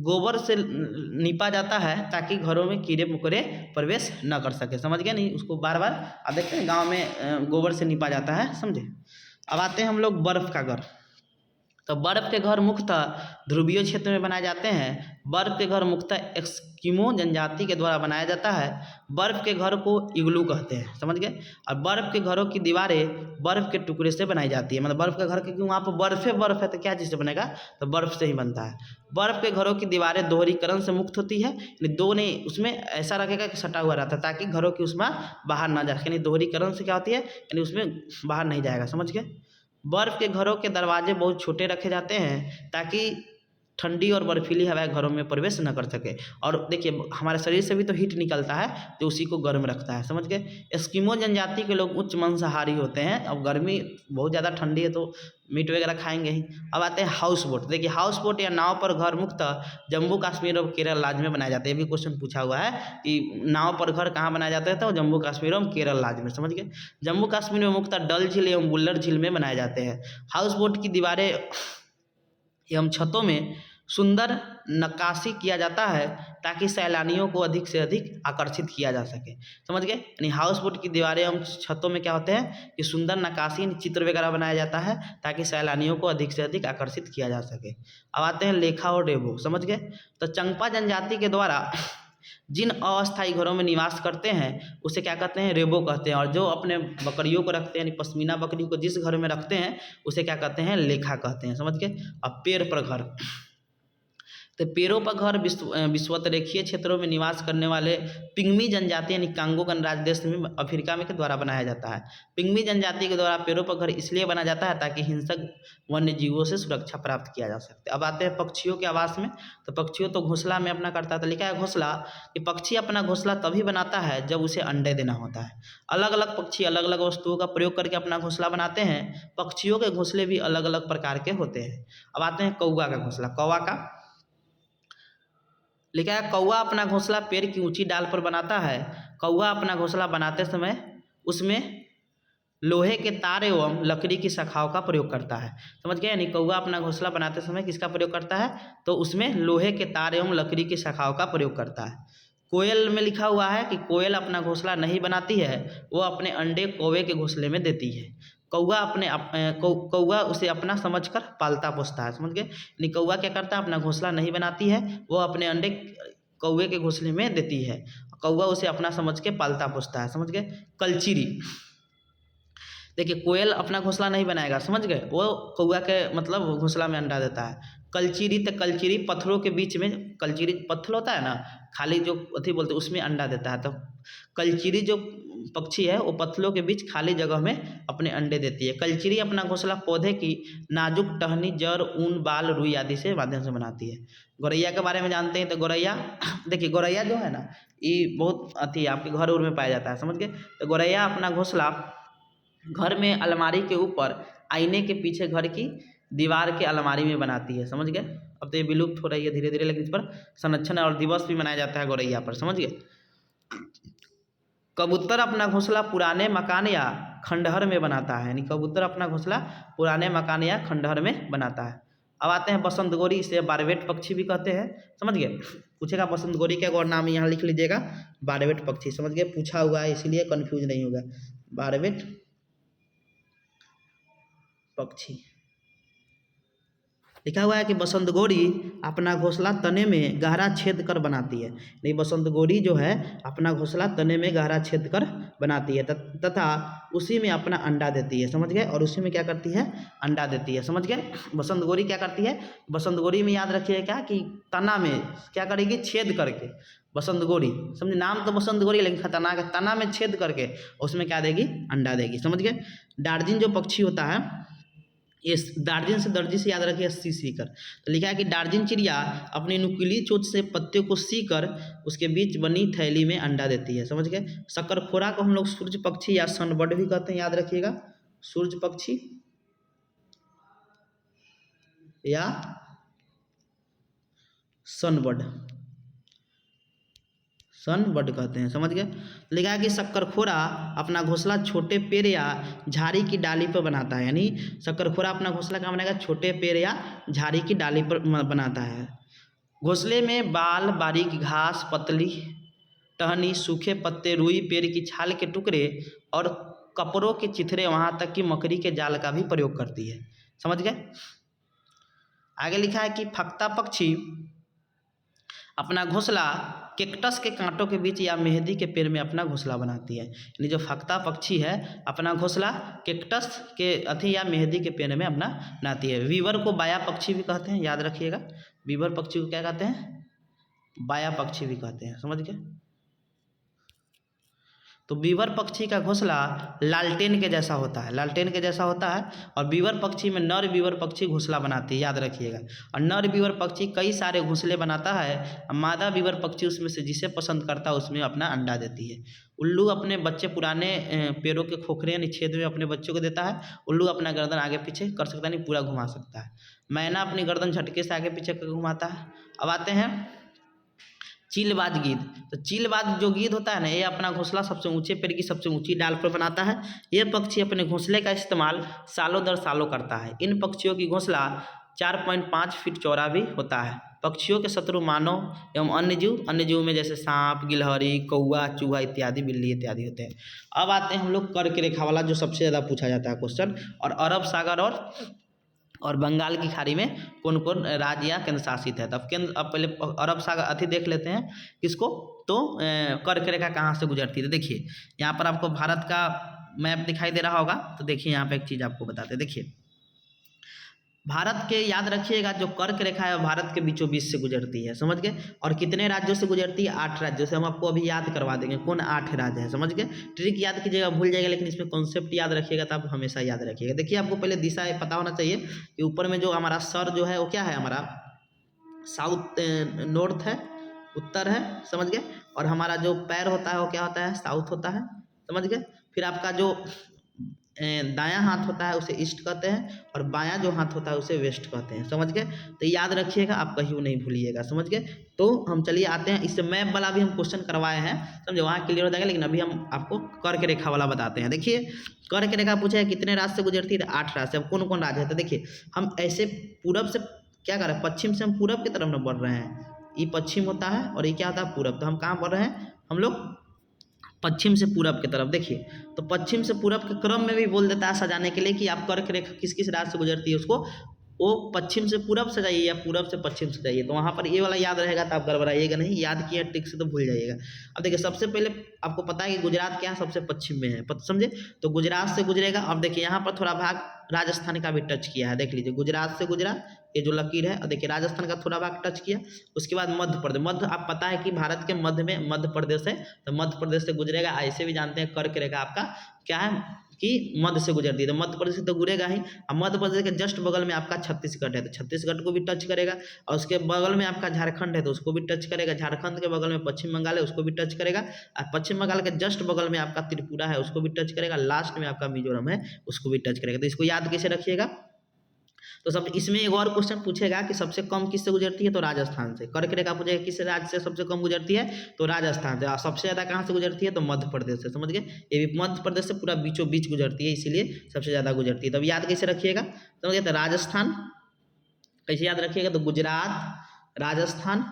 गोबर से नीपा जाता है ताकि घरों में कीड़े मकोड़े प्रवेश न कर सके, समझ गए। नहीं उसको बार बार आप देखते हैं गाँव में गोबर से नीपा जाता है, समझे। अब आते हैं हम लोग बर्फ़ का घर। तो बर्फ़ के घर मुख्यतः ध्रुवीय क्षेत्र में बनाए जाते हैं। बर्फ़ के घर मुख्यतः एस्किमो जनजाति के द्वारा बनाया जाता है। बर्फ़ के घर को इग्लू कहते हैं, समझ गए। और बर्फ़ के घरों की दीवारें बर्फ़ के टुकड़े से बनाई जाती है, मतलब बर्फ़ का घर क्योंकि वहाँ पर बर्फ़ है तो क्या चीज़ से बनेगा, तो बर्फ़ से ही बनता है। बर्फ़ के घरों की दीवारें दोहरीकरण से मुक्त होती है, यानी दो नहीं उसमें ऐसा रखेगा कि सटा हुआ रहता है ताकि घरों की उष्मा बाहर ना जाए, यानी दोहरीकरण से क्या होती है, यानी उसमें बाहर नहीं जाएगा, समझ गए। बर्फ़ के घरों के दरवाजे बहुत छोटे रखे जाते हैं ताकि ठंडी और बर्फीली हवाएं घरों में प्रवेश न कर सके। और देखिए हमारे शरीर से भी तो हीट निकलता है तो उसी को गर्म रखता है, समझ गए। एस्किमो जनजाति के लोग उच्च मांसाहारी होते हैं। अब गर्मी बहुत ज़्यादा ठंडी है तो मीट वगैरह खाएंगे ही। अब आते हैं हाउस बोट। देखिए हाउस बोट या नाव पर घर मुख्यतः जम्मू कश्मीर और केरल राज्य में बनाए जाते हैं। ये भी क्वेश्चन पूछा हुआ है कि नाव पर घर कहाँ बनाया जाता है, तो जम्मू कश्मीर और केरल राज्य में, समझ गए। जम्मू कश्मीर में मुख्यतः डल झील एवं बुल्लर झील में बनाए जाते हैं। हाउस बोट की दीवारें एवं छतों में सुंदर नक्काशी किया जाता है ताकि सैलानियों को अधिक से अधिक आकर्षित किया जा सके, समझ गए। यानी हाउस बोट की दीवारें एवं छतों में क्या होते हैं कि सुंदर नक्काशी चित्र वगैरह बनाया जाता है ताकि सैलानियों को अधिक से अधिक आकर्षित किया जा सके। अब आते हैं लेखा और रेबो, समझ गए। तो चंपा जनजाति के द्वारा जिन अस्थायी घरों में निवास करते हैं उसे क्या कहते हैं, रेबो कहते हैं। और जो अपने बकरियों को रखते हैं यानी पश्मीना बकरी को जिस घर में रखते हैं उसे क्या कहते हैं, लेखा कहते हैं, समझ गए। अब पेड़ पर घर, तो पेड़ों पर घर विषुवतरेखीय क्षेत्रों में निवास करने वाले पिग्मी जनजाति यानी कांगो गणराज्य देश में अफ्रीका में के द्वारा बनाया जाता है। पिग्मी जनजाति के द्वारा पेड़ों पर घर इसलिए बना जाता है ताकि हिंसक वन्य जीवों से सुरक्षा प्राप्त किया जा सकते। अब आते हैं पक्षियों के आवास में। तो पक्षियों तो घोंसला में अपना करता है, तो लिखा है घोंसला कि पक्षी अपना घोंसला तभी बनाता है जब उसे अंडे देना होता है। अलग अलग पक्षी अलग अलग वस्तुओं का प्रयोग करके अपना घोंसला बनाते हैं। पक्षियों के घोंसले भी अलग अलग प्रकार के होते हैं। अब आते हैं कौवा का घोंसला। कौवा का लिखा है कौवा अपना घोंसला पेड़ की ऊंची डाल पर बनाता है। कौवा अपना घोंसला बनाते समय उसमें लोहे के तार एवं लकड़ी की शाखाओं का प्रयोग करता है, समझ गए। यानी कौवा अपना घोंसला बनाते समय किसका प्रयोग करता है, तो उसमें लोहे के तार एवं लकड़ी की शाखाओं का प्रयोग करता है। कोयल में लिखा हुआ है कि कोयल अपना घोंसला नहीं बनाती है, वो अपने अंडे कौवे के घोंसले में देती है। कौवा उसे अपना समझकर पालता पोसता है, समझ गए। यानी कौवा क्या करता है, अपना घोंसला नहीं बनाती है, वो अपने अंडे कौवे के घोंसले में देती है। कौवा उसे अपना समझ के पालता पोसता है, समझ गए। कलचीरी, देखिए कोयल अपना घोंसला नहीं बनाएगा, समझ गए, वो कौवा के मतलब घोंसला में अंडा देता है। कलचीरी, तो कलचीरी पत्थरों के बीच में, कलचीरी पत्थर होता है ना खाली जो अथी बोलते हैं उसमें अंडा देता है। तो कलचीरी जो पक्षी है वो पत्थरों के बीच खाली जगह में अपने अंडे देती है। कलचीरी अपना घोंसला पौधे की नाजुक टहनी, जड़, ऊन, बाल, रुई आदि से माध्यम से बनाती है। गौरैया के बारे में जानते हैं। तो गौरैया देखिए गौरैया जो है ना ये बहुत अति आपके घर उर में पाया जाता है, समझ गए। तो गौरैया अपना घोंसला घर में अलमारी के ऊपर, आईने के पीछे घर की दीवार के अलमारी में बनाती है, समझ गए। अब तो ये विलुप्त हो रही है धीरे धीरे, लेकिन इस पर संरक्षण और दिवस भी मनाया जाता है गौरैया पर, समझ गए। कबूतर अपना घोंसला पुराने मकान या खंडहर में बनाता है, यानी कबूतर अपना घोंसला पुराने मकान या खंडहर में बनाता है। अब आते हैं बसंत गोरी, इसे बारवेट पक्षी भी कहते हैं, समझ गए। पूछेगा बसंत गोरी का और नाम यहाँ लिख लीजिएगा, बारवेट पक्षी, समझ गए, पूछा हुआ है इसीलिए कंफ्यूज नहीं होगा। बारवेट पक्षी लिखा हुआ है कि बसंत गोरी अपना घोंसला तने में गहरा छेद कर बनाती है, नहीं बसंत गोरी जो है अपना घोंसला तने में गहरा छेद कर बनाती है तथा उसी में अपना अंडा देती है, समझ गए, और उसी में क्या करती है, अंडा देती है, समझ गए। बसंत गोरी क्या करती है, बसंत गोरी में याद रखिए क्या कि तना में क्या करेगी, छेद करके, बसंत गोरी, समझे, नाम तो बसंत गोरी लेकिन खतरनाक है, तना में छेद करके उसमें क्या देगी, अंडा देगी, समझ गए। डार्जिन जो पक्षी होता है, ये डार्जिन से दर्जी से याद रखिए सी सीकर, तो लिखा है कि डार्जिन चिड़िया अपनी नुकीली चोंच से पत्ते को सीकर उसके बीच बनी थैली में अंडा देती है, समझ गए। शकरखोरा को हम लोग सूर्य पक्षी या सनबर्ड भी कहते हैं, याद रखिएगा, सूर्य पक्षी या सनबर्ड, सनबर्ड कहते हैं, समझ गए। लिखा है कि शकरखोरा अपना घोंसला छोटे पेड़ या झाड़ी की डाली पर बनाता है, यानी शकरखोरा अपना घोंसला कहाँ बनाएगा, छोटे पेड़ या झाड़ी की डाली पर बनाता है। घोंसले में बाल, बारीक घास, पतली टहनी, सूखे पत्ते, रुई, पेड़ की छाल के टुकड़े और कपड़ों के चिथड़े, वहाँ तक कि मकड़ी के जाल का भी प्रयोग करती है, समझ गए। आगे लिखा है कि फक्ता पक्षी अपना घोंसला कैक्टस के कांटों के बीच या मेहंदी के पेड़ में अपना घोंसला बनाती है, यानी जो फक्ता पक्षी है अपना घोंसला कैक्टस के अथी या मेहंदी के पेड़ में अपना बनाती है। वीवर को बाया पक्षी भी कहते हैं, याद रखिएगा, वीवर पक्षी को क्या कहते हैं, बाया पक्षी भी कहते हैं, समझ गए। तो बीवर पक्षी का घोंसला लालटेन के जैसा होता है, लालटेन के जैसा होता है, और बीवर पक्षी में नर बीवर पक्षी घोंसला बनाती है, याद रखिएगा। और नर बीवर पक्षी कई सारे घोंसले बनाता है, मादा बीवर पक्षी उसमें से जिसे पसंद करता है उसमें अपना अंडा देती है। उल्लू अपने बच्चे पुराने पेड़ों के खोखरे यानी छेद में अपने बच्चों को देता है। उल्लू अपना गर्दन आगे पीछे कर सकता है, नहीं पूरा घुमा सकता है। मैना अपनी गर्दन झटके से आगे पीछे कर घुमाता है। अब आते हैं चीलबाज गिद्ध, तो चीलबाज जो गिद्ध होता है ना, ये अपना घोंसला सबसे ऊंचे पेड़ की सबसे ऊंची डाल पर बनाता है। ये पक्षी अपने घोंसले का इस्तेमाल सालों दर सालों करता है। इन पक्षियों की घोंसला 4.5 फीट चौड़ा भी होता है। पक्षियों के शत्रु मानव एवं अन्य जीव में जैसे सांप, गिलहरी, कौआ, चूहा इत्यादि, बिल्ली इत्यादि होते हैं। अब आते हैं हम लोग कर्क रेखा वाला जो सबसे ज़्यादा पूछा जाता है क्वेश्चन, और अरब सागर और बंगाल की खाड़ी में कौन कौन राज्य या केंद्र शासित है। तो अब पहले अरब सागर अथी देख लेते हैं किसको, तो कर्क रेखा कहाँ से गुजरती है। देखिए यहाँ पर आपको भारत का मैप दिखाई दे रहा होगा, तो देखिए यहाँ पे एक चीज़ आपको बताते हैं। देखिए भारत के, याद रखिएगा, जो कर्क रेखा है भारत के बीचों बीच से गुजरती है, समझ गए। और कितने राज्यों से गुजरती है, 8 राज्यों से। हम आपको अभी याद करवा देंगे कौन 8 राज्य है, समझ गए। ट्रिक याद कीजिएगा, भूल जाएगा, लेकिन इसमें कॉन्सेप्ट याद रखिएगा तो आप हमेशा याद रखिएगा। देखिए आपको पहले दिशा पता होना चाहिए कि ऊपर में जो हमारा सर जो है वो क्या है, हमारा साउथ नॉर्थ है, उत्तर है, समझ गए। और हमारा जो पैर होता है वो क्या होता है, साउथ होता है, समझ गए। फिर आपका जो दायां हाथ होता है उसे ईस्ट कहते हैं, और बायां जो हाथ होता है उसे वेस्ट कहते हैं, समझ गए। तो याद रखिएगा, आप कहीं नहीं भूलिएगा, समझ गए। तो हम चलिए आते हैं, इससे मैप वाला भी हम क्वेश्चन करवाए हैं, समझे, वहाँ क्लियर हो जाएगा। लेकिन अभी हम आपको कर्क रेखा वाला बताते हैं। देखिए कर्क रेखा पूछा है कितने राज्य से गुजरती है, 8 राज्य से। अब कौन कौन राज्य है, तो देखिए हम ऐसे पूरब से क्या कर रहे हैं, पश्चिम से हम पूरब की तरफ न बढ़ रहे हैं। ये पश्चिम होता है और ये क्या होता है, पूरब। तो हम कहाँ बढ़ रहे हैं, हम लोग पश्चिम से पूरब की तरफ। देखिए तो पश्चिम से पूरब के क्रम में भी बोल देता है सजाने के लिए कि आप कर्क रेखा किस किस राज्य से गुजरती है, उसको वो पश्चिम से पूरब से जाइए या पूरब से पश्चिम से जाइए। तो वहाँ पर ये वाला याद रहेगा तो आप गड़बड़ाइएगा नहीं, याद किया ट्रिक से तो भूल जाइएगा। अब देखिए सबसे पहले आपको पता है कि गुजरात क्या है, सबसे पश्चिम में है, समझे। तो गुजरात से गुजरेगा। अब देखिए यहाँ पर थोड़ा भाग राजस्थान का भी टच किया है, देख लीजिए गुजरात से गुजरा, ये जो लकीर है, और देखिए राजस्थान का थोड़ा भाग टच किया। उसके बाद मध्य प्रदेश, मध्य आप पता है कि भारत के मध्य में मध्य प्रदेश है, तो मध्य प्रदेश से गुजरेगा। ऐसे भी जानते हैं कर्क रेखा आपका क्या है कि मध्य से गुजरती है, तो मध्य प्रदेश से तो गुजरेगा ही। अब मध्य प्रदेश के जस्ट बगल में आपका छत्तीसगढ़ है, तो छत्तीसगढ़ को भी टच करेगा। और उसके बगल में आपका झारखंड है तो उसको भी टच करेगा। झारखंड के बगल में पश्चिम बंगाल है, उसको भी टच करेगा। और पश्चिम बंगाल के जस्ट बगल में आपका त्रिपुरा है, उसको भी टच करेगा। लास्ट में आपका मिजोरम है, उसको भी टच करेगा। तो इसको याद कैसे रखिएगा, तो सब इसमें एक और क्वेश्चन पूछेगा कि सबसे कम किससे गुजरती है, तो राजस्थान से। कर्क रेखा पूछेगा किस राज्य से सबसे कम गुजरती है, तो राजस्थान से। और सबसे ज़्यादा कहाँ से गुजरती है, तो मध्य प्रदेश से। समझ गए, ये भी मध्य प्रदेश से पूरा बीचों बीच गुजरती है, इसीलिए सबसे ज़्यादा गुजरती है। तब याद कैसे रखिएगा, समझ गए, तो राजस्थान कैसे याद रखिएगा, तो गुजरात, राजस्थान,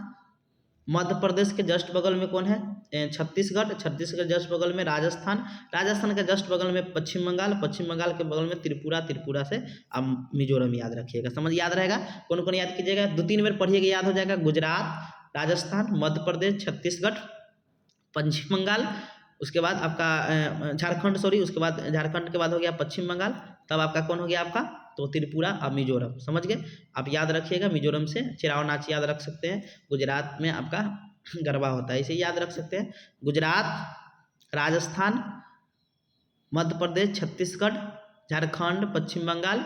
मध्य प्रदेश के जस्ट बगल में कौन है, छत्तीसगढ़, छत्तीसगढ़ जस्ट बगल में राजस्थान, राजस्थान के जस्ट बगल में पश्चिम बंगाल, पश्चिम बंगाल के बगल में त्रिपुरा, त्रिपुरा से अब मिजोरम याद रखिएगा। समझ याद रहेगा, कौन कौन याद कीजिएगा, 2-3 बार पढ़िएगा, याद हो जाएगा। गुजरात, राजस्थान, मध्य प्रदेश, छत्तीसगढ़, पश्चिम बंगाल, उसके बाद आपका झारखंड, सॉरी, उसके बाद झारखंड के बाद हो गया पश्चिम बंगाल, तब आपका कौन हो गया आपका, तो त्रिपुरा और मिजोरम। समझ गए, आप याद रखिएगा। मिजोरम से चिराव नाच याद रख सकते हैं। गुजरात में आपका गरबा होता है, इसे याद रख सकते हैं। गुजरात, राजस्थान, मध्य प्रदेश, छत्तीसगढ़, झारखंड, पश्चिम बंगाल,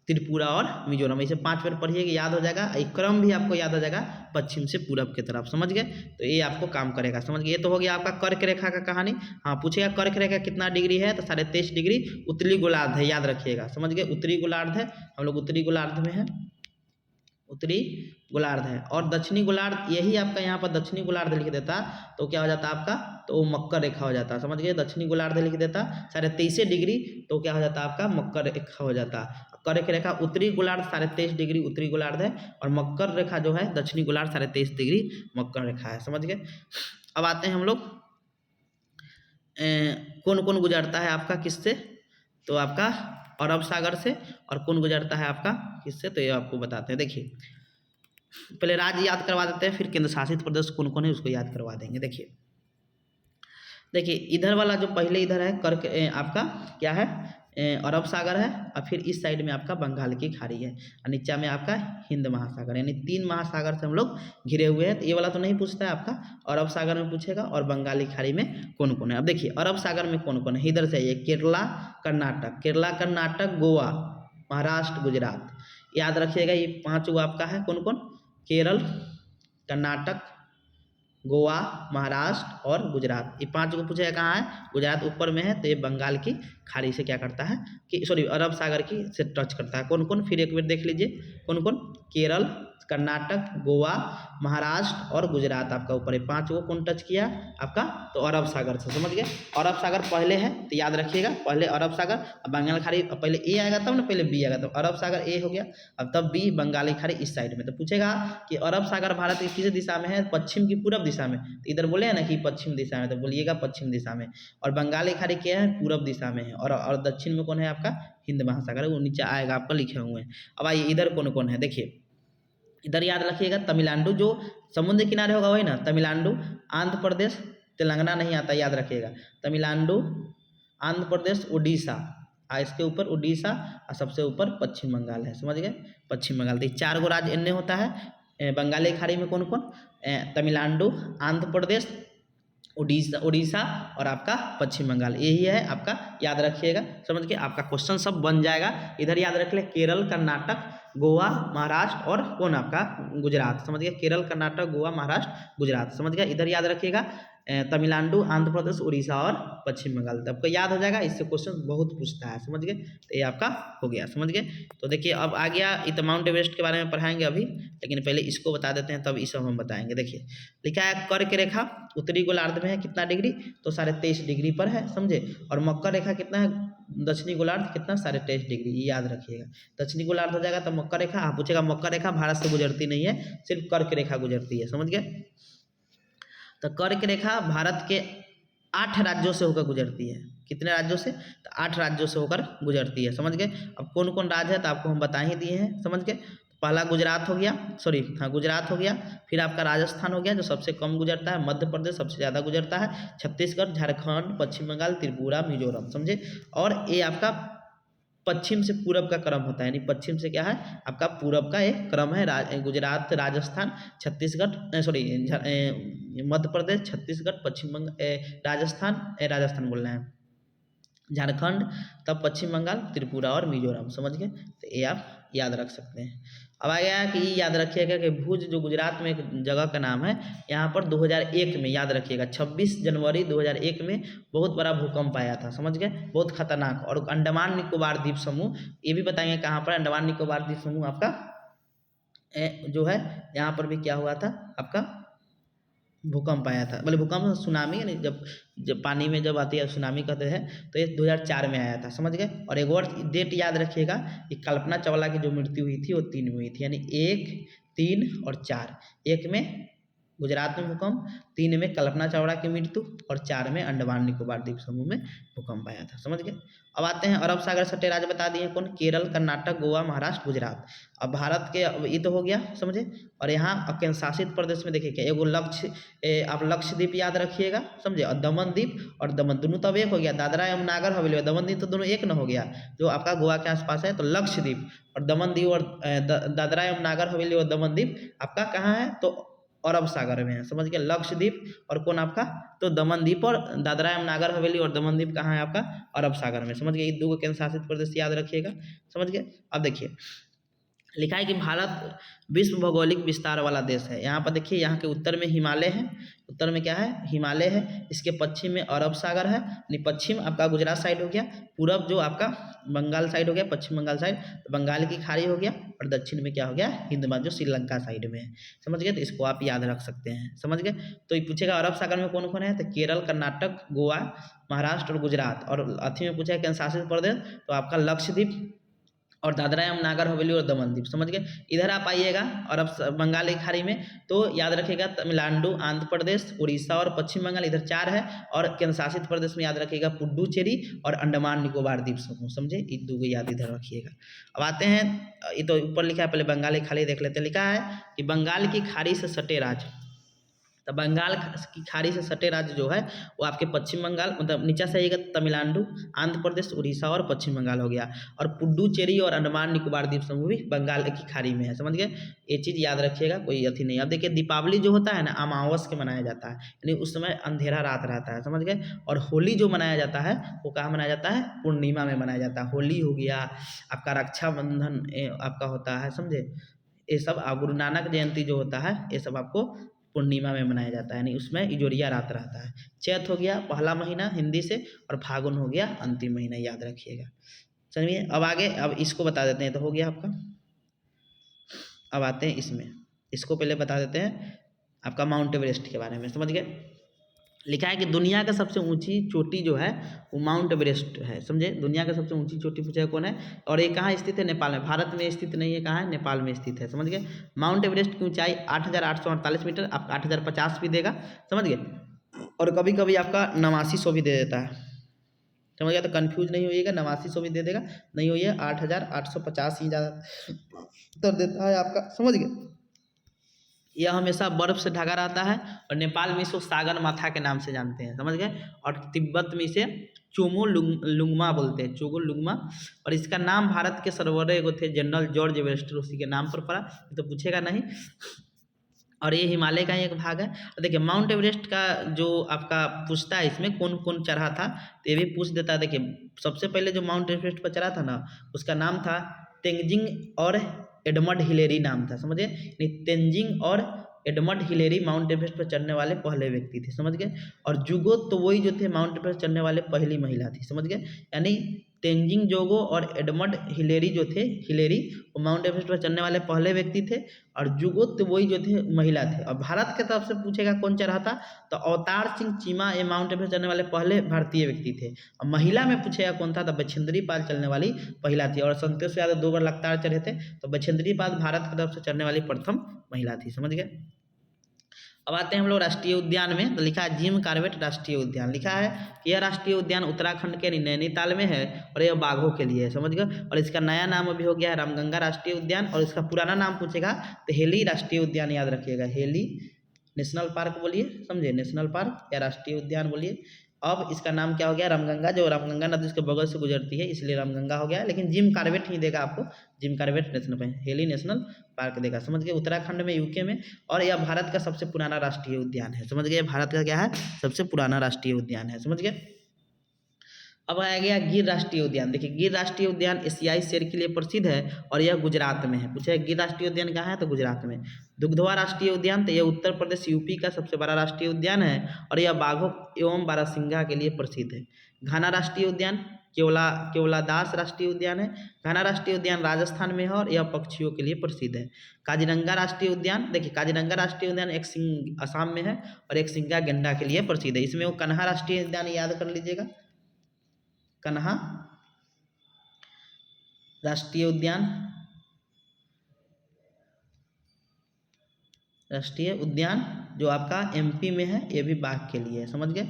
त्रिपुरा और मिजोरम, इसे 5 बार पढ़िएगा, याद हो जाएगा। एक क्रम भी आपको याद हो जाएगा, पश्चिम से पूरब की तरफ। समझ गए, तो ये आपको काम करेगा। समझ गए, ये तो हो गया आपका कर्क रेखा का कहानी। हाँ, पूछेगा कर्क रेखा कितना डिग्री है, तो 23.5 डिग्री उत्तरी गोलार्ध है, याद रखिएगा। समझ गए, उत्तरी गोलार्ध है, हम लोग उत्तरी गोलार्ध में है, उत्तरी गोलार्ध है। और दक्षिणी गोलार्ध, यही आपका यहाँ पर दक्षिणी गोलार्ध लिख देता तो क्या हो जाता आपका, तो वो मकर रेखा हो जाता। समझ गए, दक्षिणी गोलार्ध लिख देता 23.5 डिग्री, तो क्या हो जाता आपका, मकर रेखा हो जाता। कर्क रेखा उत्तरी गोलार्ध 23.5 डिग्री उत्तरी गोलार्ध है, और मकर रेखा जो है दक्षिणी गोलार्ध 23.5 डिग्री मकर रेखा है। समझ गए, अब आते हैं हम लोग कौन कौन गुजरता है आपका किससे, तो आपका अरब सागर से, और कौन गुजरता है आपका किससे, तो ये आपको बताते हैं। देखिए, पहले राज्य याद करवा देते हैं, फिर केंद्र शासित प्रदेश कौन कौन है उसको याद करवा देंगे। देखिए इधर वाला जो पहले इधर है कर्क, आपका क्या है, अरब सागर है, और फिर इस साइड में आपका बंगाल की खाड़ी है, और नीचा में आपका हिंद महासागर, यानी 3 महासागर से हम लोग घिरे हुए हैं। तो ये वाला तो नहीं पूछता है आपका, अरब सागर में पूछेगा, और बंगाली खाड़ी में कौन कौन है। अब देखिए अरब सागर में कौन कौन है, इधर से आइए, केरला, कर्नाटक, केरला, कर्नाटक, गोवा, महाराष्ट्र, गुजरात, याद रखिएगा। ये 5 गो आपका है, कौन कौन, केरल, कर्नाटक, गोवा, महाराष्ट्र और गुजरात, ये 5 को पूछेगा कहाँ है, गुजरात ऊपर में है, तो ये बंगाल की खाड़ी से क्या करता है कि सॉरी अरब सागर की से टच करता है। कौन कौन, फिर एक बार देख लीजिए, कौन कौन, केरल, कर्नाटक, गोवा, महाराष्ट्र और गुजरात आपका ऊपर है। 5 को कौन टच किया आपका, तो अरब सागर से। समझ गए, अरब सागर पहले है, तो याद रखिएगा, पहले अरब सागर, अब बंगाल खाड़ी, पहले ए आएगा तब ना, पहले बी आएगा, तो अरब सागर ए हो गया, अब तब बी, बंगाली खाड़ी इस साइड में। तो पूछेगा कि अरब सागर भारत की किस दिशा में है, पश्चिम की पूरब दिशा में, तो इधर बोले हैं ना कि पश्चिम दिशा में, तो बोलिएगा पश्चिम दिशा में। और बंगाली खाड़ी क्या है, पूरब दिशा में है, और दक्षिण में कौन है आपका, हिंद महासागर, वो नीचे आएगा आपका, लिखे हुए हैं। अब आइए इधर कौन कौन है, देखिए इधर याद रखिएगा, तमिलनाडु, जो समुद्र किनारे होगा वही ना, तमिलनाडु, आंध्र प्रदेश, तेलंगाना नहीं आता, याद रखिएगा, तमिलनाडु, आंध्र प्रदेश, उड़ीसा, इसके ऊपर उड़ीसा, और सबसे ऊपर पश्चिम बंगाल है। समझ गए, पश्चिम बंगाल, तो 4 गो राज्य इनने होता है। बंगाली खाड़ी में कौन कौन, तमिलनाडु, आंध्र प्रदेश, उड़ीसा और आपका पश्चिम बंगाल, यही है आपका, याद रखिएगा। समझ के आपका क्वेश्चन सब बन जाएगा। इधर याद रख ले, केरल, कर्नाटक, गोवा, महाराष्ट्र और कौन आपका, गुजरात। समझ गया, केरल, कर्नाटक, गोवा, महाराष्ट्र, गुजरात। समझ गया, इधर याद रखिएगा, तमिलनाडु, आंध्र प्रदेश, उड़ीसा और पश्चिम बंगाल, तो आपको याद हो जाएगा। इससे क्वेश्चन बहुत पूछता है। समझ गए, तो ये आपका हो गया। समझ गए, तो देखिए अब आ गया, तो माउंट एवरेस्ट के बारे में पढ़ाएंगे अभी, लेकिन पहले इसको बता देते हैं, तब इसे हम बताएंगे। देखिए लिखा है, कर्क रेखा उत्तरी गोलार्ध में है, कितना डिग्री, तो 23.5 डिग्री पर है। समझे, और मकर रेखा कितना है, दक्षिणी गोलार्ध कितना, 23.5 डिग्री, ये याद रखिएगा। दक्षिणी गोलार्ध हो जाएगा, तो मकर रेखा, हाँ पूछेगा, मकर रेखा भारत से गुजरती नहीं है, सिर्फ कर्क रेखा गुजरती है। समझ गए, तो कर्क रेखा भारत के 8 राज्यों से होकर गुजरती है। कितने राज्यों से, तो 8 राज्यों से होकर गुजरती है। समझ गए, अब कौन कौन राज्य है तो आपको हम बता ही दिए हैं। समझ गए, पहला गुजरात हो गया, सॉरी हाँ गुजरात हो गया, फिर आपका राजस्थान हो गया जो सबसे कम गुजरता है, मध्य प्रदेश सबसे ज़्यादा गुजरता है, छत्तीसगढ़, झारखंड, पश्चिम बंगाल, त्रिपुरा, मिजोरम। समझे, और ये आपका पश्चिम से पूरब का क्रम होता है, यानी पश्चिम से क्या है आपका पूरब का एक क्रम है। गुजरात, राजस्थान, छत्तीसगढ़, सॉरी मध्य प्रदेश, छत्तीसगढ़, पश्चिम बंगाल, राजस्थान बोलना है, झारखंड, तब पश्चिम बंगाल, त्रिपुरा और मिजोरम। समझ गए, तो ये आप याद रख सकते हैं। अब आ गया कि याद रखिएगा कि भुज जो गुजरात में एक जगह का नाम है, यहाँ पर 2001 में याद रखिएगा 26 जनवरी 2001 में बहुत बड़ा भूकंप आया था, समझ गए, बहुत खतरनाक। और अंडमान निकोबार द्वीप समूह ये भी बताएंगे कहाँ पर, अंडमान निकोबार द्वीप समूह आपका जो है यहाँ पर भी क्या हुआ था आपका भूकंप आया था, बोले भूकंप सुनामी, यानी जब पानी में जब आती है सुनामी कहते हैं, तो ये 2004 में आया था, समझ गए। और एक और डेट याद रखिएगा कि कल्पना चावला की जो मृत्यु हुई थी वो 3 में हुई थी, यानी 1, 3 और 4। 1 में गुजरात में भूकंप, 3 में कल्पना चावला की मृत्यु और 4 में अंडमान निकोबार द्वीप समूह में भूकंप आया था, समझ गए। अब आते हैं अरब सागर सटे राज्य बता दिए कौन, केरल, कर्नाटक, गोवा, महाराष्ट्र, गुजरात। अब भारत के अब ये तो हो गया, समझे। और यहाँ केंद्र शासित प्रदेश में देखिए क्या एगो आप लक्षद्वीप याद रखिएगा, समझे, और दमन द्वीप और दमन दोनों तब एक हो गया, दादरा एवं नागर हवेली और दमन द्वीप तो दोनों एक न हो गया, जो आपका गोवा के आसपास है। तो लक्षद्वीप और दमन द्वीप और दादरा एवं नागर हवेली और दमन द्वीप आपका कहाँ है, तो अरब सागर में है, समझ गए। लक्षद्वीप और कौन आपका, तो दमन द्वीप और दादरा एवं नागर हवेली और दमन द्वीप कहाँ है आपका, अरब सागर में, समझ गए। ये 2 केंद्र शासित प्रदेश याद रखिएगा, समझ गए। अब देखिए लिखा है कि भारत विश्व भौगोलिक विस्तार वाला देश है। यहाँ पर देखिए यहाँ के उत्तर में हिमालय है, उत्तर में क्या है, हिमालय है, इसके पश्चिम में अरब सागर है, यानी पश्चिम आपका गुजरात साइड हो गया, पूरब जो आपका बंगाल साइड हो गया, पश्चिम बंगाल साइड तो बंगाल की खाड़ी हो गया, और दक्षिण में क्या हो गया, हिंद महासागर जो श्रीलंका साइड में है, समझ गए। तो इसको आप याद रख सकते हैं, समझ गए। तो ये पूछेगा अरब सागर में कौन कौन है, तो केरल, कर्नाटक, गोवा, महाराष्ट्र और गुजरात। और अथी में पूछा है केंद्र शासित प्रदेश, तो आपका लक्षद्वीप और दादरा एवं नागर हवेली और दमन द्वीप, समझ गए। इधर आप आइएगा और अब बंगाल की खाड़ी में, तो याद रखिएगा तमिलनाडु, आंध्र प्रदेश, उड़ीसा और पश्चिम बंगाल, इधर 4 है। और केंद्र शासित प्रदेश में याद रखिएगा पुडुचेरी और अंडमान निकोबार द्वीप समूह, समझे, ये 2 याद इधर रखिएगा। अब आते हैं, ये तो ऊपर लिखा है, पहले बंगाल की खाड़ी देख लेते हैं। लिखा है कि बंगाल की खाड़ी से सटे राज्य, तो बंगाल की खाड़ी से सटे राज्य जो है वो आपके पश्चिम बंगाल, मतलब नीचे से आइएगा तमिलनाडु, आंध्र प्रदेश, उड़ीसा और पश्चिम बंगाल हो गया। और पुडुचेरी और अंडमान निकोबार द्वीप समूह भी बंगाल की खाड़ी में है, समझ गए। ये चीज़ याद रखिएगा, कोई अथी नहीं। अब देखिए दीपावली जो होता है ना अमावस के मनाया जाता है, यानी उस समय अंधेरा रात रहता है, समझ गए। और होली जो मनाया जाता है वो कहाँ मनाया जाता है, पूर्णिमा में मनाया जाता है। होली हो गया आपका, रक्षाबंधन आपका होता है, समझे, ये सब। गुरु नानक जयंती जो होता है ये सब आपको पूर्णिमा में मनाया जाता है, यानी उसमें इजोरिया रात रहता है। चैत हो गया पहला महीना हिंदी से, और फागुन हो गया अंतिम महीना, याद रखिएगा। चलिए अब आगे, अब इसको बता देते हैं, तो हो गया आपका। अब आते हैं इसमें, इसको पहले बता देते हैं आपका माउंट एवरेस्ट के बारे में, समझ गए। लिखा है कि दुनिया का सबसे ऊंची चोटी जो है वो माउंट एवरेस्ट है, समझे। दुनिया का सबसे ऊंची चोटी पूछा कौन है, और ये कहाँ स्थित है, नेपाल में। भारत में स्थित नहीं है, कहाँ है, नेपाल में स्थित है, समझ गए। माउंट एवरेस्ट की ऊंचाई 8848 मीटर, आपका 8050 भी देगा, समझ गए। और कभी कभी आपका 8900 भी दे देता है, समझ गया। तो कन्फ्यूज नहीं होइएगा, 8900 भी दे देगा, नहीं होइए 8850 ही ज़्यादा उत्तर देता है आपका, समझ गए। यह हमेशा बर्फ से ढका रहता है, और नेपाल में इसको सागर माथा के नाम से जानते हैं, समझ गए। और तिब्बत में इसे चोमो लुंगमा बोलते हैं, चोगो लुंगमा। और इसका नाम भारत के सर्वोदय को थे जनरल जॉर्ज एवरेस्ट, उसी के नाम पर पड़ा, तो पूछेगा नहीं। और ये हिमालय का ही एक भाग है। और देखिए माउंट एवरेस्ट का जो आपका पूछता है इसमें कौन कौन चढ़ा था, तो ये भी पूछ देता है। देखिए सबसे पहले जो माउंट एवरेस्ट पर चढ़ा था ना, उसका नाम था तेंजिंग और एडमंड हिलेरी नाम था, समझे। तेंजिंग और एडमंड हिलेरी माउंट एवरेस्ट पर चढ़ने वाले पहले व्यक्ति थे, समझ गए। और जुगो तो वही जो थे माउंट एवरेस्ट चढ़ने वाले पहली महिला थी, समझ गए। यानी तेंजिंग जोगो और एडमंड हिलेरी जो थे, हिलेरी वो माउंट एवरेस्ट पर चढ़ने वाले पहले व्यक्ति थे, और जुगो तो वही जो थे महिला थे। और भारत के तरफ से पूछेगा कौन चढ़ा था, तो अवतार सिंह चीमा ये माउंट एवरेस्ट चढ़ने वाले पहले भारतीय व्यक्ति थे। और महिला में पूछेगा कौन था, तो बछेंद्री पाल चढ़ने वाली महिला थी। और संतोष यादव 2 बार लगातार चढ़े थे, तो बछेंद्री पाल भारत की तरफ से चढ़ने वाली प्रथम महिला थी, समझ गए। अब आते हैं हम लोग राष्ट्रीय उद्यान में, तो लिखा है जिम कॉर्बेट राष्ट्रीय उद्यान। लिखा है कि यह राष्ट्रीय उद्यान उत्तराखंड के नैनीताल में है, और यह बाघों के लिए है, समझ गए। और इसका नया नाम अभी हो गया है रामगंगा राष्ट्रीय उद्यान, और इसका पुराना नाम पूछेगा तो हेली राष्ट्रीय उद्यान याद रखिएगा। हेली नेशनल पार्क बोलिए, समझे, नेशनल पार्क या राष्ट्रीय उद्यान बोलिए। अब इसका नाम क्या हो गया, रामगंगा, जो रामगंगा नदी उसके बगल से गुजरती है इसलिए रामगंगा हो गया। लेकिन जिम कॉर्बेट ही देगा आपको, Jim Corbett national park, heli national park देगा, समझ गए। उत्तराखंड में, यूके में, और यह भारत का सबसे पुराना राष्ट्रीय उद्यान है, समझ गए। भारत का क्या है, सबसे पुराना राष्ट्रीय उद्यान है, समझ गए। अब आ गया गिर राष्ट्रीय उद्यान। देखिए गिर राष्ट्रीय उद्यान एशियाई शेर के लिए प्रसिद्ध है और यह गुजरात में है। पूछा है गिर राष्ट्रीय उद्यान कहाँ है, तो गुजरात में। दुग्धवा राष्ट्रीय उद्यान, तो यह उत्तर प्रदेश यूपी का सबसे बड़ा राष्ट्रीय उद्यान है और यह बाघों एवं बारहसिंगा के लिए प्रसिद्ध है। घाना राष्ट्रीय उद्यान केवलादास राष्ट्रीय उद्यान है। घाना राष्ट्रीय उद्यान राजस्थान में है और यह पक्षियों के लिए प्रसिद्ध है। काजीरंगा राष्ट्रीय उद्यान, देखिए काजीरंगा राष्ट्रीय उद्यान एक सिंह असम में है और एक सिंगा गेंडा के लिए प्रसिद्ध है। इसमें वो कन्हा राष्ट्रीय उद्यान याद कर लीजिएगा, कन्हा राष्ट्रीय उद्यान जो आपका एमपी में है, ये भी बाघ के लिए है, समझ गए।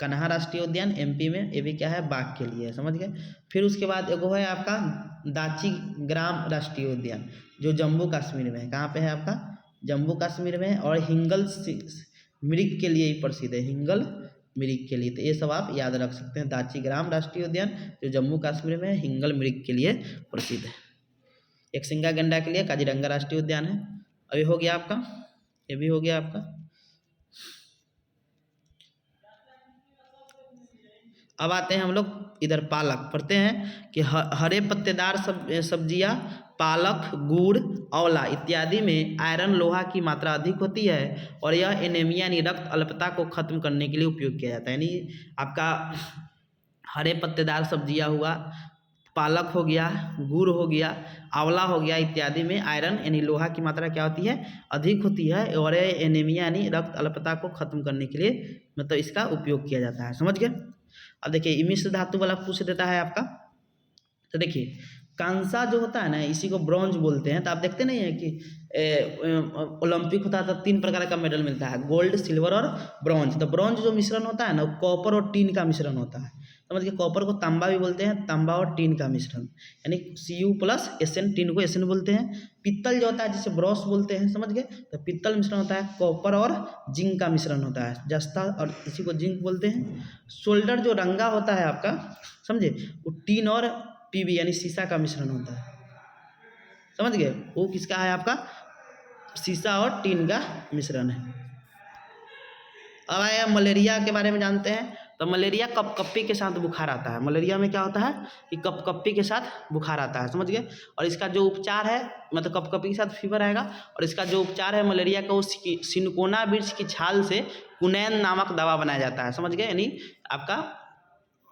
कन्हा राष्ट्रीय उद्यान एमपी में, ये भी क्या है, बाघ के लिए है, समझ गए। फिर उसके बाद एक है आपका दाची ग्राम राष्ट्रीय उद्यान जो जम्मू कश्मीर में है। कहाँ पे है आपका, जम्मू कश्मीर में है और हिंगल मृग के लिए ही प्रसिद्ध है, हिंगल मृग के लिए। तो ये सब आप याद रख सकते हैं। दाची ग्राम राष्ट्रीय उद्यान जो जम्मू कश्मीर में है, हिंगल मृग के लिए प्रसिद्ध है। एक सिंगा गेंडा के लिए काजीरंगा राष्ट्रीय उद्यान है। अभी हो गया आपका, ये भी हो गया आपका। अब आते हैं हम लोग इधर पालक पढ़ते हैं कि हरे पत्तेदार सब्जियां पालक, गुड़, आंवला इत्यादि में आयरन लोहा की मात्रा अधिक होती है और यह एनीमिया यानी रक्त अल्पता को खत्म करने के लिए उपयोग किया जाता है। यानी आपका हरे पत्तेदार सब्जियां हुआ, पालक हो गया, गुड़ हो गया, आंवला हो गया इत्यादि में आयरन यानी लोहा की मात्रा क्या होती है, अधिक होती है और एनीमिया यानी रक्त अल्पता को खत्म करने के लिए मतलब इसका उपयोग किया जाता है, समझ गए। अब देखिए मिश्र धातु वाला पूछ देता है आपका, तो देखिए कांसा जो होता है ना, इसी को ब्रॉन्ज बोलते हैं। तो आप देखते नहीं है कि ओलंपिक होता है तो 3 प्रकार का मेडल मिलता है, गोल्ड, सिल्वर और ब्रॉन्ज। तो ब्रॉन्ज जो मिश्रण होता है ना, वो कॉपर और टीन का मिश्रण होता है, समझ गए। कॉपर को तांबा भी बोलते हैं, तांबा और टीन का मिश्रण यानी Cu प्लस Sn, टीन को Sn बोलते हैं। पित्तल जो होता है जिसे ब्रॉस बोलते हैं, समझ गए। तो पित्तल मिश्रण होता है कॉपर और जिंक का मिश्रण होता है, जस्ता और इसी को जिंक बोलते हैं। सोल्डर जो रंगा होता है आपका, समझे, वो टीन और पीबी यानी शीशा का मिश्रण होता है, समझ गए। वो किसका है आपका, शीशा और टीन का मिश्रण है। अब आया मलेरिया के बारे में जानते हैं। तो मलेरिया कपकपी के साथ बुखार आता है। मलेरिया में क्या होता है कि कपकपी के साथ बुखार आता है, समझ गए। और इसका जो उपचार है, मतलब कपकपी के साथ फीवर आएगा और इसका जो उपचार है मलेरिया का, वो सिनकोना वृक्ष की छाल से कुनैन नामक दवा बनाया जाता है, समझ गए। यानी आपका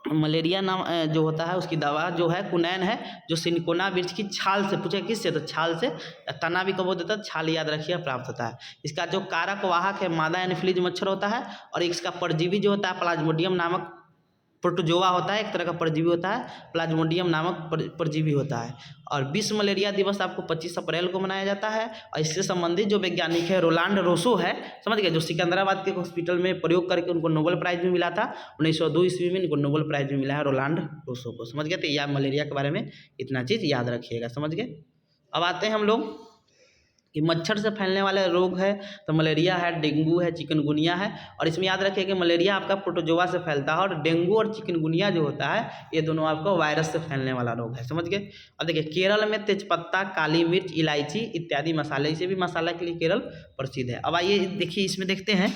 मलेरिया नाम जो होता है उसकी दवा जो है कुनैन है, जो सिनकोना वृक्ष की छाल से, पूछे किससे, तो छाल से, तना भी कब होता है, छाल याद रखिए, प्राप्त होता है। इसका जो कारक वाहक है मादा एनोफिलीज मच्छर होता है और इसका परजीवी जो होता है प्लाज्मोडियम नामक प्रोटोजोआ होता है, एक तरह का परजीवी होता है, प्लाज्मोडियम नामक परजीवी होता है। और विश्व मलेरिया दिवस आपको 25 अप्रैल को मनाया जाता है। और इससे संबंधित जो वैज्ञानिक है रोलांड रोसो है, समझ गए, जो सिकंदराबाद के हॉस्पिटल में प्रयोग करके उनको नोबेल प्राइज भी मिला था 1902 ईस्वी में, इनको नोबेल प्राइज भी मिला है रोलांड रोसो को, समझ गए। तो या मलेरिया के बारे में इतना चीज़ याद रखिएगा, समझ गए। अब आते हैं हम लोग कि मच्छर से फैलने वाले रोग है, तो मलेरिया है, डेंगू है, चिकनगुनिया है। और इसमें याद रखिए कि मलेरिया आपका प्रोटोजोआ से फैलता है और डेंगू और चिकनगुनिया जो होता है ये दोनों आपको वायरस से फैलने वाला रोग है, समझ गए। अब देखिए केरल में तेजपत्ता, काली मिर्च, इलायची इत्यादि मसाले, इसे भी मसाला के लिए केरल प्रसिद्ध है। अब आइए देखिए इसमें देखते हैं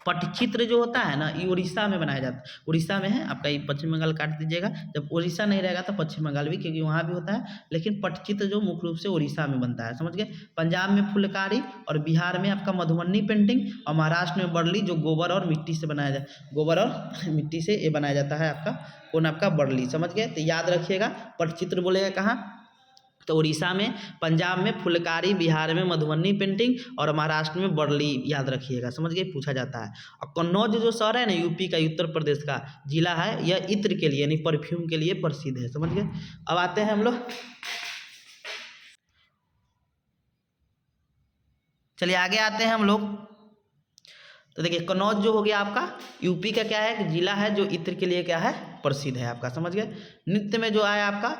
पटचित्र जो होता है ना, ये उड़ीसा में बनाया जाता है। उड़ीसा में है आपका, ये पश्चिम बंगाल काट दीजिएगा, जब उड़ीसा नहीं रहेगा तो पश्चिम बंगाल भी, क्योंकि वहाँ भी होता है, लेकिन पटचित्र जो मुख्य रूप से उड़ीसा में बनता है, समझ गए। पंजाब में फुलकारी और बिहार में आपका मधुबनी पेंटिंग और महाराष्ट्र में बर्ली जो गोबर और मिट्टी से बनाया जाए, गोबर और मिट्टी से ये बनाया जाता है आपका, कौन, आपका बर्ली, समझ गए। तो याद रखिएगा पटचित्र बोलेगा कहाँ, तो उड़ीसा में, पंजाब में फुलकारी, बिहार में मधुबनी पेंटिंग और महाराष्ट्र में बर्ली, याद रखिएगा, समझ गए, पूछा जाता है। और कन्नौज जो शहर है ना, यूपी का, उत्तर प्रदेश का जिला है, यह इत्र के लिए यानी परफ्यूम के लिए प्रसिद्ध है, समझ गए। अब आते हैं हम लोग, चलिए आगे आते हैं हम लोग। तो देखिए कन्नौज जो हो गया आपका यूपी का क्या है, जिला है जो इत्र के लिए क्या है, प्रसिद्ध है आपका, समझ गए। नृत्य में जो आया आपका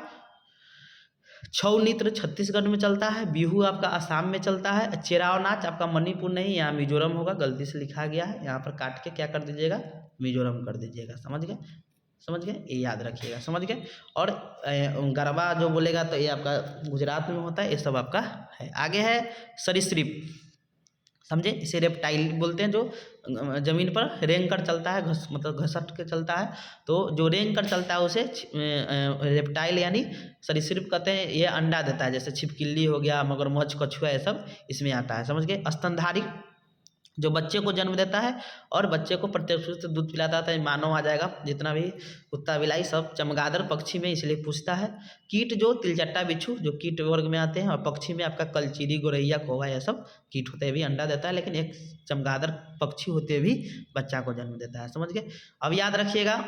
छऊ नृत्य छत्तीसगढ़ में चलता है, बिहू आपका असम में चलता है, चेराव नाच आपका मणिपुर नहीं, यहाँ मिजोरम होगा, गलती से लिखा गया है, यहाँ पर काट के क्या कर दीजिएगा, मिजोरम कर दीजिएगा, समझ गए, समझ गए, ये याद रखिएगा, समझ गए। और गरबा जो बोलेगा तो ये आपका गुजरात में होता है, ये सब आपका है। आगे है सरीसृप। समझे। इसे रेप्टाइल बोलते हैं, जो ज़मीन पर रेंग कर चलता है, मतलब घसट के चलता है। तो जो रेंग कर चलता है उसे रेप्टाइल यानी सरीसृप कहते हैं। ये अंडा देता है, जैसे छिपकली हो गया, मगरमच्छ, कछुआ, ये सब इसमें आता है, समझ गए। स्तनधारी जो बच्चे को जन्म देता है और बच्चे को प्रत्यक्ष रूप से दूध पिलाता है, मानव आ जाएगा, जितना भी कुत्ता बिलाई सब। चमगादड़ पक्षी में इसलिए पूछता है। कीट जो तिलचट्टा बिच्छू जो कीट वर्ग में आते हैं, और पक्षी में आपका कलचीरी, गोरैया, कौवा, यह सब कीट होते भी अंडा देता है, लेकिन एक चमगादड़ पक्षी होते भी बच्चा को जन्म देता है, समझ गए। अब याद रखिएगा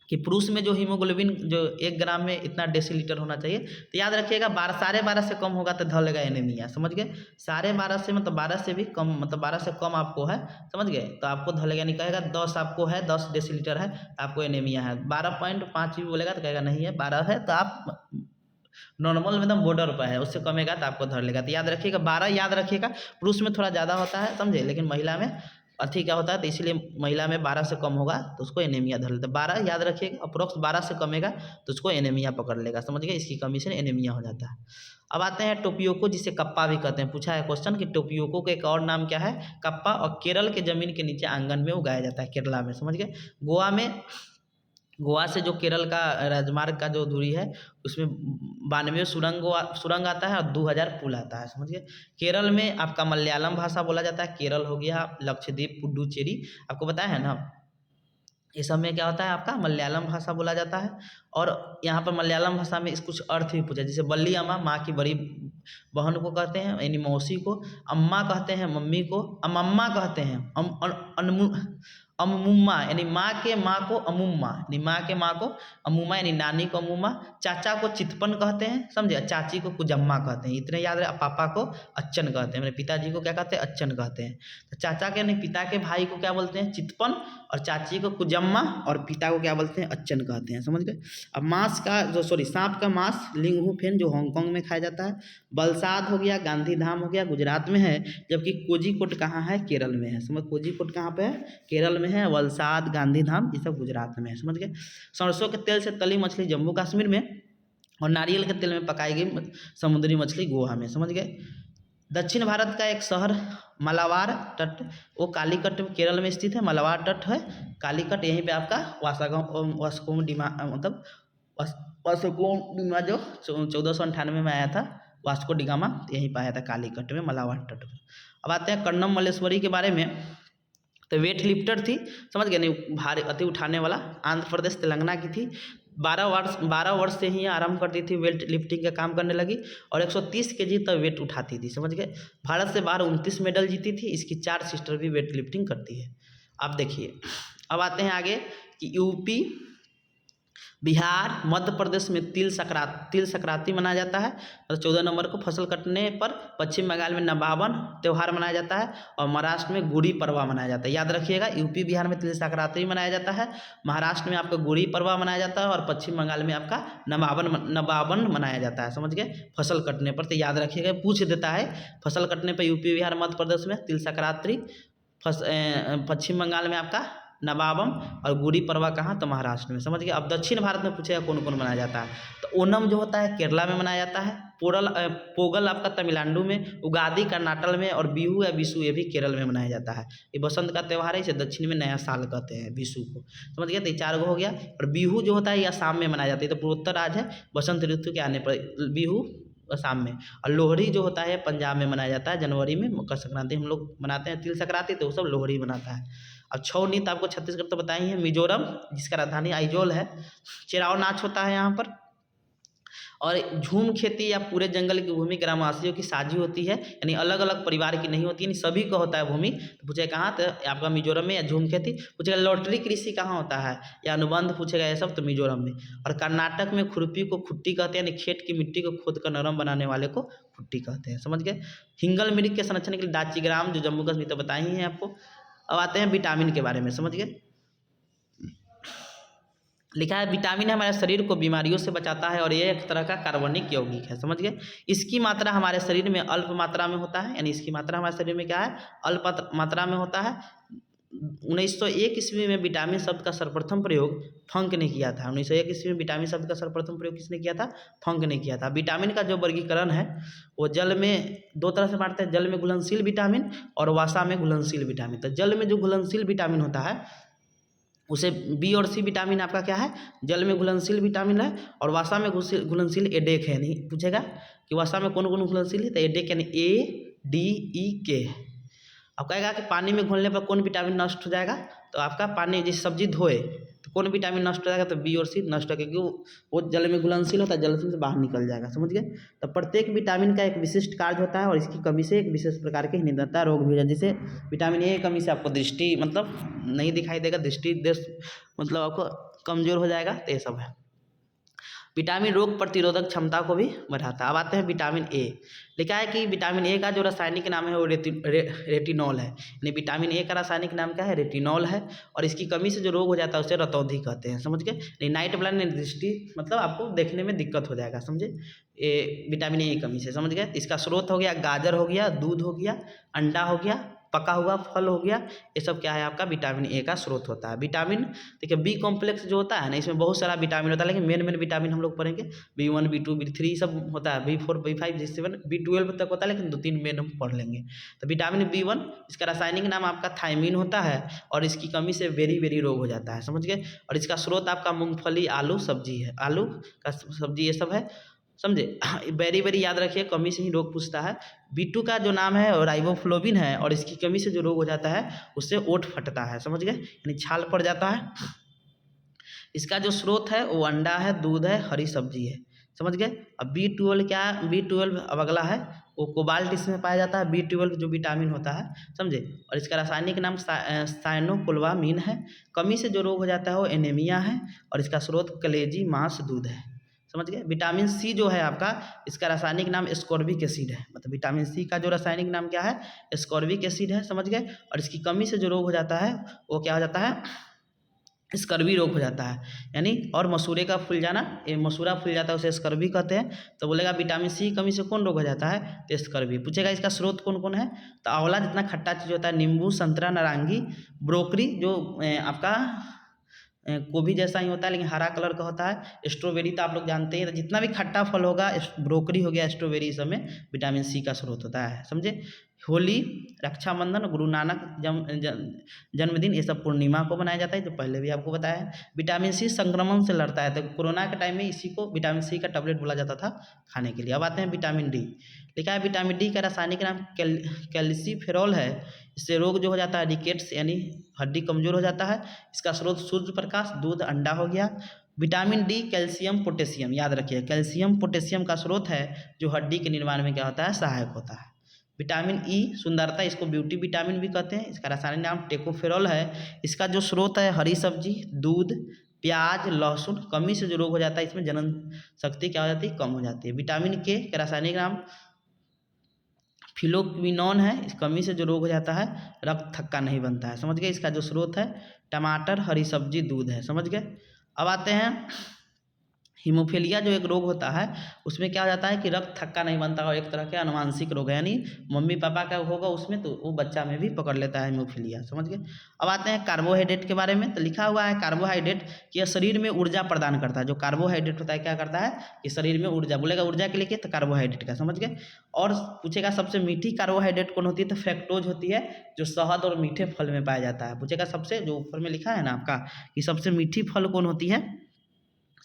कि पुरुष में जो हीमोग्लोबिन जो 1 ग्राम में इतना डेसीलीटर होना चाहिए, तो याद रखिएगा 12.5 से कम होगा तो धलेगा एनीमिया, समझ गए। 12.5 से मतलब 12 से भी कम, मतलब 12 से कम आपको है, समझ गए, तो आपको धलेगा नहीं। कहेगा 10 आपको है, 10 डेसीलीटर है, आपको एनीमिया है। 12.5 भी बोलेगा तो कहेगा नहीं है, 12 है तो आप नॉर्मल में एकदम बॉर्डर पर है, उससे कमेगा तो आपको धर लेगा। तो याद रखिएगा 12 याद रखिएगा। पुरुष में थोड़ा ज़्यादा होता है, समझे, लेकिन महिला में क्या होता है, तो इसलिए महिला में 12 से कम होगा तो उसको एनीमिया धर लेता है। 12 याद रखिएगा, अप्रोक्स 12 से कमेगा तो उसको एनीमिया पकड़ लेगा, समझ गए। इसकी कमी से एनीमिया हो जाता है। अब आते हैं टोपियोको, जिसे कप्पा भी कहते हैं। पूछा है क्वेश्चन कि टोपियोको का एक और नाम क्या है, कप्पा, और केरल के ज़मीन के नीचे आंगन में उगाया जाता है, केरला में, समझ गए। गोवा से जो केरल का राजमार्ग का जो दूरी है, उसमें 92 सुरंग आता है और 2000 पुल आता है, समझिए। केरल में आपका मलयालम भाषा बोला जाता है। केरल हो गया, लक्षद्वीप, पुडुचेरी, आपको बताया है ना, ये सब में क्या होता है, आपका मलयालम भाषा बोला जाता है। और यहाँ पर मलयालम भाषा में इस कुछ अर्थ भी पूछा, जैसे बल्ली अम्मा, माँ की बड़ी बहन को कहते हैं, यानी मौसी को। अम्मा कहते हैं मम्मी को। अमम्मा कहते हैं। अममुम्मा यानी माँ के माँ को अमुम्मा, यानी माँ के माँ को अमुम्मा, यानी नानी को अमुम्मा। चाचा को चितपन कहते हैं, समझे। चाची को कुजम्मा कहते हैं, इतने याद रहे। पापा को अच्छन कहते हैं, मेरे पिताजी को क्या कहते हैं, अच्छन कहते हैं। तो चाचा के यानी पिता के भाई को क्या बोलते हैं, चितपन, और चाची को कुजम्मा, और पिता को क्या बोलते हैं, अच्छन कहते हैं, समझ गए। अब मांस का सांप का मांस लिंगहू फेन जो हांगकांग में खाया जाता है। बलसाद हो गया, गांधीधाम हो गया, गुजरात में है, जबकि कोझिकोड कहाँ है, केरल में है, समझ। कोझिकोड कहाँ पे है, केरल में है। वलसाद, गांधीधाम, ये सब गुजरात में है, समझ गए। सरसों के तेल से तली मछली जम्मू कश्मीर में, और नारियल के तेल में पकाई गई समुद्री मछली गोवा में, समझ गए। दक्षिण भारत का एक शहर मलाबार तट, वो कालीकट केरल में स्थित है। मलाबार तट है, कालीकट, यहीं पे आपका वास्को डिमा जो 1498 में आया था, वास्को डिगामा, यहीं पर आया था कालीकट में, मलाबार तट पर। अब आते हैं कर्णम मल्लेश्वरी के बारे में। तो वेट लिफ्टर थी, समझ गए, नहीं भारी अति उठाने वाला, आंध्र प्रदेश तेलंगाना की थी। 12 वर्ष से ही आरंभ करती थी, वेट लिफ्टिंग का काम करने लगी, और 130 kg तक वेट उठाती थी, समझ गए। भारत से बाहर 29 मेडल जीती थी। इसकी 4 सिस्टर भी वेट लिफ्टिंग करती है। आप देखिए, अब आते हैं आगे कि यूपी, बिहार, मध्य प्रदेश में तिल संक्रांति मनाया जाता है, और 14 नवंबर को फसल कटने पर पश्चिम बंगाल में नवाबन त्यौहार मनाया जाता है, और महाराष्ट्र में गुड़ी पड़वा मनाया जाता है। याद रखिएगा, यूपी बिहार में तिल संक्रांति मनाया जाता है, महाराष्ट्र में आपका गुड़ी पड़वा मनाया जाता है, और पश्चिम बंगाल में आपका नवाबन मनाया जाता है, समझ गए, फसल कटने पर। तो याद रखिएगा, पूछ देता है फसल कटने पर यूपी बिहार मध्य प्रदेश में तिल संक्रांति, पश्चिम बंगाल में आपका नवाबम, और गुड़ी पड़वा कहाँ, तो महाराष्ट्र में, समझ गए। अब दक्षिण भारत में पूछेगा कौन कौन मनाया जाता है, तो ओनम जो होता है केरला में मनाया जाता है। पोगल आपका तमिलनाडु में, उगादी कर्नाटक में, और बिहू या विशु ये भी केरल में मनाया जाता है। ये बसंत का त्यौहार है, इसे दक्षिण में नया साल कहते हैं, विशु को, समझ गए। तो 4 गो हो गया। और बिहू जो होता है ये असम में मनाया जाता है, तो पूर्वोत्तर राज्य है, बसंत ऋतु के आने पर बिहू असम में। और लोहड़ी जो होता है पंजाब में मनाया जाता है, जनवरी में। मकर संक्रांति हम लोग मनाते हैं, तिल संक्रांति, तो वो सब लोहड़ी मनाता है। अब छऊ नृत्य आपको छत्तीसगढ़ तो बताई है। मिजोरम, जिसका राजधानी आइजोल है, चिराव नाच होता है यहाँ पर। और झूम खेती या पूरे जंगल की भूमि ग्रामवासियों की साझी होती है, यानी अलग अलग परिवार की नहीं होती, यानी सभी का होता है भूमि। तो पूछेगा कहाँ, तो आपका मिजोरम में। या झूम खेती पूछेगा लॉटरी कृषि कहाँ होता है, या अनुबंध पूछेगा, ये सब तो मिजोरम में। और कर्नाटक में खुरपी को खुट्टी कहते हैं, यानी खेत की मिट्टी को खोद कर नरम बनाने वाले को खुट्टी कहते हैं, समझ गए। हिंगल मृग के संरक्षण के लिए दाचीग्राम जो जम्मू कश्मीर तो बताई ही है आपको। अब आते हैं विटामिन के बारे में, समझ गए। लिखा है विटामिन हमारे शरीर को बीमारियों से बचाता है, और ये एक तरह का कार्बनिक यौगिक है, समझ गए। इसकी मात्रा हमारे शरीर में अल्प मात्रा में होता है, यानी इसकी मात्रा हमारे शरीर में क्या है, अल्प मात्रा में होता है। 1901 ईस्वी में विटामिन शब्द का सर्वप्रथम प्रयोग फंक ने किया था। 1901 ईस्वी में विटामिन शब्द का सर्वप्रथम प्रयोग किसने किया था? फंक ने किया था। विटामिन का जो वर्गीकरण है वो जल में दो तरह से बांटते हैं, जल में घुलनशील विटामिन और वसा में घुलनशील विटामिन। तो जल में जो घुलनशील विटामिन होता है उसे बी और सी विटामिन आपका क्या है? जल में घुलनशील विटामिन है। और वसा में घुलनशील एडेक है। नहीं पूछेगा कि वसा में कौन कौन घुलनशील है, तो एडेक यानी ADEK। अब कहेगा कि पानी में घुलने पर कौन विटामिन नष्ट हो जाएगा, तो आपका पानी जिस सब्जी धोए तो कौन विटामिन नष्ट हो जाएगा, तो बी और सी नष्ट हो, क्योंकि वो जल में घुलनशील होता है, जल से बाहर निकल जाएगा। समझ गए? तो प्रत्येक विटामिन का एक विशिष्ट कार्य होता है और इसकी कमी से एक विशेष प्रकार के निदानता रोग भी हो जाए। जैसे विटामिन ए की कमी से आपको दृष्टि मतलब नहीं दिखाई देगा, दृष्टि मतलब आपको कमजोर हो जाएगा, तो ये सब है। विटामिन रोग प्रतिरोधक क्षमता को भी बढ़ाता है। अब आते हैं विटामिन ए। लिखा है कि विटामिन ए का जो रासायनिक नाम है वो रेटिनॉल है। यानी विटामिन ए का रासायनिक नाम क्या है? रेटिनॉल है। और इसकी कमी से जो रोग हो जाता है उसे रतौंधी कहते हैं। समझ गए? नाइट ब्लाइंड दृष्टि मतलब आपको देखने में दिक्कत हो जाएगा। समझे? विटामिन ए की कमी से। समझ गए? इसका स्रोत हो गया गाजर हो गया, दूध हो गया, अंडा हो गया, पका हुआ फल हो गया, ये सब क्या है? आपका विटामिन ए का स्रोत होता है। विटामिन देखिए बी कॉम्प्लेक्स जो होता है ना, इसमें बहुत सारा विटामिन होता है, लेकिन मेन विटामिन हम लोग पढ़ेंगे B1 B2 B3 सब होता है, B4 B5 B7 B12 तक होता है, लेकिन 2-3 मेन हम पढ़ लेंगे। तो विटामिन B1 इसका रासायनिक नाम आपका थायमीन होता है और इसकी कमी से वेरी रोग हो जाता है। समझ गए? और इसका स्रोत आपका मूंगफली, आलू सब्जी है, आलू का सब्जी ये सब है। समझे? वेरी याद रखिए, कमी से ही रोग पूछता है। B2 का जो नाम है राइबोफ्लोविन है और इसकी कमी से जो रोग हो जाता है उससे ओठ फटता है। समझ गए? यानी छाल पड़ जाता है। इसका जो स्रोत है वो अंडा है, दूध है, हरी सब्जी है। समझ गए? अब B12 क्या है? B12 अब अगला है वो कोबाल्ट इसमें पाया जाता है, B12 जो विटामिन होता है। समझे? और इसका रासायनिक नाम साइनोकोबालामिन है। कमी से जो रोग हो जाता है वो एनीमिया है और इसका स्रोत कलेजी, मांस, दूध है। समझ गए? विटामिन सी जो है आपका, इसका रासायनिक नाम एस्कॉर्बिक एसिड है। मतलब विटामिन सी का जो रासायनिक नाम क्या है? एस्कॉर्बिक एसिड है। समझ गए? और इसकी कमी से जो रोग हो जाता है वो क्या हो जाता है? स्कर्वी रोग हो जाता है। यानी और मसूरे का फूल जाना, ये मसूरा फूल जाता है उसे स्कर्वी कहते हैं। तो बोलेगा विटामिन सी कमी से कौन रोग हो जाता है? तो स्कर्वी। पूछेगा इसका स्रोत कौन कौन है? तो आंवला जितना खट्टा चीज़ होता है, नींबू, संतरा, नारंगी, ब्रोकली जो आपका गोभी जैसा ही होता है लेकिन हरा कलर का होता है, स्ट्रॉबेरी तो आप लोग जानते हैं। तो जितना भी खट्टा फल होगा, ब्रोकली हो गया, स्ट्रॉबेरी, सब में विटामिन सी का स्रोत होता है। समझे? होली, रक्षाबंधन, गुरु नानक जन्मदिन ये सब पूर्णिमा को मनाया जाता है, जो पहले भी आपको बताया है। विटामिन सी संक्रमण से लड़ता है। तो कोरोना के टाइम में इसी को विटामिन सी का टैबलेट बोला जाता था खाने के लिए। अब आते हैं विटामिन डी। लिखा है विटामिन डी का रासायनिक नाम कैल्सीफेरॉल है। इससे रोग जो हो जाता है रिकेट्स यानी हड्डी कमजोर हो जाता है। इसका स्रोत सूर्य प्रकाश, दूध, अंडा हो गया। विटामिन डी कैल्शियम पोटेशियम, याद रखिए कैल्शियम पोटेशियम का स्रोत है जो हड्डी के निर्माण में क्या होता है? सहायक होता है। विटामिन ई सुंदरता, इसको ब्यूटी विटामिन भी कहते हैं। इसका रासायनिक नाम टेकोफेरॉल है। इसका जो स्रोत है हरी सब्जी, दूध, प्याज, लहसुन। कमी से जो रोग हो जाता है इसमें जनन शक्ति क्या हो जाती है? कम हो जाती है। विटामिन के का रासायनिक नाम फिलोक्विनोन है। इस कमी से जो रोग हो जाता है रक्त थक्का नहीं बनता है। समझ गए? इसका जो स्रोत है टमाटर, हरी सब्जी, दूध है। समझ गए? अब आते हैं हीमोफीलिया जो एक रोग होता है उसमें क्या हो जाता है कि रक्त थक्का नहीं बनता और एक तरह के अनुवांशिक रोग है। यानी मम्मी पापा का होगा उसमें तो वो बच्चा में भी पकड़ लेता है हीमोफीलिया। समझ गए? अब आते हैं कार्बोहाइड्रेट के बारे में। तो लिखा हुआ है कार्बोहाइड्रेट कि यह शरीर में ऊर्जा प्रदान करता है। जो कार्बोहाइड्रेट होता है क्या करता है कि शरीर में ऊर्जा, बोलेगा ऊर्जा के लिए तो कार्बोहाइड्रेट का। समझ गए? और पूछेगा सबसे मीठी कार्बोहाइड्रेट कौन होती है? तो फ्रैक्टोज होती है, जो शहद और मीठे फल में पाया जाता है। पूछेगा सबसे, जो ऊपर में लिखा है ना आपका कि सबसे मीठी फल कौन होती है?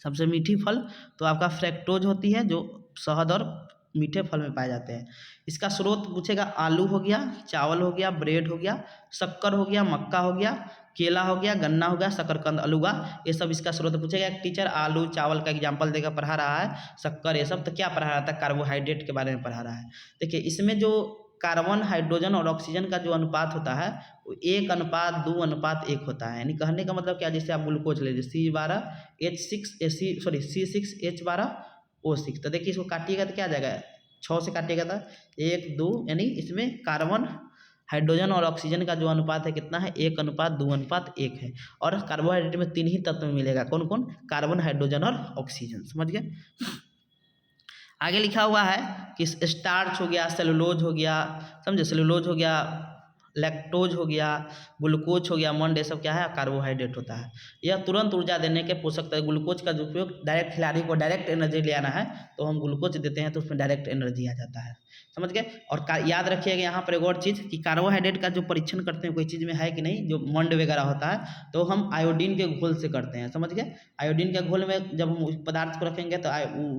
सबसे मीठी फल तो आपका फ्रैक्टोज होती है, जो शहद और मीठे फल में पाए जाते हैं। इसका स्रोत पूछेगा आलू हो गया, चावल हो गया, ब्रेड हो गया, शक्कर हो गया, मक्का हो गया, केला हो गया, गन्ना हो गया, शकरकंद, अलुआ, ये सब इसका स्रोत पूछेगा। एक टीचर आलू चावल का एग्जाम्पल देकर पढ़ा रहा है, शक्कर ये सब, तो क्या पढ़ा रहा था? कार्बोहाइड्रेट के बारे में पढ़ा रहा है। देखिए इसमें जो कार्बन, हाइड्रोजन और ऑक्सीजन का जो अनुपात होता है वो 1:2:1 होता है। यानी कहने का मतलब क्या? जैसे आप ग्लूकोज ले लीजिए C12H6O6, तो देखिए इसको काटिएगा तो क्या आ जाएगा? 6 से काटिएगा तो 1 2, यानी इसमें कार्बन, हाइड्रोजन और ऑक्सीजन का जो अनुपात है कितना है? 1:2:1 है। और कार्बोहाइड्रेट में 3 ही तत्व मिलेगा। कौन कौन? कार्बन, हाइड्रोजन और ऑक्सीजन। समझ गए? आगे लिखा हुआ है कि स्टार्च हो गया, सेलुलोज हो गया, समझे? सेलुलोज हो गया, लैक्टोज हो गया, ग्लूकोज हो गया, मंड, ये सब क्या है, कार्बोहाइड्रेट होता है। यह तुरंत ऊर्जा देने के पोषक तत्व। ग्लूकोज का जो उपयोग डायरेक्ट खिलाड़ी को डायरेक्ट एनर्जी ले आना है तो हम ग्लूकोज देते हैं तो उसमें डायरेक्ट एनर्जी आ जाता है, समझ गए। और याद रखिएगा यहाँ पर एक और चीज़ कि कार्बोहाइड्रेट का जो परीक्षण करते हैं कोई चीज़ में है कि नहीं, जो मंड वगैरह होता है तो हम आयोडीन के घोल से करते हैं, समझ गए। आयोडीन के घोल में जब हम उस पदार्थ को रखेंगे तो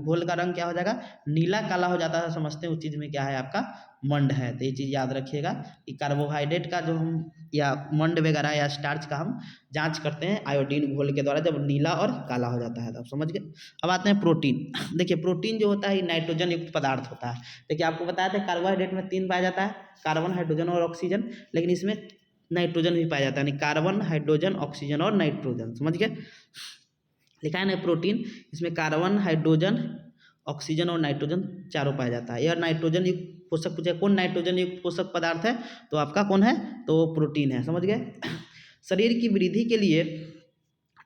घोल का रंग क्या हो जाएगा, नीला काला हो जाता है, समझते हैं उस चीज़ में क्या है, आपका मंड है। तो ये चीज़ याद रखिएगा कि कार्बोहाइड्रेट का जो हम या मंड वगैरह या स्टार्च का हम जांच करते हैं आयोडीन घोल के द्वारा, जब नीला और काला हो जाता है तब, समझ गए। अब आते हैं प्रोटीन। देखिए प्रोटीन जो होता है नाइट्रोजन युक्त पदार्थ होता है। देखिए आपको बताया था कार्बोहाइड्रेट में 3 पाया जाता है, कार्बन, हाइड्रोजन और ऑक्सीजन, लेकिन इसमें नाइट्रोजन भी पाया जाता है, यानी कार्बन, हाइड्रोजन, ऑक्सीजन और नाइट्रोजन, समझ गए। लिखा है ना प्रोटीन, इसमें कार्बन, हाइड्रोजन, ऑक्सीजन और नाइट्रोजन चारों पाया जाता है। यह नाइट्रोजन युक्त पोषक पूछे कौन नाइट्रोजन युक्त पोषक पदार्थ है, तो आपका कौन है, तो प्रोटीन है, समझ गए। शरीर की वृद्धि के लिए,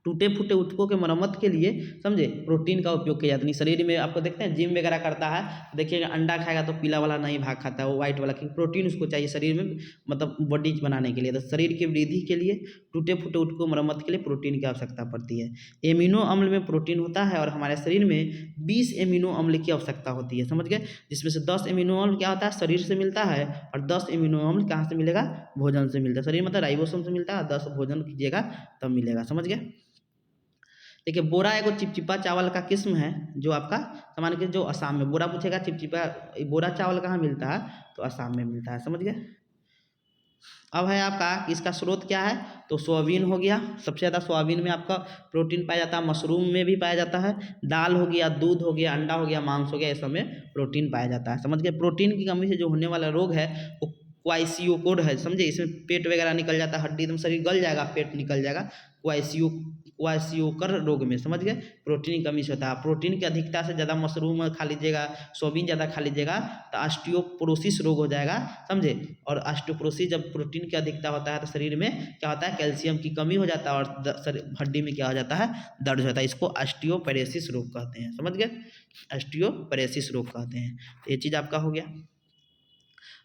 टूटे फूटे ऊतकों के मरम्मत के लिए, समझे, प्रोटीन का उपयोग किया जाता है। शरीर में आपको देखते हैं जिम वगैरह करता है, देखिएगा अंडा खाएगा तो पीला वाला नहीं भाग खाता है, वो वाइट वाला, क्योंकि प्रोटीन उसको चाहिए शरीर में, मतलब बॉडी बनाने के लिए। तो शरीर की वृद्धि के लिए, टूटे फूटे ऊतकों की मरम्मत के लिए प्रोटीन की आवश्यकता पड़ती है। एमिनो अम्ल में प्रोटीन होता है और हमारे शरीर में 20 एमिनो अम्ल की आवश्यकता होती है, समझ गए। जिसमें से 10 एमिनो अम्ल क्या होता है, शरीर से मिलता है, और 10 एमिनो अम्ल कहाँ से मिलेगा, भोजन से मिलता है। शरीर मतलब राइबोसोम से मिलता है, 10 भोजन कीजिएगा तब मिलेगा, समझ गए। देखिए बोरा एगो चिपचिपा चावल का किस्म है जो आपका सामान्य के जो असम में, बोरा पूछेगा चिपचिपा, बोरा चावल कहाँ मिलता है, तो असम में मिलता है, समझ गए। अब है आपका इसका स्रोत क्या है, तो सोयाबीन हो गया, सबसे ज़्यादा सोयाबीन में आपका प्रोटीन पाया जाता है, मशरूम में भी पाया जाता है, दाल हो गया, दूध हो गया, अंडा हो गया, मांस हो गया, इस सब में प्रोटीन पाया जाता है, समझ गए। प्रोटीन की कमी से जो होने वाला रोग है वो क्वाइसियोकोड है, समझे। इसमें पेट वगैरह निकल जाता है, हड्डी एकदम शरीर गल जाएगा, पेट निकल जाएगा, क्वाइसियोकर रोग में, समझ गए। प्रोटीन की कमी से होता है। प्रोटीन की अधिकता से ज़्यादा मशरूम खा लीजिएगा, सोयाबीन ज़्यादा खा लीजिएगा तो ऑस्टियोपोरोसिस रोग हो जाएगा, समझे। और ऑस्टियोपोरोसिस जब प्रोटीन की अधिकता होता है तो शरीर में क्या होता है, कैल्शियम की कमी हो जाता है और हड्डी में क्या हो जाता है, दर्द होता है। इसको ऑस्टियोपोरोसिस रोग कहते हैं, समझ गए, ऑस्टियोपोरोसिस रोग कहते हैं। तो ये चीज़ आपका हो गया।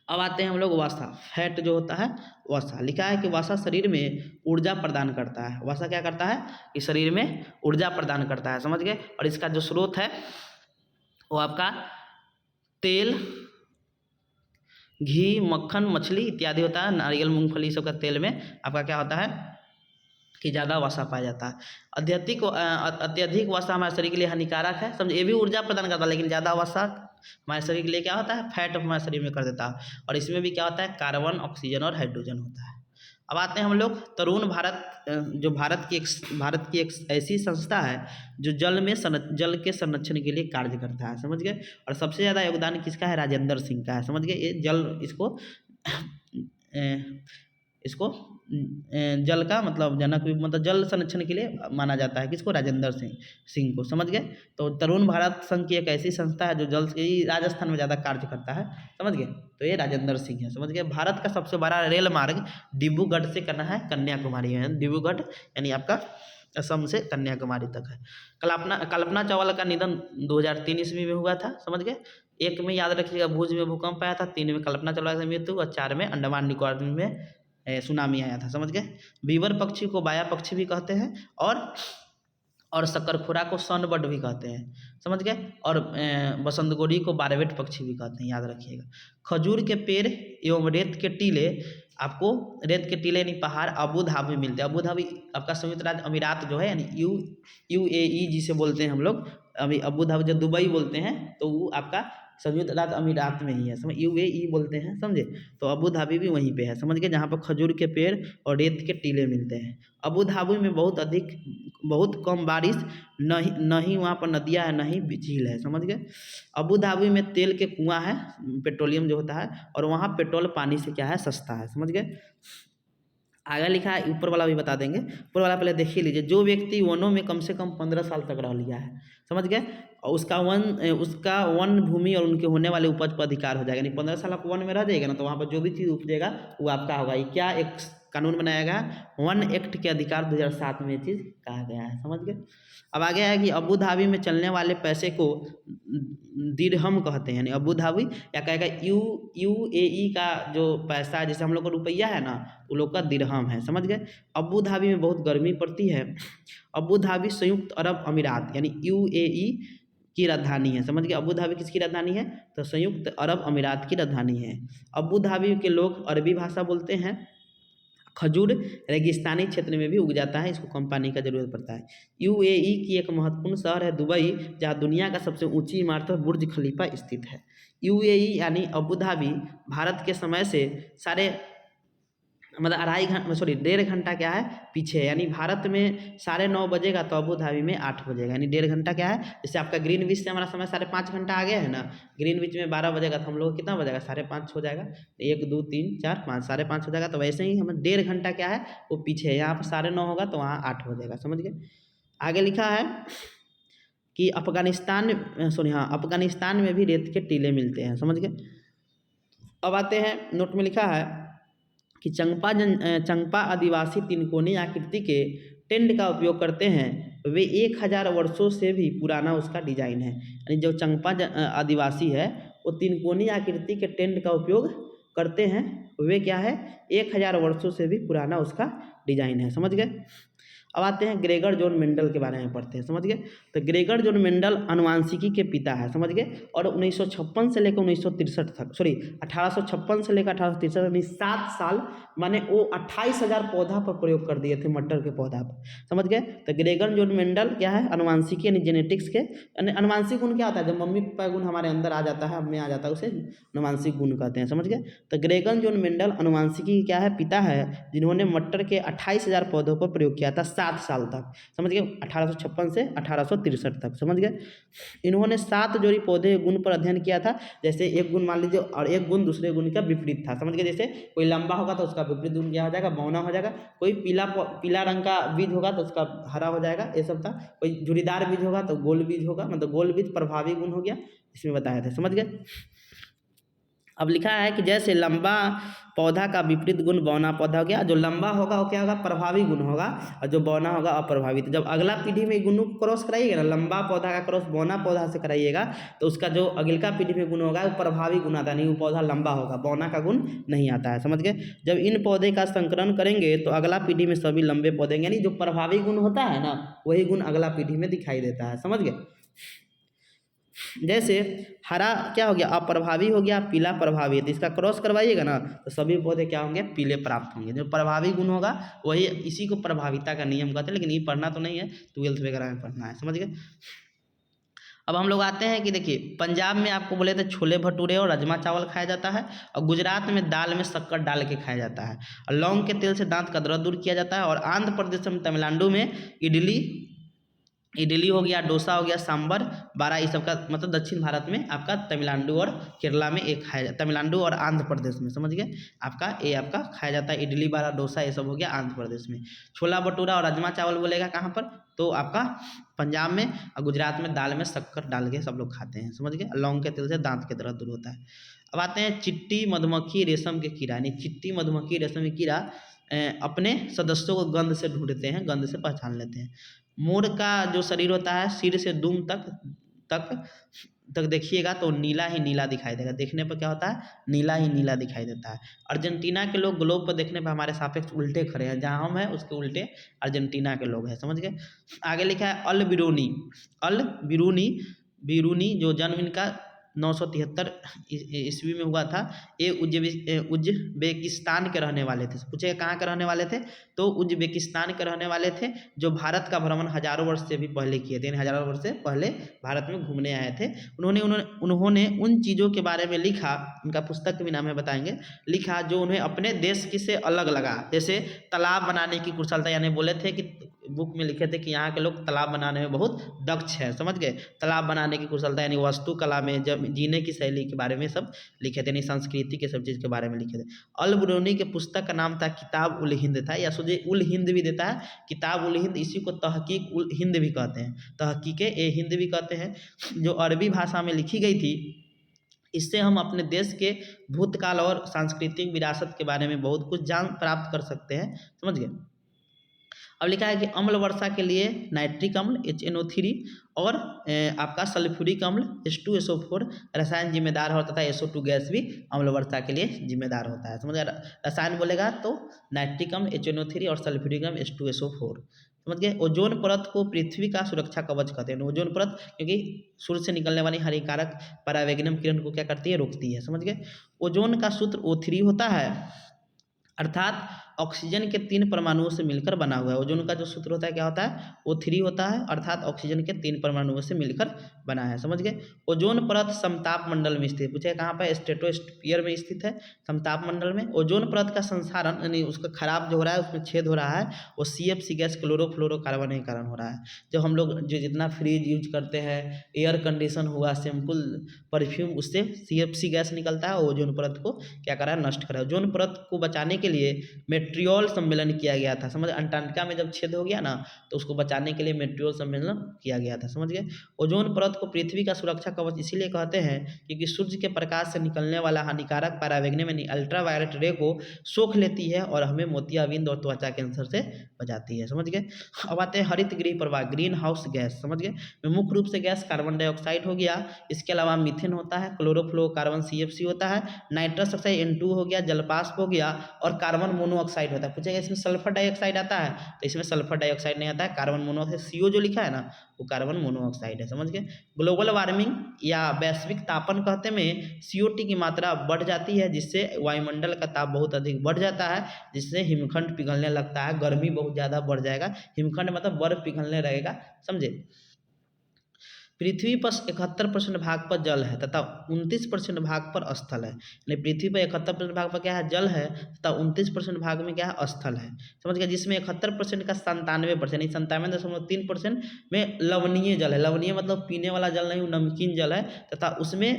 अब आते हैं हम लोग वसा, फैट जो होता है वसा। लिखा है कि वसा शरीर में ऊर्जा प्रदान करता है। वसा क्या करता है कि शरीर में ऊर्जा प्रदान करता है, समझ गए। और इसका जो स्रोत है वो आपका तेल, घी, मक्खन, मछली इत्यादि होता है, नारियल, मूंगफली सब का तेल में आपका क्या होता है कि ज़्यादा वसा पाया जाता है। अत्यधिक वसा हमारे शरीर के लिए हानिकारक है, समझे। ये भी ऊर्जा प्रदान करता है लेकिन ज़्यादा वसा हमारे शरीर के लिए क्या होता है, फैट हमारे शरीर में कर देता है। और इसमें भी क्या होता है, कार्बन, ऑक्सीजन और हाइड्रोजन होता है। अब आते हैं हम लोग तरुण भारत, जो भारत की एक ऐसी संस्था है जो जल के संरक्षण के लिए कार्य करता है, समझ गए। और सबसे ज़्यादा योगदान किसका है, राजेंद्र सिंह का है, समझ गए। ये इसको जल का मतलब जनक, मतलब जल संरक्षण के लिए माना जाता है, किसको, राजेंद्र सिंह को, समझ गए। तो तरुण भारत संघ की एक ऐसी संस्था है जो जल के राजस्थान में ज़्यादा कार्य करता है, समझ गए। तो ये राजेंद्र सिंह है, समझ गए। भारत का सबसे बड़ा रेल मार्ग डिब्रूगढ़ से करना है कन्याकुमारी है, डिब्रूगढ़ यानी आपका असम से कन्याकुमारी तक है। कल्पना चावला का निधन 2003 ईस्वी में हुआ था, समझ गए। 1 में याद रखिएगा भुज में भूकंप आया था, 3 में कल्पना चावला की मृत्यु और 4 में अंडमान निकोबार में सुनामी आया था, समझ गए। बीवर पक्षी को बाया पक्षी भी कहते हैं और शकरखुरा को सनबर्ड भी कहते हैं, समझ गए। और बसंतगोरी को बारवेट पक्षी भी कहते हैं, याद रखिएगा। खजूर के पेड़ एवं रेत के टीले, आपको रेत के टीले यानी पहाड़ अबू धाबी मिलते हैं। अबू धाबी आपका संयुक्त राज्य अमीरात जो है, यानी UAE जिसे बोलते हैं हम लोग, अभी अबू धाबी जो दुबई बोलते हैं तो वो आपका संयुक्त राज्य अमीरात में ही है, समझ, UAE बोलते हैं, समझे। तो अबू धाबी भी वहीं पे है, समझ गए, जहाँ पर खजूर के पेड़ और रेत के टीले मिलते हैं। अबू धाबी में बहुत कम बारिश, नहीं वहाँ पर नदियाँ है, नहीं झील है, समझ गए। अबू धाबी में तेल के कुआँ है, पेट्रोलियम जो होता है, और वहाँ पेट्रोल पानी से क्या है, सस्ता है, समझ गए। आगे लिखा है, ऊपर वाला भी बता देंगे, ऊपर वाला पहले देख ही लीजिए। जो व्यक्ति वनों में कम से कम 15 साल तक रह लिया है, समझ गए, और उसका वन भूमि और उनके होने वाले उपज पर अधिकार हो जाएगा। यानी 15 साल आप वन में रह जाएगा ना, तो वहाँ पर जो भी चीज़ उपजेगा वो आपका होगा। ये क्या एक कानून बनाया गया, वन एक्ट के अधिकार 2007 में ये चीज़ कहा गया है। समझ गए। अब आगे है कि अबू धाबी में चलने वाले पैसे को दिरहम कहते हैं, यानी अबू धाबी या कहेगा यूएई का जो पैसा है, जैसे हम लोग का रुपया है ना, वो लोग का दिरहम है। समझ गए। अबू धाबी में बहुत गर्मी पड़ती है। अबू धाबी संयुक्त अरब अमीरात यानी यूएई की राजधानी है। समझ गए। अबू धाबी किसकी राजधानी है? तो संयुक्त अरब अमीरात की राजधानी है। अबू धाबी के लोग अरबी भाषा बोलते हैं। खजूर रेगिस्तानी क्षेत्र में भी उग जाता है, इसको कम पानी का जरूरत पड़ता है। यूएई की एक महत्वपूर्ण शहर है दुबई, जहाँ दुनिया का सबसे ऊंची इमारत बुर्ज खलीफा स्थित है। यूएई यानी अबू धाबी भारत के समय से मतलब 1.5 घंटा क्या है पीछे है, यानी भारत में 9:30 बजेगा तो अबू धाबी में 8 बजेगा, यानी 1.5 घंटा क्या है। जैसे आपका ग्रीनविच से हमारा समय 5.5 घंटा आगे है ना, ग्रीनविच में 12 बजेगा तो हम लोग कितना बजेगा 5:30 हो जाएगा, 1 2 3 4 5 5:30 हो जाएगा। तो वैसे ही हमें 1.5 घंटा क्या है वो पीछे है, यहाँ पर 9:30 होगा तो वहाँ 8 हो जाएगा। समझ गए। आगे लिखा है कि अफगानिस्तान में भी रेत के टीले मिलते हैं। समझ गए। अब आते हैं, नोट में लिखा है कि चंपा आदिवासी तिनकोनी आकृति के टेंट का उपयोग करते हैं। वे 1000 वर्षों से भी पुराना उसका डिजाइन है, यानी जो चंपा आदिवासी है वो तिनकोनी आकृति के टेंट का उपयोग करते हैं। वे क्या है 1000 वर्षों से भी पुराना उसका डिजाइन है। समझ गए। अब आते हैं ग्रेगर जॉन मेंडल के बारे में पढ़ते हैं। समझ गए। तो ग्रेगर जॉन मेंडल अनुवांशिकी के पिता है। समझ गए। और 1956 से लेकर 1963 तक 1856 से लेकर 1863 यानी 7 साल माने वो 28,000 पौधा पर प्रयोग कर दिए थे, मटर के पौधा पर। समझ गए। तो ग्रेगर जॉन मेंडल क्या है अनुवांशिकी यानी जेनेटिक्स के, अनुवांशिक गुण क्या होता है, जब मम्मी पापा गुण हमारे अंदर आ जाता है, हमें आ जाता है, उसे अनुवांशिक गुण कहते हैं। समझ गए। तो ग्रेगर जॉन मेंडल अनुवांशिकी क्या है पिता है, जिन्होंने मटर के 28,000 पौधों पर प्रयोग किया था 7 साल तक। समझ गए। 1856 से 1863 तक। समझ गए। इन्होंने 7 जोड़ी पौधे गुण पर अध्ययन किया था। जैसे एक गुण मान लीजिए और एक गुण दूसरे गुण का विपरीत था। समझ गए। जैसे कोई लंबा होगा तो उसका विपरीत गुण क्या हो जाएगा, बौना हो जाएगा। कोई पीला रंग का बीज होगा तो उसका हरा हो जाएगा, ये सब था। कोई झुरीदार बीज होगा तो गोल बीज होगा, मतलब गोल बीज प्रभावी गुण हो गया, इसमें बताया था। समझ गए। अब लिखा है कि जैसे लंबा पौधा का विपरीत गुण बौना पौधा हो गया, जो लंबा होगा वो क्या होगा प्रभावी गुण होगा, और जो बौना होगा अप्रभावी। तो जब अगला पीढ़ी में गुणों को क्रॉस कराइएगा ना, लंबा पौधा का क्रॉस बौना पौधा से कराइएगा तो उसका जो अगला पीढ़ी में गुण होगा वो प्रभावी गुण आता है, नहीं वो पौधा लंबा होगा, बौना का गुण नहीं आता है। समझ गए। जब इन पौधे का संकरण करेंगे तो अगला पीढ़ी में सभी लंबे पौधे, यानी जो प्रभावी गुण होता है ना वही गुण अगला पीढ़ी में दिखाई देता है। समझ गए। जैसे हरा क्या हो गया अप्रभावी हो गया, पीला प्रभावी है, तो इसका क्रॉस करवाइएगा ना तो सभी पौधे क्या होंगे पीले प्राप्त होंगे। जो प्रभावी गुण होगा वही, इसी को प्रभाविता का नियम कहते हैं, लेकिन ये पढ़ना तो नहीं है, 12th वगैरह में पढ़ना है। समझ गए। अब हम लोग आते हैं कि देखिए पंजाब में आपको बोले थे छोले भटूरे और राजमा चावल खाया जाता है, और गुजरात में दाल में शक्कर डाल के खाया जाता है, और लौंग के तेल से दांत का दर्द दूर किया जाता है। और आंध्र प्रदेश में तमिलनाडु में इडली हो गया, डोसा हो गया, सांबर बारा, ये सब का मतलब दक्षिण भारत में आपका तमिलनाडु और केरला में एक खाया जाता है, तमिलनाडु और आंध्र प्रदेश में। समझ गए। आपका ये आपका खाया जाता है इडली बारा डोसा, ये सब हो गया आंध्र प्रदेश में। छोला भटूरा और राजमा चावल बोलेगा कहाँ पर, तो आपका पंजाब में, और गुजरात में दाल में शक्कर डाल के सब लोग खाते हैं। समझ गए। लौंग के तेल से दांत के दर्द दूर होता है। अब आते हैं चिट्टी मधुमक्खी रेशम के कीड़ा, यानी चिट्टी मधुमक्खी रेशम के कीड़ा अपने सदस्यों को गंध से ढूंढते हैं, गंध से पहचान लेते हैं। मोर का जो शरीर होता है सिर से दुम तक देखिएगा तो नीला ही नीला दिखाई देगा, देखने पर क्या होता है नीला ही नीला दिखाई देता है। अर्जेंटीना के लोग ग्लोब पर देखने पर हमारे सापेक्ष उल्टे खड़े हैं, जहाँ हम हैं उसके उल्टे अर्जेंटीना के लोग हैं। समझ गए। आगे लिखा है अल बिरूनी जो जन्म इनका 973 ईस्वी में हुआ था। ये उज्बेकिस्तान के रहने वाले थे। पूछेगा कहाँ के रहने वाले थे, तो उज्बेकिस्तान के रहने वाले थे, जो भारत का भ्रमण हजारों वर्ष से भी पहले किए थे, हजारों वर्ष से पहले भारत में घूमने आए थे। उन्होंने उन चीज़ों के बारे में लिखा, उनका पुस्तक भी नाम है बताएंगे, लिखा जो उन्हें अपने देश की से अलग लगा। जैसे तालाब बनाने की कुशलता, यानी बोले थे कि बुक में लिखे थे कि यहाँ के लोग तालाब बनाने में बहुत दक्ष हैं। समझ गए। तालाब बनाने की कुशलता यानी वास्तुकला में, जब जीने की शैली के बारे में सब लिखे थे, यानी संस्कृति के सब चीज़ के बारे में लिखे थे। अल बिरूनी के पुस्तक का नाम था किताब उल हिंद था, या सोचिए उल हिंद भी देता है, किताब उल हिंद, इसी को तहकीक उल हिंद भी कहते हैं, तहकीक ए हिंद भी कहते हैं, जो अरबी भाषा में लिखी गई थी। इससे हम अपने देश के भूतकाल और सांस्कृतिक विरासत के बारे में बहुत कुछ जान प्राप्त कर सकते हैं। समझ गए। अब लिखा है कि अम्ल वर्षा के लिए नाइट्रिक अम्ल HNO3 और आपका सल्फ्यूरिक अम्ल H2SO4 रसायन जिम्मेदार होता था। SO2 गैस भी अम्ल वर्षा के लिए जिम्मेदार होता है। समझ गए। रसायन बोलेगा तो नाइट्रिक अम्ल HNO3 और सल्फ्यूरिक अम्ल H2SO4। समझ गए। ओजोन परत को पृथ्वी का सुरक्षा कवच कहते हैं। ओजोन परत क्योंकि सूर्य से निकलने वाली हानिकारक परावैंगनी किरण को क्या करती है, रोकती है। समझ गए। ओजोन का सूत्र O3 होता है, अर्थात ऑक्सीजन के 3 परमाणुओं से मिलकर बना हुआ है। ओजोन का जो सूत्र होता है क्या होता है, O3 होता है, अर्थात ऑक्सीजन के 3 परमाणुओं से मिलकर बना है। समझ गए। ओजोन परत समताप मंडल में स्थित, पूछे कहाँ पर, स्ट्रेटोस्फीयर में स्थित है, समताप मंडल में। ओजोन परत का संसारण यानी उसका खराब जो हो रहा है, उसमें छेद हो रहा है, वो CFC गैस क्लोरोफ्लोरोकार्बन के कारण हो रहा है। जो हम लोग जो जितना फ्रिज यूज करते हैं, एयर कंडीशन हुआ, सिंपल परफ्यूम, उससे CFC गैस निकलता है, ओजोन परत को क्या करा है, नष्ट करा है। ओजोन परत को बचाने के लिए मेट्रियोल सम्मेलन किया गया था। समझ, अंटार्कटिका में जब छेद हो गया ना, तो उसको बचाने के लिए मेट्रियोल सम्मेलन किया गया था। समझ गए। ओजोन परत को पृथ्वी का सुरक्षा कवच इसीलिए कहते हैं क्योंकि सूर्य के प्रकाश से निकलने वाला हानिकारक परावैंगनी यानी अल्ट्रावायलेट रे को सोख लेती है और हमें मोतियाबिंद और त्वचा कैंसर से बचाती है। समझ गए। अब आते हैं हरित गृह प्रवाह, ग्रीन हाउस गैस। समझ गए। मुख्य रूप से गैस कार्बन डाइऑक्साइड हो गया, इसके अलावा मीथेन होता है, क्लोरोफ्लोरोकार्बन CFC होता है, नाइट्रस ऑक्साइड N2 हो गया, जलवाष्प हो गया, और कार्बन मोनोऑक्साइड होता है। पूछेगा इसमें सल्फर डाइऑक्साइड आता है, तो इसमें सल्फर डाइऑक्साइड नहीं आता है, कार्बन मोनोऑक्साइड CO जो लिखा है ना, वो कार्बन मोनोऑक्साइड है। समझ गए। ग्लोबल वार्मिंग या वैश्विक तापन कहते में CO2 की मात्रा बढ़ जाती है, जिससे वायुमंडल का ताप बहुत अधिक बढ़ जाता है, जिससे हिमखंड पिघलने लगता है, गर्मी बहुत ज़्यादा बढ़ जाएगा। हिमखंड मतलब बर्फ पिघलने लगेगा। समझे। पृथ्वी पर 71% भाग पर जल है तथा 29% भाग पर स्थल है। यानी पृथ्वी पर 71% भाग पर क्या है, जल है, तथा 29% भाग में क्या है, स्थल है। समझ गए। जिसमें 71% का 97% यानी 97.3% में लवणीय जल है। लवणीय मतलब पीने वाला जल नहीं, नमकीन जल है, तथा उसमें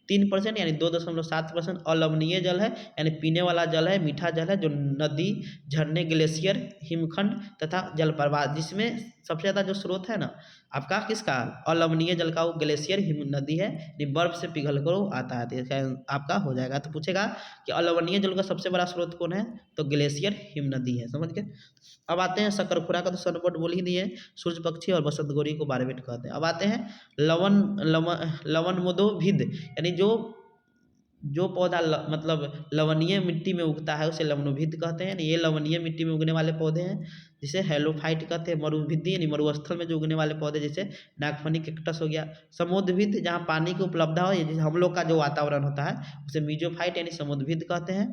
3% यानी 2.7% अलवणीय जल है, यानी पीने वाला जल है, मीठा जल है, जो नदी, झरने, ग्लेशियर, हिमखंड तथा जलप्रवाह, जिसमें सबसे ज़्यादा जो स्रोत है ना आपका किसका, अलवणीय जल का, वो ग्लेशियर हिम नदी है, ये बर्फ से पिघल कर वो आता है। तो इसका आपका हो जाएगा। तो पूछेगा कि अलवणीय जल का सबसे बड़ा स्रोत कौन है, तो ग्लेशियर हिम नदी है। समझ गए। अब आते हैं शकरखुरा का तो सरबट बोल ही दिए, सूर्य पक्षी और बसंत गौरी को बारबेट कहते हैं। अब आते हैं लवणमोदोभिद, यानी जो पौधा मतलब लवणीय मिट्टी में उगता है उसे लवणोभिद कहते हैं। ये लवणीय मिट्टी में उगने वाले पौधे हैं, जिसे हेलोफाइट कहते हैं। मरुभिद्धी यानी मरुस्थल में जो उगने वाले पौधे, जैसे नागफनी कैक्टस हो गया। समुद्रभिद जहाँ पानी की उपलब्धता हो, जैसे हम लोग का जो वातावरण होता है, उसे मीजोफाइट यानी समुद्रभिद कहते हैं।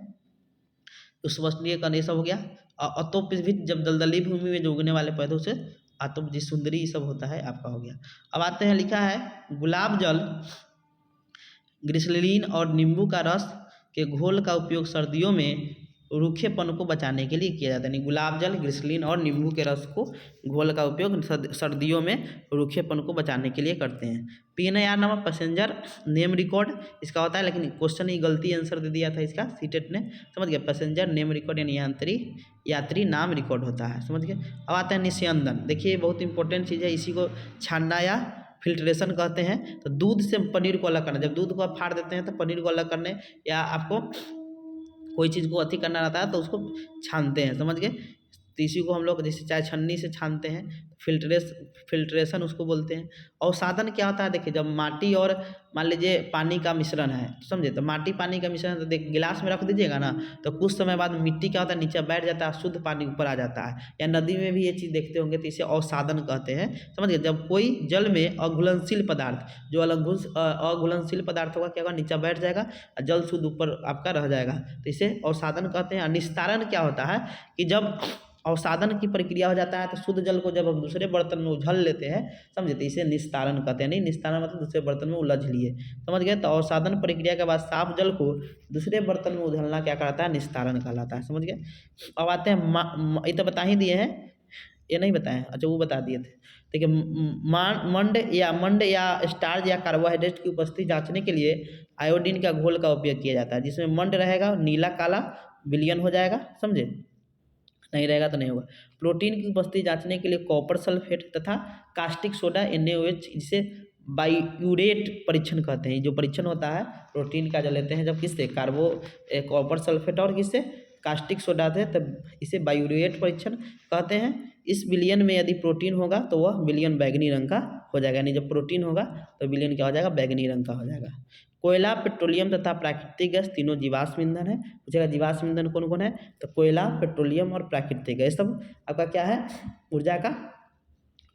उष्णकटिबंधीय का ये सब हो गया। अतोपभिद जब दलदली भूमि में जो उगने वाले पौधे, उसे आतोप, जी सुंदरी, ये सब होता है आपका हो गया। अब आते हैं, लिखा है गुलाब जल, ग्लिसरीन और नींबू का रस के घोल का उपयोग सर्दियों में रूखेपन को बचाने के लिए किया जाता है। यानी गुलाब जल, ग्लिसरीन और नींबू के रस को घोल का उपयोग सर्दियों में रूखेपन को बचाने के लिए करते हैं। PNR नामक पैसेंजर नेम रिकॉर्ड इसका होता है, लेकिन क्वेश्चन ही गलती आंसर दे दिया था इसका सीटेट ने। समझ गए। पैसेंजर नेम रिकॉर्ड यानी यात्री नाम रिकॉर्ड होता है। समझ गए। अब आता है निस्यंदन। देखिए बहुत इंपॉर्टेंट चीज़ है, इसी को छानना या फिल्ट्रेशन कहते हैं। तो दूध से पनीर को अलग करना, जब दूध को आप फाड़ देते हैं तो पनीर को अलग करने, या आपको कोई चीज़ को अथी करना रहता है तो उसको छानते हैं। समझ गए। तो इसी को हम लोग जैसे चाय छन्नी से छानते हैं, फिल्ट्रेशन उसको बोलते हैं। और साधन क्या होता है, देखिए जब माटी और मान लीजिए पानी का मिश्रण है, समझे, तो माटी पानी का मिश्रण, तो देख गिलास में रख दीजिएगा ना, तो कुछ समय बाद मिट्टी क्या होता है, नीचे बैठ जाता है, शुद्ध पानी ऊपर आ जाता है। या नदी में भी ये चीज़ देखते होंगे, तो इसे अवसादन कहते हैं। समझ गए। जब कोई जल में अघुलनशील पदार्थ, जो अघुलनशील पदार्थ होगा क्या होगा, नीचे बैठ जाएगा और जल शुद्ध ऊपर आपका रह जाएगा, तो इसे अवसादन कहते हैं। निस्तारण क्या होता है कि जब अवसादन की प्रक्रिया हो जाता है, तो शुद्ध जल को जब हम दूसरे बर्तन में उझल लेते हैं, समझे, तो इसे निस्तारण कहते हैं। नहीं, निस्तारण मतलब दूसरे बर्तन में उलझ लिए। समझ गए। तो अवसादन प्रक्रिया के बाद साफ जल को दूसरे बर्तन में उझलना क्या कहलाता है, निस्तारण कहलाता है। समझ गए। अब आते हैं, ये तो बता ही दिए हैं, ये नहीं बताएं, अच्छा वो बता दिए थे। देखिए मंड या स्टार्च या कार्बोहाइड्रेट की उपस्थिति जांचने के लिए आयोडीन का घोल का उपयोग किया जाता है। जिसमें मंड रहेगा नीला काला विलयन हो जाएगा, समझे, नहीं रहेगा तो नहीं होगा। प्रोटीन की उपस्थिति जांचने के लिए कॉपर सल्फेट तथा कास्टिक सोडा NaOH, जिसे बायूरेट परीक्षण कहते हैं। जो परीक्षण होता है प्रोटीन का जो लेते हैं जब किससे, कॉपर सल्फेट और किससे, कास्टिक सोडा से, तब इसे बायूरेट परीक्षण कहते हैं। इस विलयन में यदि प्रोटीन होगा तो वह विलयन बैगनी रंग का हो जाएगा, यानी जब प्रोटीन होगा तो विलयन क्या हो जाएगा, बैगनी रंग का हो जाएगा। कोयला, पेट्रोलियम तथा प्राकृतिक गैस तीनों जीवाश्म ईंधन है। पूछेगा जीवाश्म ईंधन कौन कौन है, तो कोयला, पेट्रोलियम और प्राकृतिक गैस, सब आपका क्या है, ऊर्जा का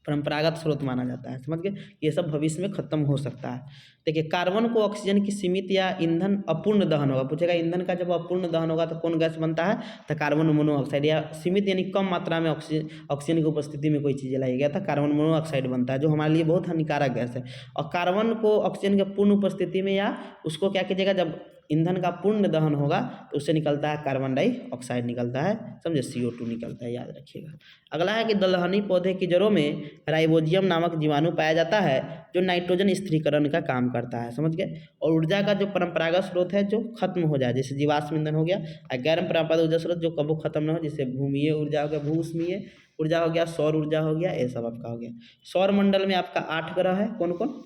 परंपरागत स्रोत माना जाता है। समझ गए, ये सब भविष्य में खत्म हो सकता है। देखिए, कार्बन को ऑक्सीजन की सीमित या ईंधन अपूर्ण दहन होगा। पूछेगा ईंधन का जब अपूर्ण दहन होगा तो कौन गैस बनता है, तो कार्बन मोनोऑक्साइड, या सीमित यानी कम मात्रा में ऑक्सीजन की उपस्थिति में कोई चीज़ जलाई गया था, कार्बन मोनोऑक्साइड बनता है, जो हमारे लिए बहुत हानिकारक गैस है। और कार्बन को ऑक्सीजन के पूर्ण उपस्थिति में, या उसको क्या कीजिएगा, जब ईंधन का पूर्ण दहन होगा तो उससे निकलता है कार्बन डाइऑक्साइड निकलता है, समझे, CO2 निकलता है, याद रखिएगा। अगला है कि दलहनी पौधे की जड़ों में राइबोजियम नामक जीवाणु पाया जाता है, जो नाइट्रोजन स्थिरीकरण का काम करता है। समझ गए। और ऊर्जा का जो परंपरागत स्रोत है जो खत्म हो जाए, जैसे जीवाश्म ईंधन हो गया, और गैर परंपरागत ऊर्जा स्रोत जो कबो खत्म न हो, जैसे भूमीय ऊर्जा हो गया, भूउष्मीय ऊर्जा हो गया, सौर ऊर्जा हो गया, ये सब आपका हो गया। सौर मंडल में आपका 8 ग्रह है, कौन कौन,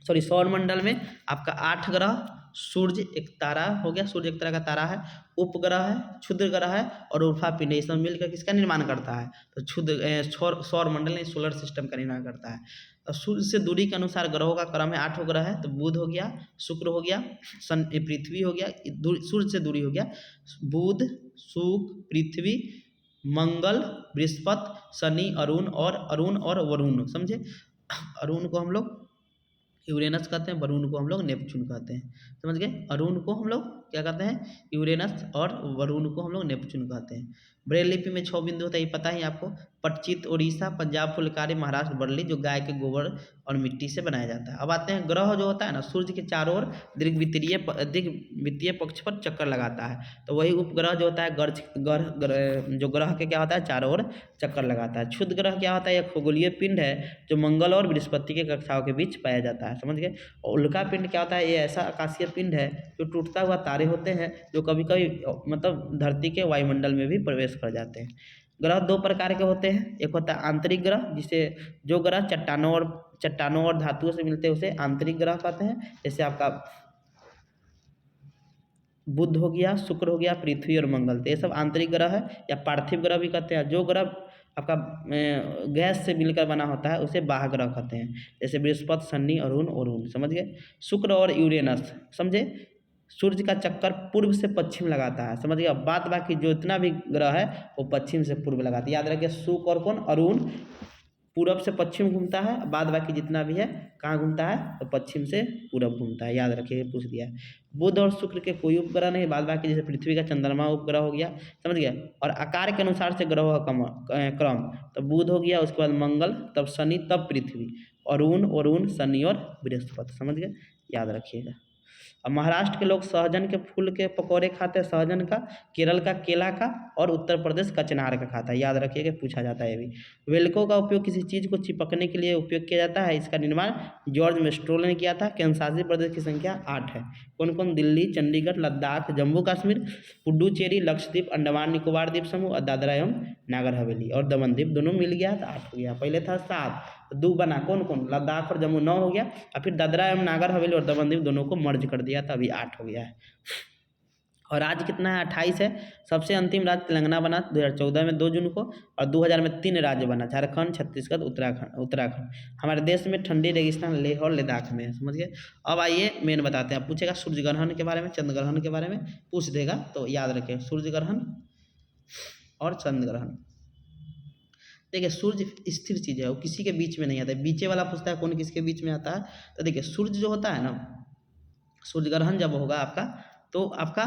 सौर मंडल में आपका 8 ग्रह, सूर्य एक तारा हो गया, सूर्य एक तरह का तारा है, उपग्रह है, क्षुद्र ग्रह है, और उल्फा पिंड, ये सब मिलकर किसका निर्माण करता है, तो सौर मंडल ने सोलर सिस्टम का निर्माण करता है। और सूर्य से दूरी के अनुसार ग्रहों का क्रम है, 8 ग्रह है, तो बुध हो गया, शुक्र हो गया, पृथ्वी हो गया, सूर्य से दूरी हो गया, बुध, शुक्र, पृथ्वी, मंगल, बृहस्पति, शनि, अरुण और वरुण, समझे। अरुण को हम लोग यूरेनस कहते हैं, वरुण को हम लोग नेपच्यून कहते हैं। समझ गए। अरुण को हम लोग क्या कहते हैं, यूरेनस, और वरुण को हम लोग नेपच्यून कहते हैं। ब्रेल लिपि में 6 बिंदु होता है, ये पता ही आपको। पटचित्र उड़ीसा, पंजाब फुलकारी, महाराष्ट्र बरली, जो गाय के गोबर और मिट्टी से बनाया जाता है। अब आते हैं ग्रह जो होता है ना, सूर्य के चारों ओर दीर्घवृत्तीय पक्ष पर चक्कर लगाता है, तो वही उपग्रह जो होता है जो ग्रह के क्या होता है, चारों ओर चक्कर लगाता है। क्षुद्र ग्रह क्या होता है, यह खगोलीय पिंड है जो मंगल और बृहस्पति के कक्षाओं के बीच पाया जाता है। समझ गए। और उल्का पिंड क्या होता है, ये ऐसा आकाशीय पिंड है जो टूटता हुआ तारे होते हैं, जो कभी कभी मतलब धरती के वायुमंडल में भी प्रवेश कर जाते हैं। ग्रह 2 प्रकार के होते हैं, एक होता है आंतरिक ग्रह, जिसे जो ग्रह चट्टानों और धातुओं से मिलते हैं उसे आंतरिक ग्रह कहते हैं। जैसे आपका बुध हो गया, शुक्र हो गया, पृथ्वी और मंगल, तो ये सब आंतरिक ग्रह है, या पार्थिव ग्रह भी कहते हैं। जो ग्रह आपका गैस से मिलकर बना होता है उसे बाह्य ग्रह कहते हैं, जैसे बृहस्पति, शनि, अरुण, समझ गए। शुक्र और यूरेनस, समझे, सूर्य का चक्कर पूर्व से पश्चिम लगाता है, समझ गया। बात बाकी जो इतना भी ग्रह है वो पश्चिम से पूर्व लगाता है, याद रखिए। शुक्र और कौन, अरुण, पूरब से पश्चिम घूमता है, बाद बाकी जितना भी है कहाँ घूमता है, तो पश्चिम से पूरब घूमता है, याद रखिए, पूछ दिया है। बुध और शुक्र के कोई उपग्रह नहीं, बाद बाकी जैसे पृथ्वी का चंद्रमा उपग्रह हो गया, समझ गया। और आकार के अनुसार से ग्रहों का क्रम, तो बुध हो गया, उसके बाद मंगल, तब शनि, तब पृथ्वी, अरुण, शनि और बृहस्पति, समझ गए, याद रखिएगा। अब महाराष्ट्र के लोग सहजन के फूल के पकौड़े खाते हैं, सहजन का, केरल का केला का, और उत्तर प्रदेश कचनार का खाता है, याद रखिएगा, पूछा जाता है ये भी। वेल्को का उपयोग किसी चीज़ को चिपकने के लिए उपयोग किया जाता है, इसका निर्माण जॉर्ज मेस्ट्रोल ने किया था। कैंसासी प्रदेश की संख्या 8 है, कौन कौन, दिल्ली, चंडीगढ़, लद्दाख, जम्मू कश्मीर, पुडुचेरी, लक्षद्वीप, अंडमान निकोबार द्वीप समूह, और दादरा एवं नागर हवेली और दमन द्वीप, दोनों मिल गया तो 8 हो गया। पहले था 7, 2 बना, कौन कौन, लद्दाख और जम्मू 9 हो गया, और फिर दादरा एवं नागर हवेली और दमन द्वीप दोनों को मर्ज कर दिया था, अभी 8 हो गया है। और राज्य कितना है, 28 है। सबसे अंतिम राज्य तेलंगाना बना 2014 में 2 जून को, और 2000 में 3 राज्य बना, झारखंड, छत्तीसगढ़, उत्तराखंड। हमारे देश में ठंडी रेगिस्तान लेह और लद्दाख में है, समझ गए। अब आइए मेन बताते हैं, पूछेगा सूर्य ग्रहण के बारे में, चंद्र ग्रहण के बारे में पूछ देगा, तो याद रखें सूर्य ग्रहण और चंद्र ग्रहण। देखिए, सूर्य स्थिर चीज़ है, वो किसी के बीच में नहीं आता है। बीचे वाला पूछता है कौन किसके बीच में आता है, तो देखिए सूर्य जो होता है ना, सूर्य ग्रहण जब होगा आपका, तो आपका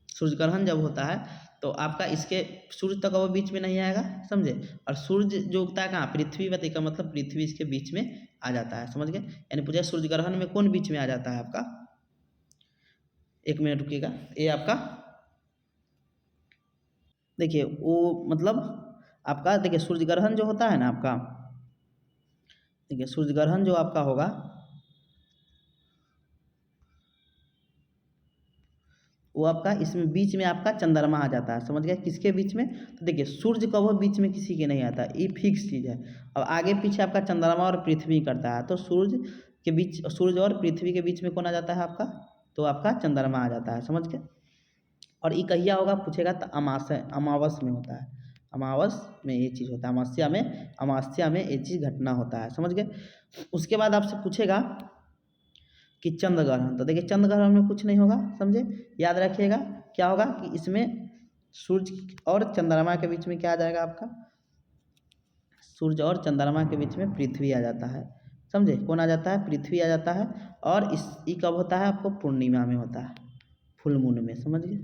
सूर्य ग्रहण जब होता है तो आपका इसके सूर्य तक वो बीच में नहीं आएगा, समझे। और सूर्य जो उगता है कहाँ, पृथ्वी पर, का मतलब पृथ्वी इसके बीच में आ जाता है, समझ गए। यानी पूछा सूर्य ग्रहण में कौन बीच में आ जाता है आपका, 1 मिनट रुकिएगा, ये आपका देखिए वो मतलब आपका, देखिए सूर्य ग्रहण जो होता है ना आपका, देखिए सूर्य ग्रहण जो आपका होगा, वो आपका इसमें बीच में आपका चंद्रमा आ जाता है, समझ गए, किसके बीच में, तो देखिए सूर्य कभी बीच में किसी के नहीं आता, ये फिक्स चीज़ है। अब आगे पीछे आपका चंद्रमा और पृथ्वी करता है, तो सूर्य और पृथ्वी के बीच में कौन आ जाता है आपका, तो आपका चंद्रमा आ जाता है, समझ गए। और ये कहिया होगा पूछेगा तो अमावस में होता है, अमावस में ये चीज़ होता है, अमावस्या में ये चीज़ घटना होता है, समझ गए। उसके बाद आपसे पूछेगा कि चंद्र ग्रहण, तो देखिए चंद्र ग्रहण में कुछ नहीं होगा, समझे, याद रखिएगा क्या होगा कि इसमें सूर्य और चंद्रमा के बीच में क्या आ जाएगा आपका, सूर्य और चंद्रमा के बीच में पृथ्वी आ जाता है, समझे, कौन आ जाता है, पृथ्वी आ जाता है। और ये कब होता है आपको, पूर्णिमा में होता है, फुल मून में, समझ गए।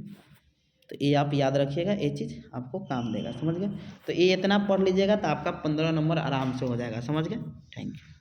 तो ये आप याद रखिएगा, ये चीज़ आपको काम देगा, समझ गए। तो ये इतना पढ़ लीजिएगा तो आपका 15 नंबर आराम से हो जाएगा, समझ गए। Thank you.